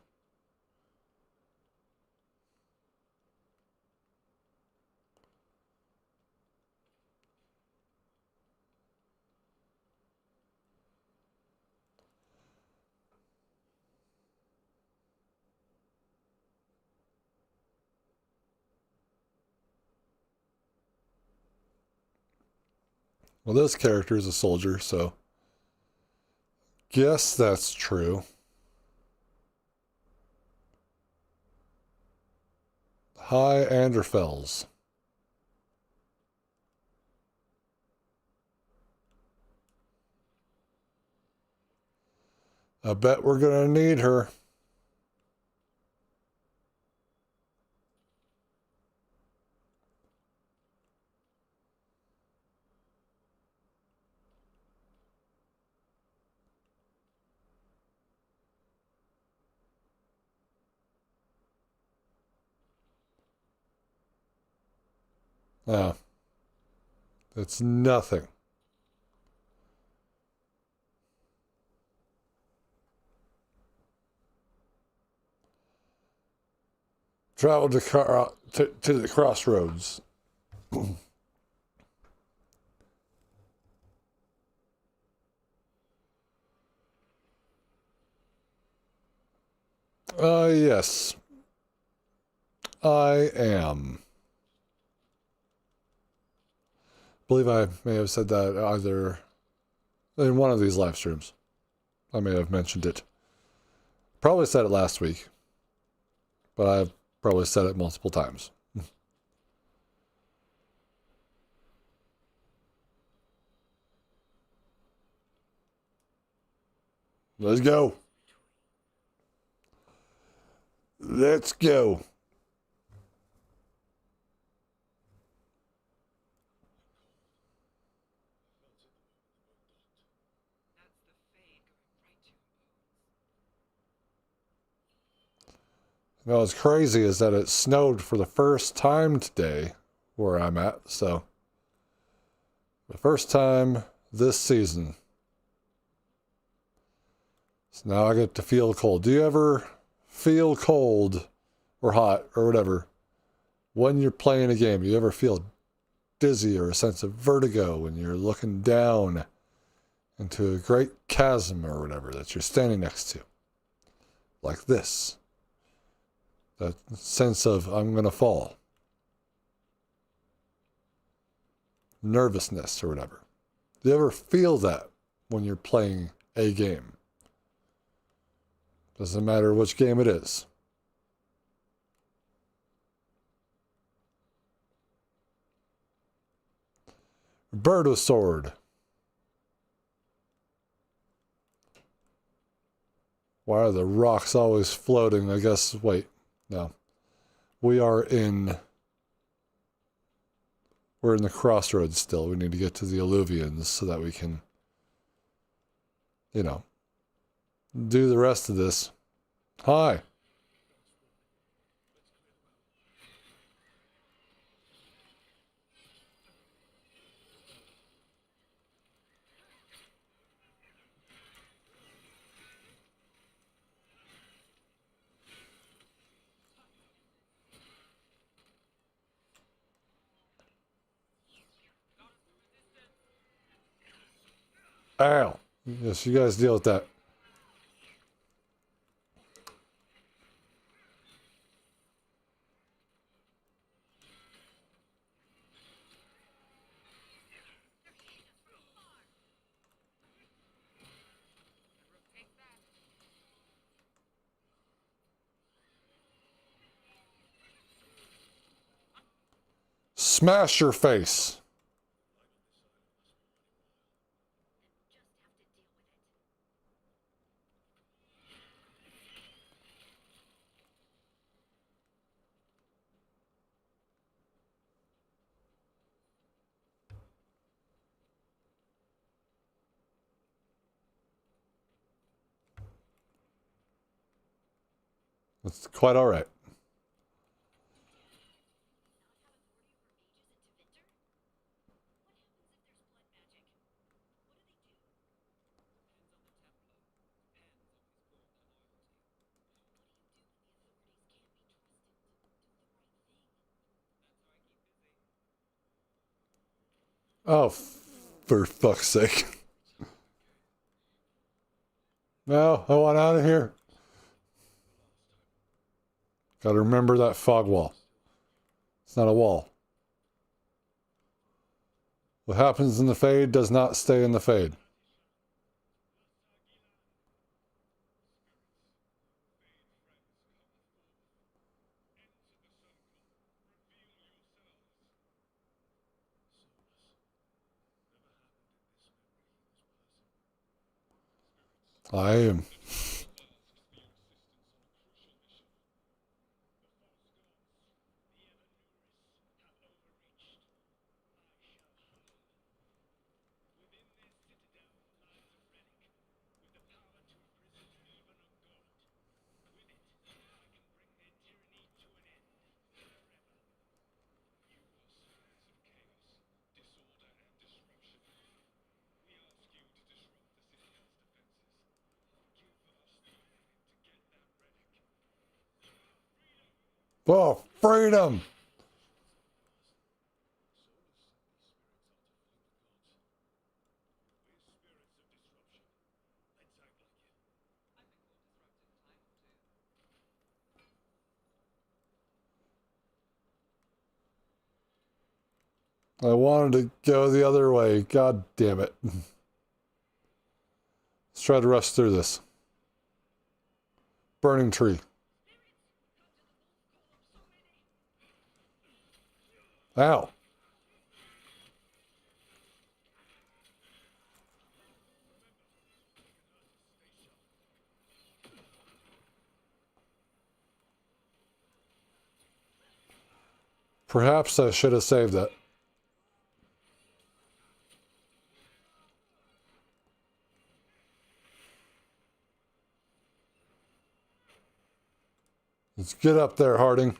Well, this character is a soldier, so... Guess that's true. Hi, Anderfels. I bet we're gonna need her. Oh. It's nothing. Travel to the crossroads. Yes. I am. I believe I may have said that either in one of these live streams. I may have mentioned it. Probably said it last week, but I've probably said it multiple times. Let's go. Let's go. You know, what's crazy is that it snowed for the first time today where I'm at, so the first time this season. So now I get to feel cold. Do you ever feel cold or hot or whatever when you're playing a game? Do you ever feel dizzy or a sense of vertigo when you're looking down into a great chasm or whatever that you're standing next to? Like this. That sense of, I'm going to fall. Nervousness or whatever. Do you ever feel that when you're playing a game? Doesn't matter which game it is. Bird with sword. Why are the rocks always floating? I guess, wait, no. We're in the crossroads still. We need to get to the alluvians so that we can, you know, do the rest of this. Hi. Ow. Yes, you guys deal with that. Smash your face. It's quite all right. Oh, for fuck's sake. No, I want out of here. Gotta remember that fog wall. It's not a wall. What happens in the fade does not stay in the fade. I am. Oh, freedom! I wanted to go the other way. God damn it. Let's try to rush through this. Burning tree. Ow. Perhaps I should have saved that. Let's get up there, Harding.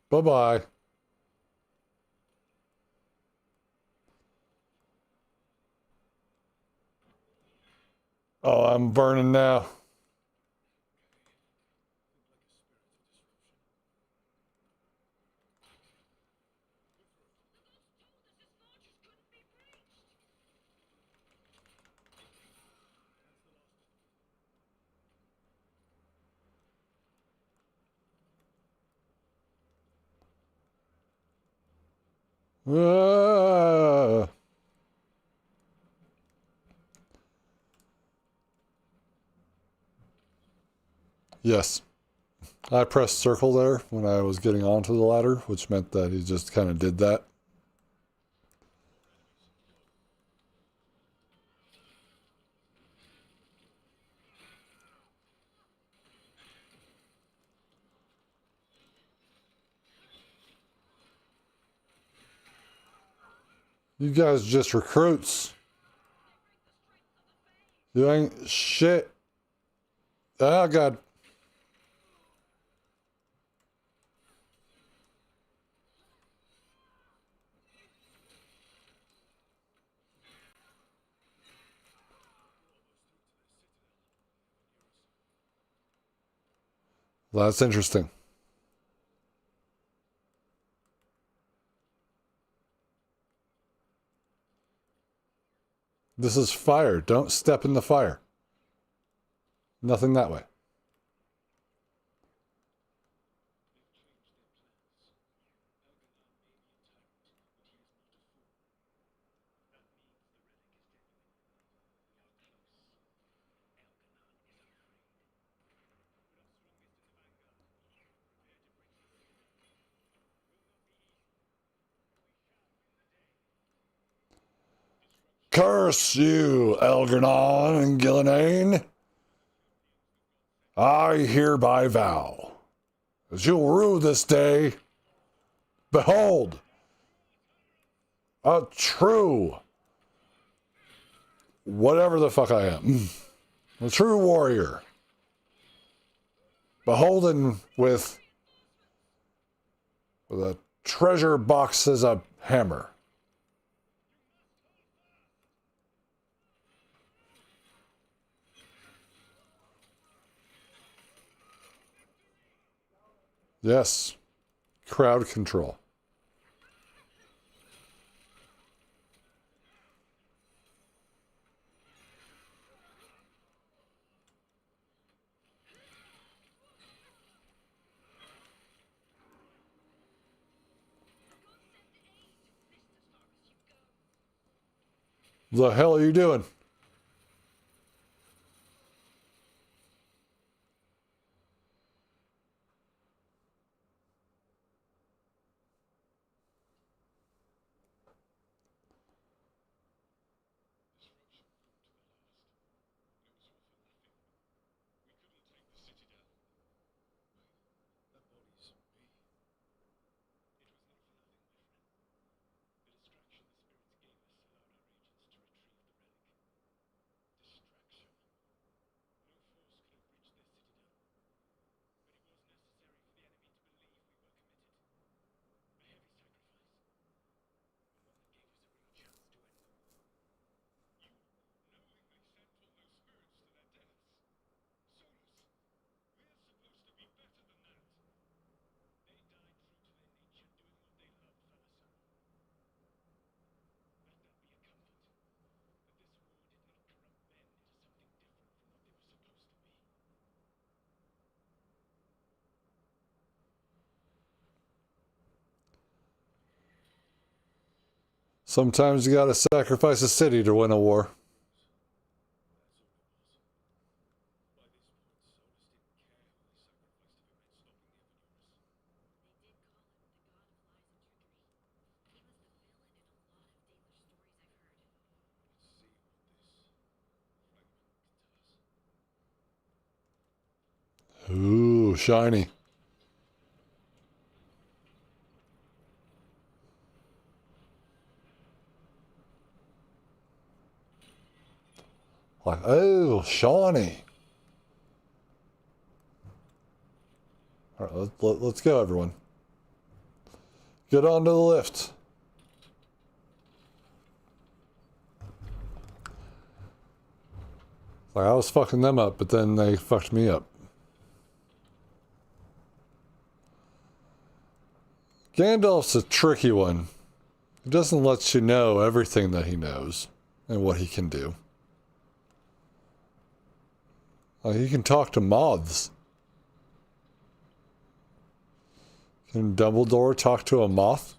Bye-bye. Oh, I'm burning now. Ah. Yes. I pressed circle there when I was getting onto the ladder, which meant that he just kind of did that. You guys just recruits. You ain't shit. Oh, God. That's interesting. This is fire. Don't step in the fire. Nothing that way. Curse you, Algernon and Gillenane. I hereby vow, as you'll rue this day, behold, a true, whatever the fuck I am, a true warrior, beholden with a treasure box as a hammer. Yes, crowd control. The hell are you doing? Sometimes you gotta sacrifice a city to win a war. Ooh, shiny. Like, oh, shiny. All right, let's go, everyone. Get onto the lift. Like, I was fucking them up, but then they fucked me up. Gandalf's a tricky one. He doesn't let you know everything that he knows and what he can do. Like, he can talk to moths. Can Dumbledore talk to a moth?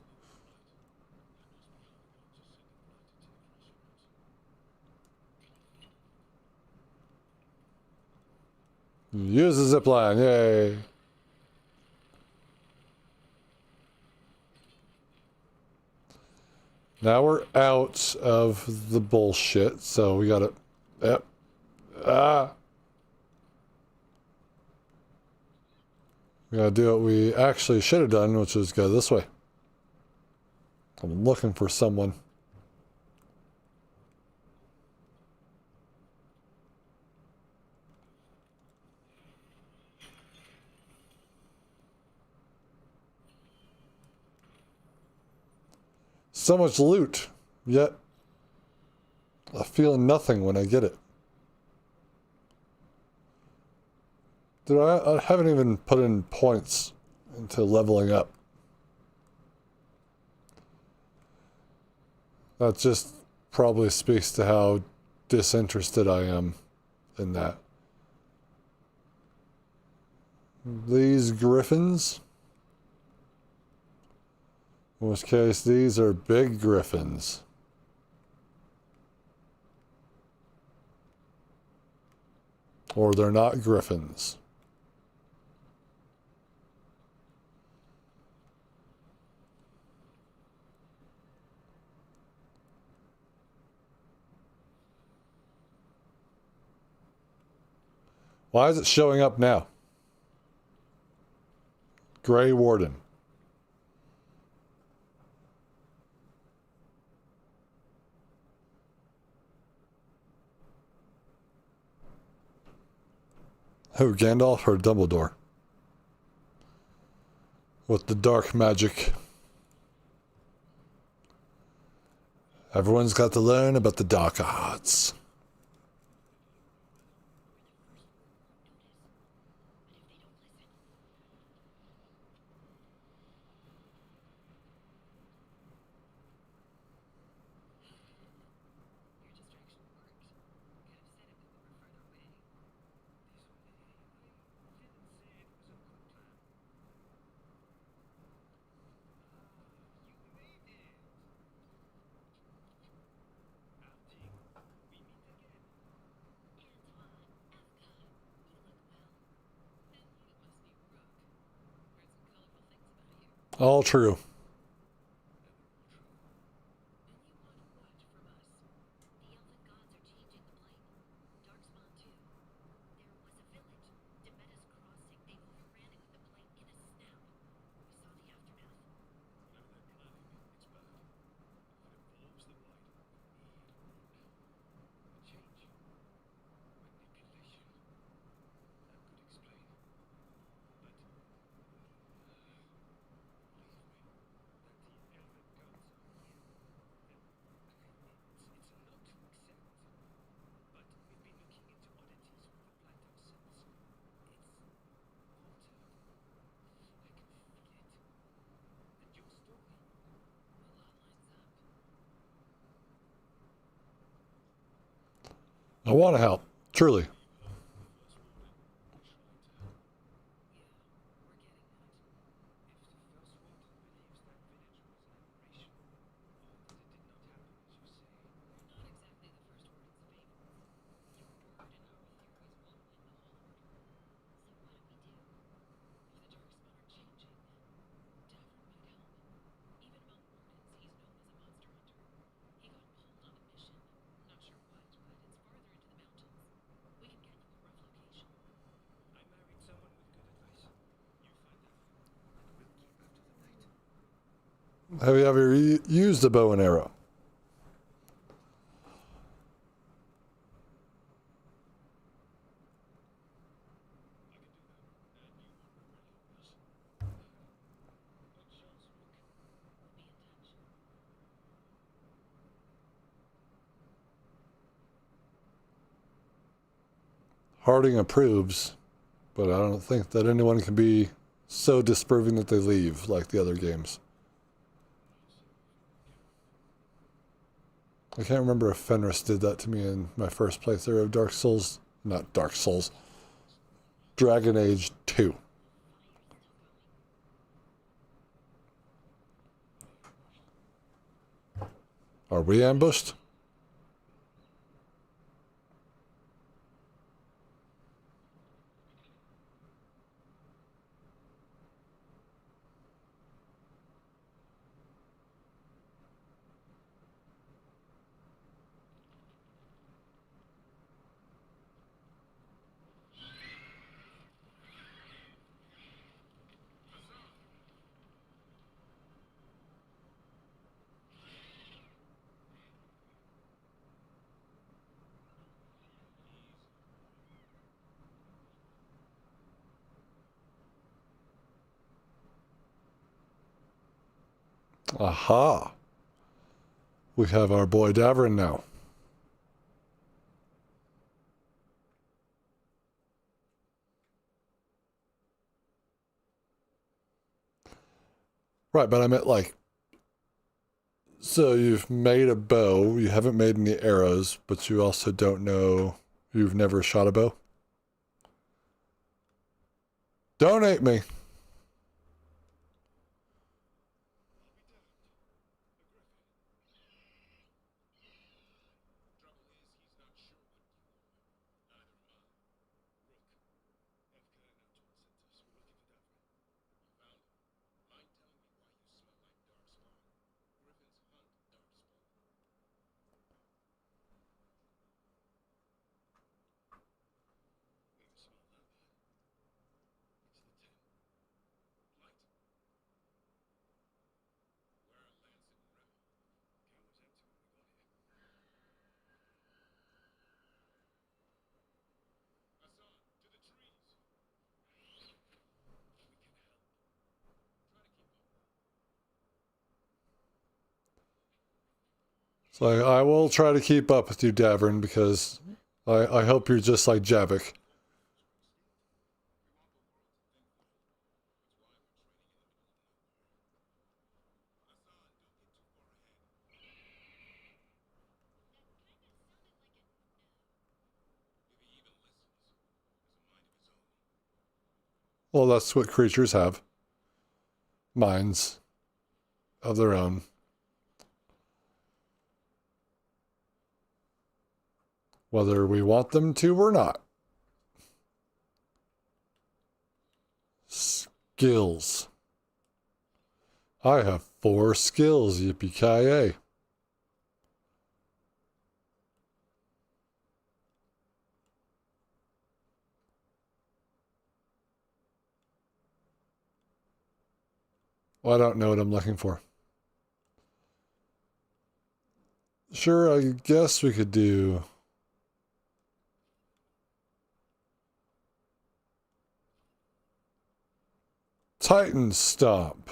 Use the zipline, yay! Now we're out of the bullshit, so we gotta... Yep. Ah! We gotta do what we actually should have done, which is go this way. I'm looking for someone. So much loot, yet I feel nothing when I get it. Dude, I haven't even put in points into leveling up. That just probably speaks to how disinterested I am in that. These griffins, in which case these are big griffins. Or they're not griffins. Why is it showing up now? Grey Warden. Who, Gandalf or Dumbledore? With the dark magic. Everyone's got to learn about the dark arts. All true. I want to help, truly. Have you ever used a bow and arrow? Harding approves, but I don't think that anyone can be so disapproving that they leave like the other games. I can't remember if Fenris did that to me in my first playthrough of Dark Souls. Not Dark Souls. Dragon Age 2. Are we ambushed? Aha! We have our boy Davrin now. Right, but I meant like, so you've made a bow, you haven't made any arrows, but you also don't know, you've never shot a bow? Donate me! So I will try to keep up with you, Davern, because I hope you're just like Javik. Well, that's what creatures have. Minds of their own. Whether we want them to or not. Skills. I have 4 skills, yippee-ki-yay. Well, I don't know what I'm looking for. Sure, I guess we could do... Titan Stomp.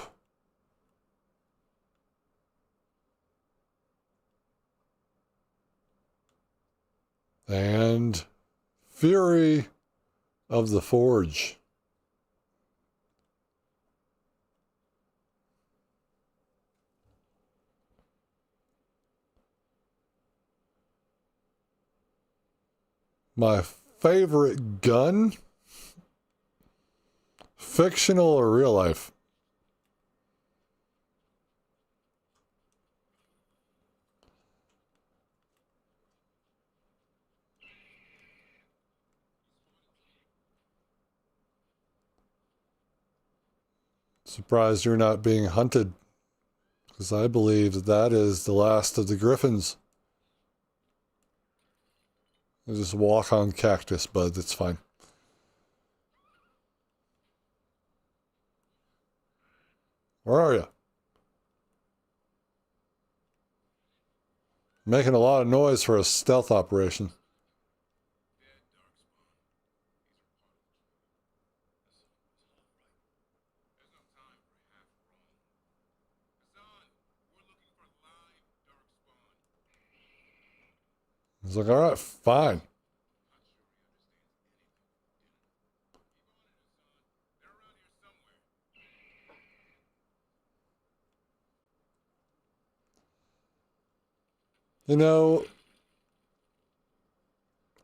And Fury of the Forge. My favorite gun? Fictional or real life? Surprised you're not being hunted, because I believe that that is the last of the griffins. I just walk on cactus, bud. It's fine. Where are you? Making a lot of noise for a stealth operation. He's like, all right, fine. You know,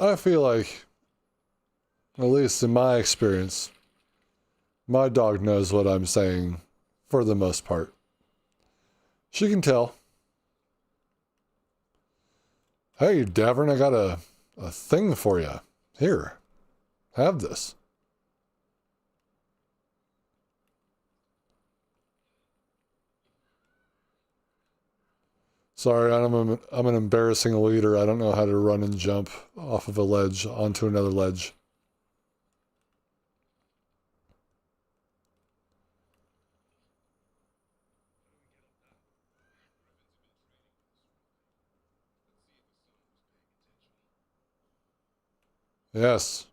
I feel like, at least in my experience, my dog knows what I'm saying for the most part. She can tell. Hey, Davern, I got a thing for you. Here, have this. Sorry, I'm an embarrassing leader. I don't know how to run and jump off of a ledge onto another ledge. Yes.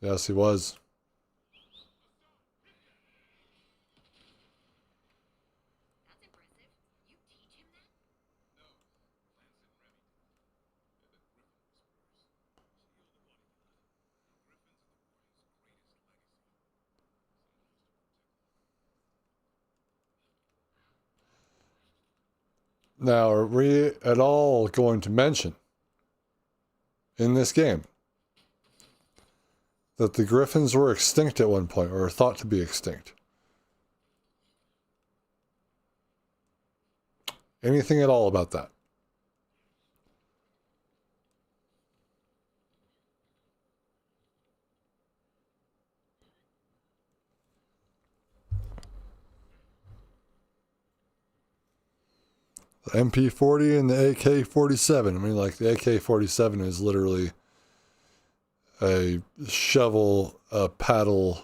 Yes, he was. Now, are we at all going to mention in this game that the Griffins were extinct at one point, or thought to be extinct? Anything at all about that? The MP40 and the AK-47. I mean, like, the AK-47 is literally a shovel, a paddle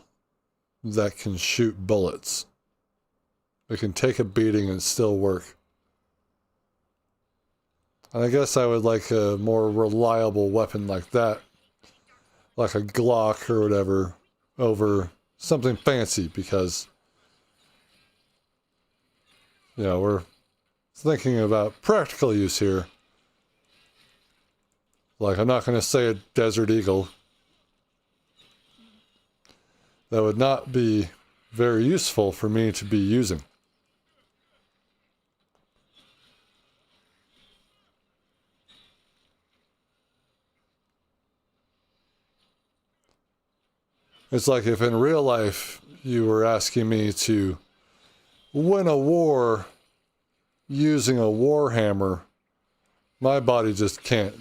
that can shoot bullets. It can take a beating and still work. And I guess I would like a more reliable weapon like that, like a Glock or whatever, over something fancy, because, you know, we're thinking about practical use here. Like, I'm not going to say a Desert Eagle. That would not be very useful for me to be using. It's like if in real life you were asking me to win a war using a warhammer, my body just can't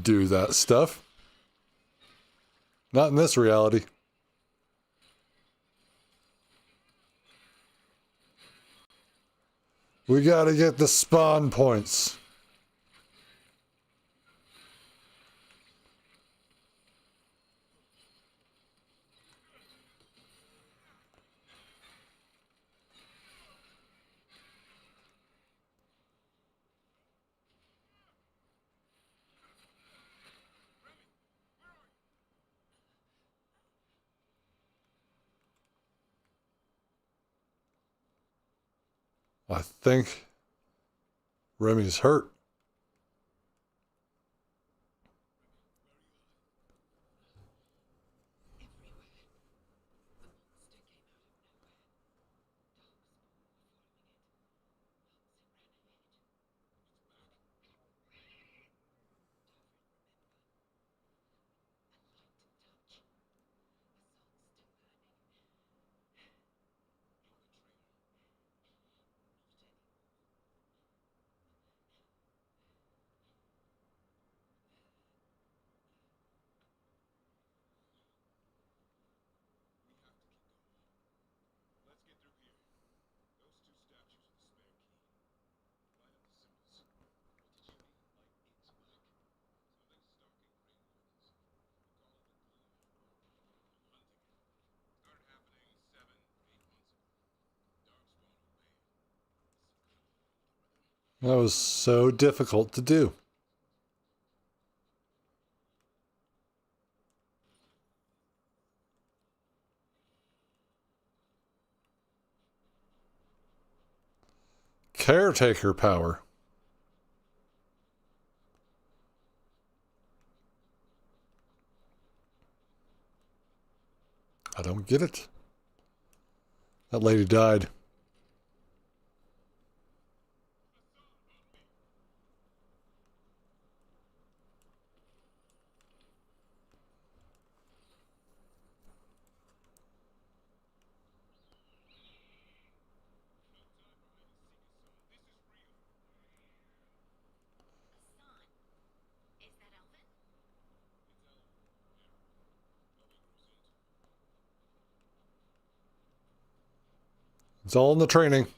do that stuff. Not in this reality. We gotta get the spawn points. I think Remy's hurt. That was so difficult to do. Caretaker power. I don't get it. That lady died. It's all in the training.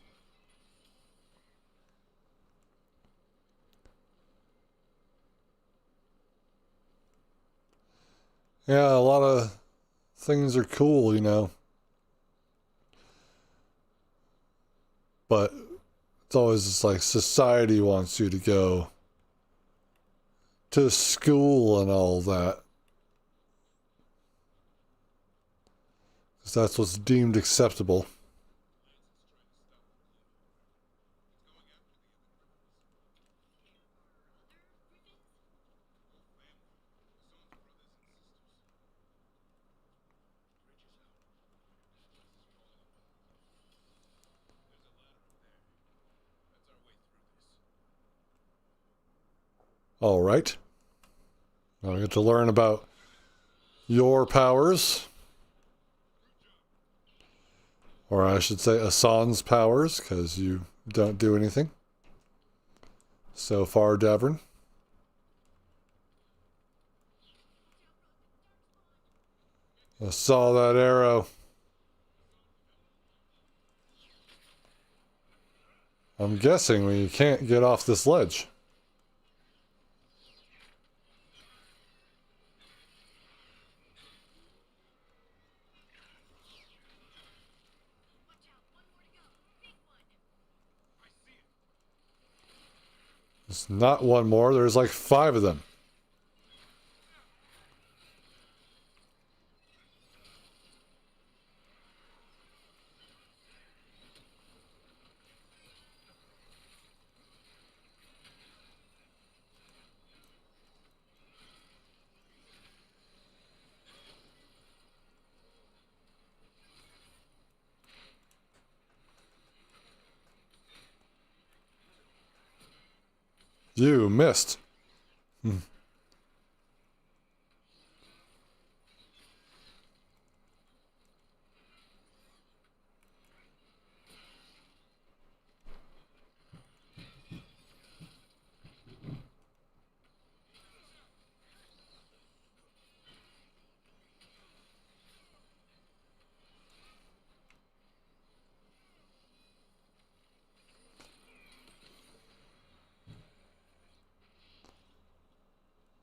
Yeah, a lot of things are cool, you know. But it's always just like society wants you to go to school and all that. Because that's what's deemed acceptable. All right. I get to learn about your powers. Or I should say Asan's powers, because you don't do anything. So far, Davern. I saw that arrow. I'm guessing we can't get off this ledge. It's not one more, there's like 5 of them. You missed.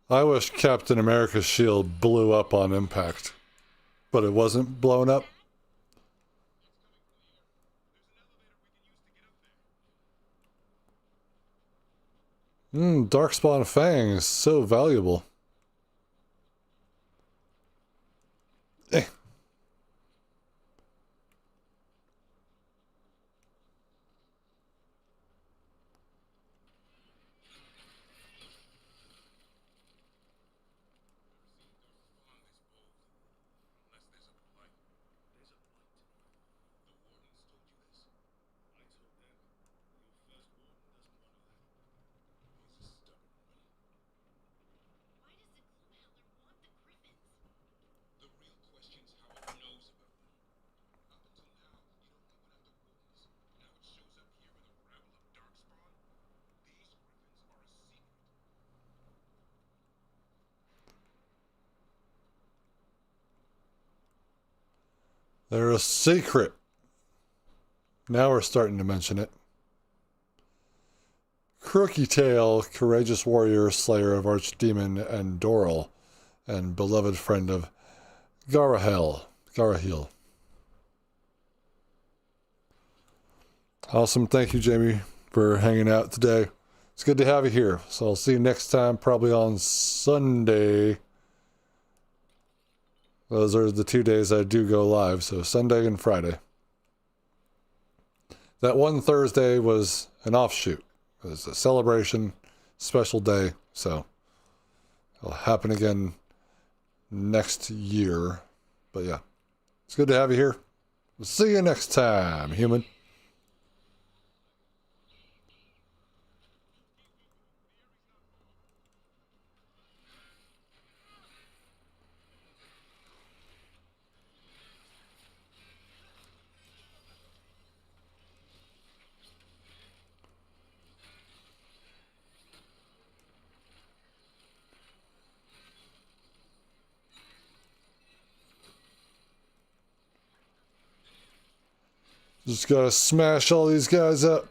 I wish Captain America's shield blew up on impact, but it wasn't blown up. Darkspawn Fang is so valuable. Eh. They're a secret. Now we're starting to mention it. Crooky Tail, courageous warrior, slayer of archdemon and Doral, and beloved friend of Garahil. Awesome. Thank you, Jamie, for hanging out today. It's good to have you here. So I'll see you next time, probably on Sunday. Those are the 2 days I do go live, so Sunday and Friday. That one Thursday was an offshoot. It was a celebration, special day, so it'll happen again next year. But yeah, it's good to have you here. We'll see you next time, human. Just gotta smash all these guys up.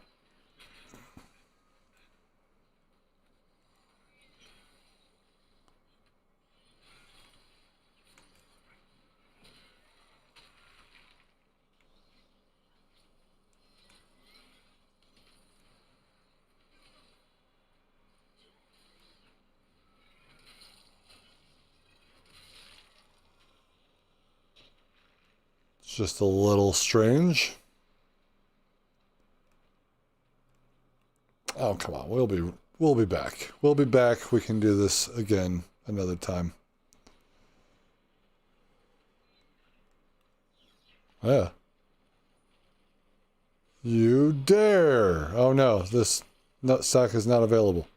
It's just a little strange. Oh, come on. We'll be back. We'll be back. We can do this again another time. Yeah. You dare. Oh no, this nut sack is not available.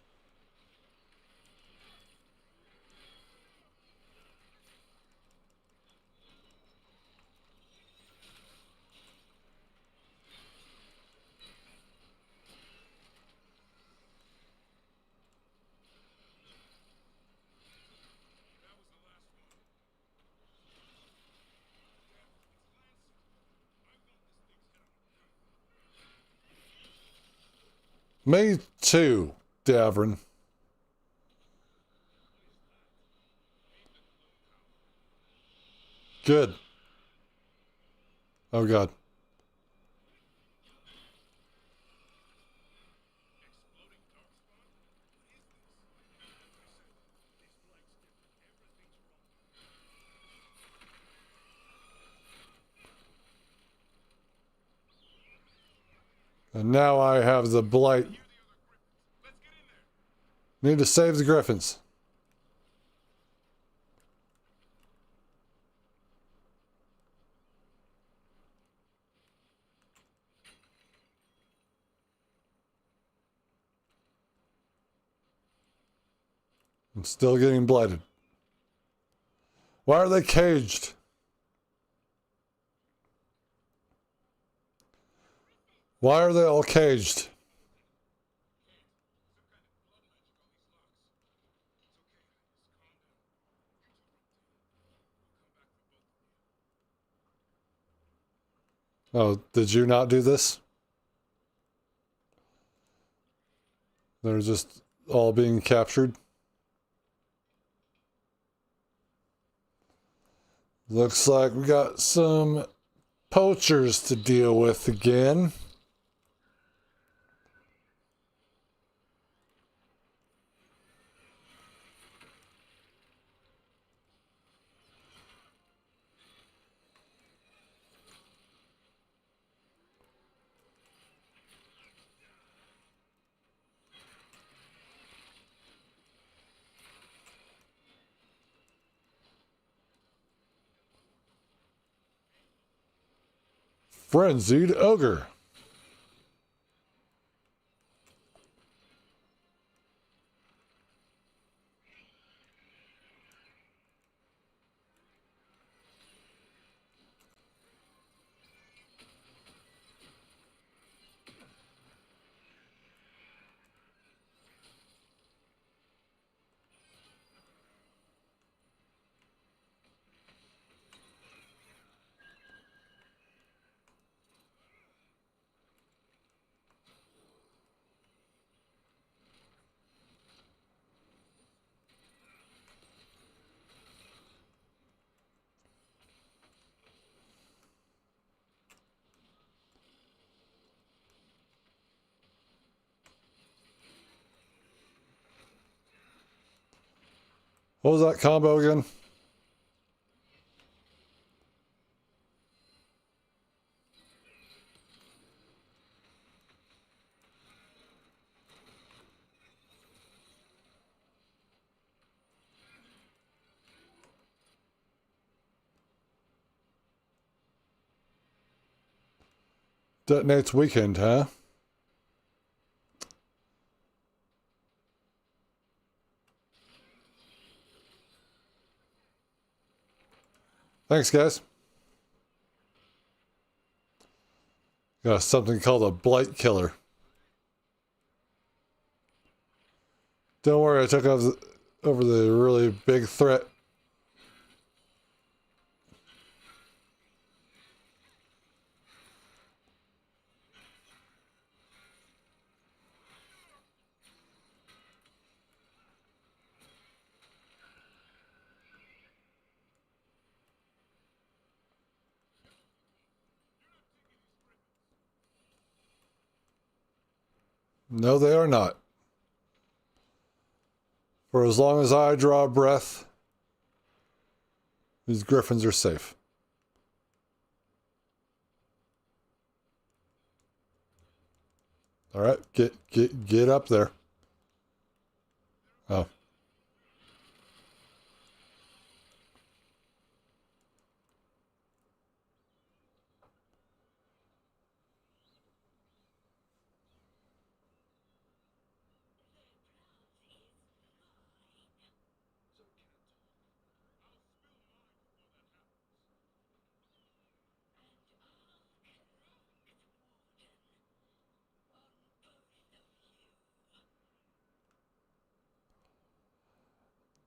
Me too, Davern. Good. Oh, God. And now I have the blight. Need to save the griffins. I'm still getting blighted. Why are they caged? Why are they all caged? Oh, did you not do this? They're just all being captured. Looks like we got some poachers to deal with again. Frenzied ogre. What was that combo again? Detonates weekend, huh? Thanks, guys. Got something called a blight killer. Don't worry, I took over the really big threat. No, they are not. For as long as I draw breath, these griffins are safe. All right, get up there. Oh.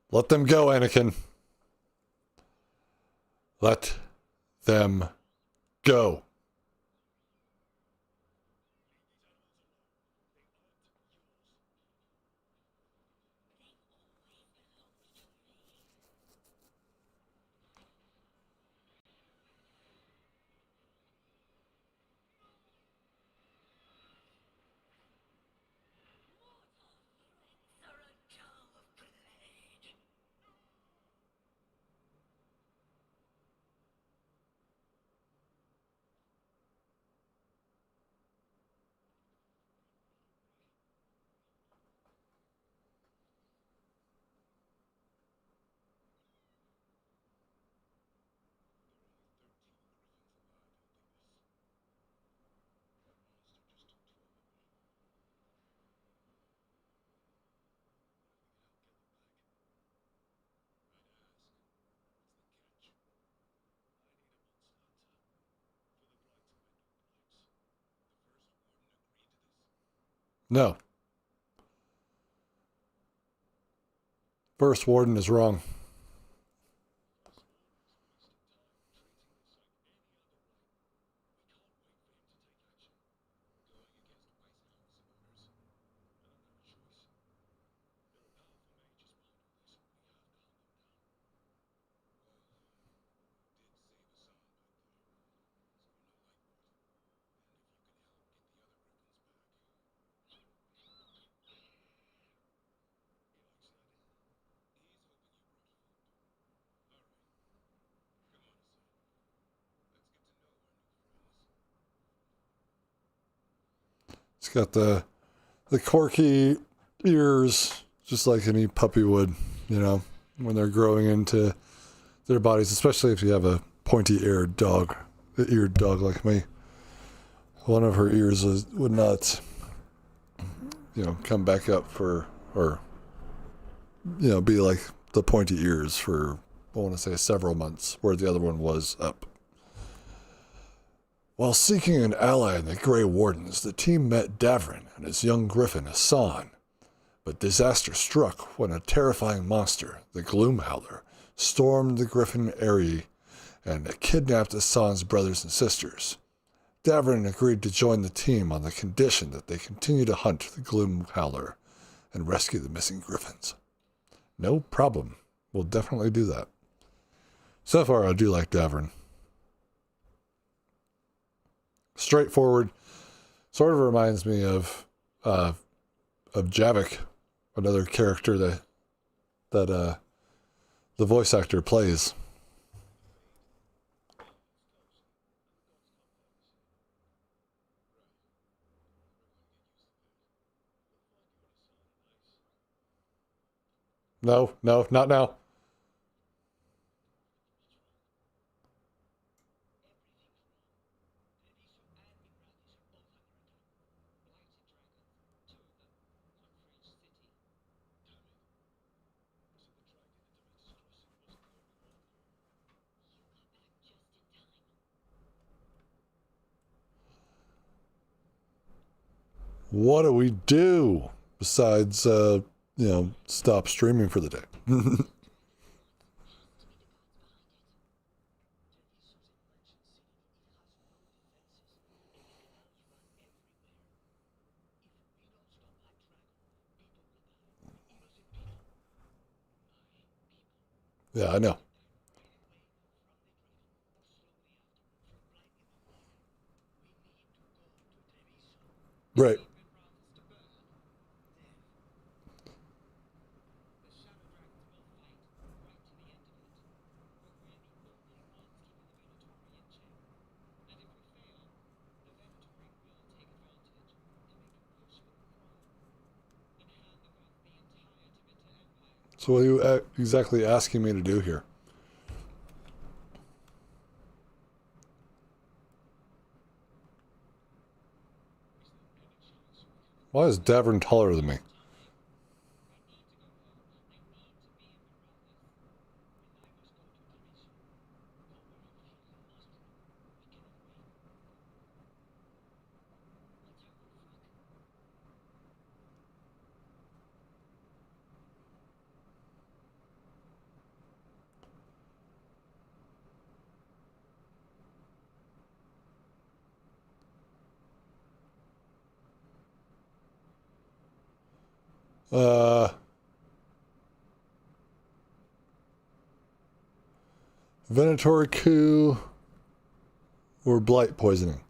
Let them go, Anakin. Let them go. No. First warden is wrong. It's got the quirky ears, just like any puppy would, you know, when they're growing into their bodies, especially if you have a pointy-eared dog like me. One of her ears would not, you know, come back up or, you know, be like the pointy ears for, I want to say, several months, where the other one was up. While seeking an ally in the Grey Wardens, the team met Davrin and his young griffin, Hassan. But disaster struck when a terrifying monster, the Gloomhowler, stormed the Griffin Eyrie and kidnapped Hassan's brothers and sisters. Davrin agreed to join the team on the condition that they continue to hunt the Gloomhowler and rescue the missing griffins. No problem. We'll definitely do that. So far, I do like Davrin. Straightforward. Sort of reminds me of Javik, another character that the voice actor plays. No, not now. What do we do besides, stop streaming for the day? Yeah, I know. Right. So what are you exactly asking me to do here? Why is Davern taller than me? Uh, Venator coup or blight poisoning?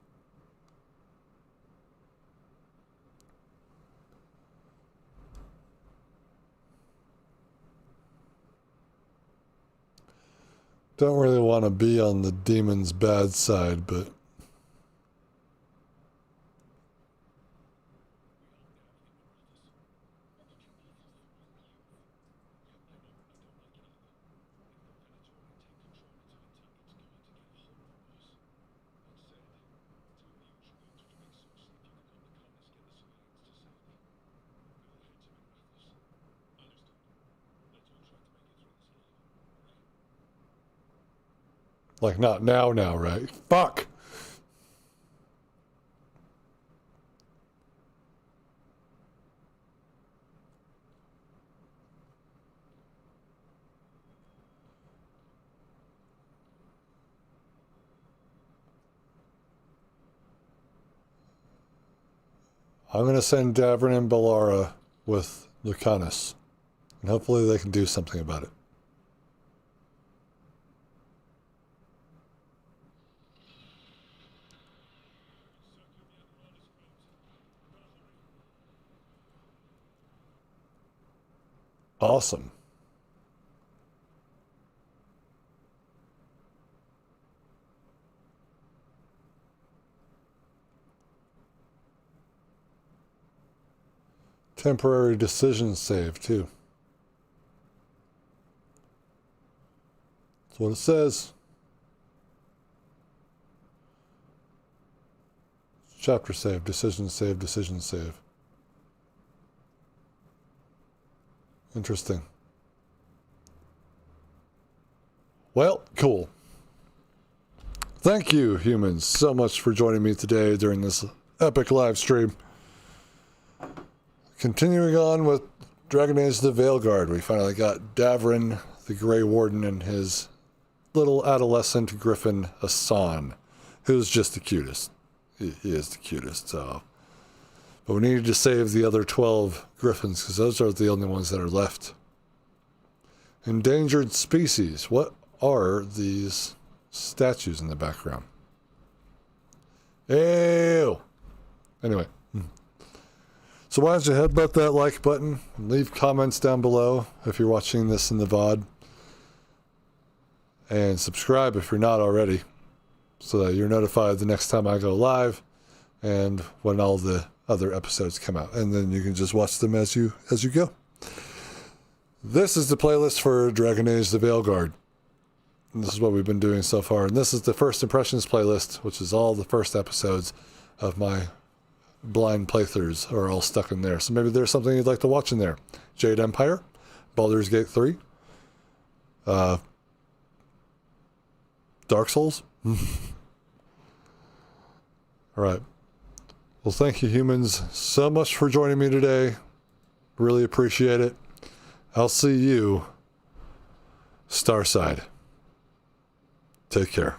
Don't really want to be on the demon's bad side, but like not now, right? Fuck! I'm going to send Davrin and Bellara with Lucanis. And hopefully they can do something about it. Awesome. Temporary decision save, too. That's what it says. Chapter save, decision save, decision save. Interesting. Well, cool. Thank you, humans, so much for joining me today during this epic live stream. Continuing on with Dragon Age The Veilguard, we finally got Davrin, the Grey Warden, and his little adolescent griffin, Hassan, who's just the cutest. He is the cutest, so... But we needed to save the other 12 griffins, because those are the only ones that are left. Endangered species. What are these statues in the background? Ew! Anyway. So why don't you headbutt that like button, and leave comments down below if you're watching this in the VOD. And subscribe if you're not already, so that you're notified the next time I go live, and when all the other episodes come out, and then you can just watch them as you go. This is the playlist for Dragon Age The Veilguard. And this is what we've been doing so far. And this is the First Impressions playlist, which is all the first episodes of my blind playthroughs are all stuck in there. So maybe there's something you'd like to watch in there. Jade Empire, Baldur's Gate 3, Dark Souls. All right. Well, thank you, humans, so much for joining me today. Really appreciate it. I'll see you Starside. Take care.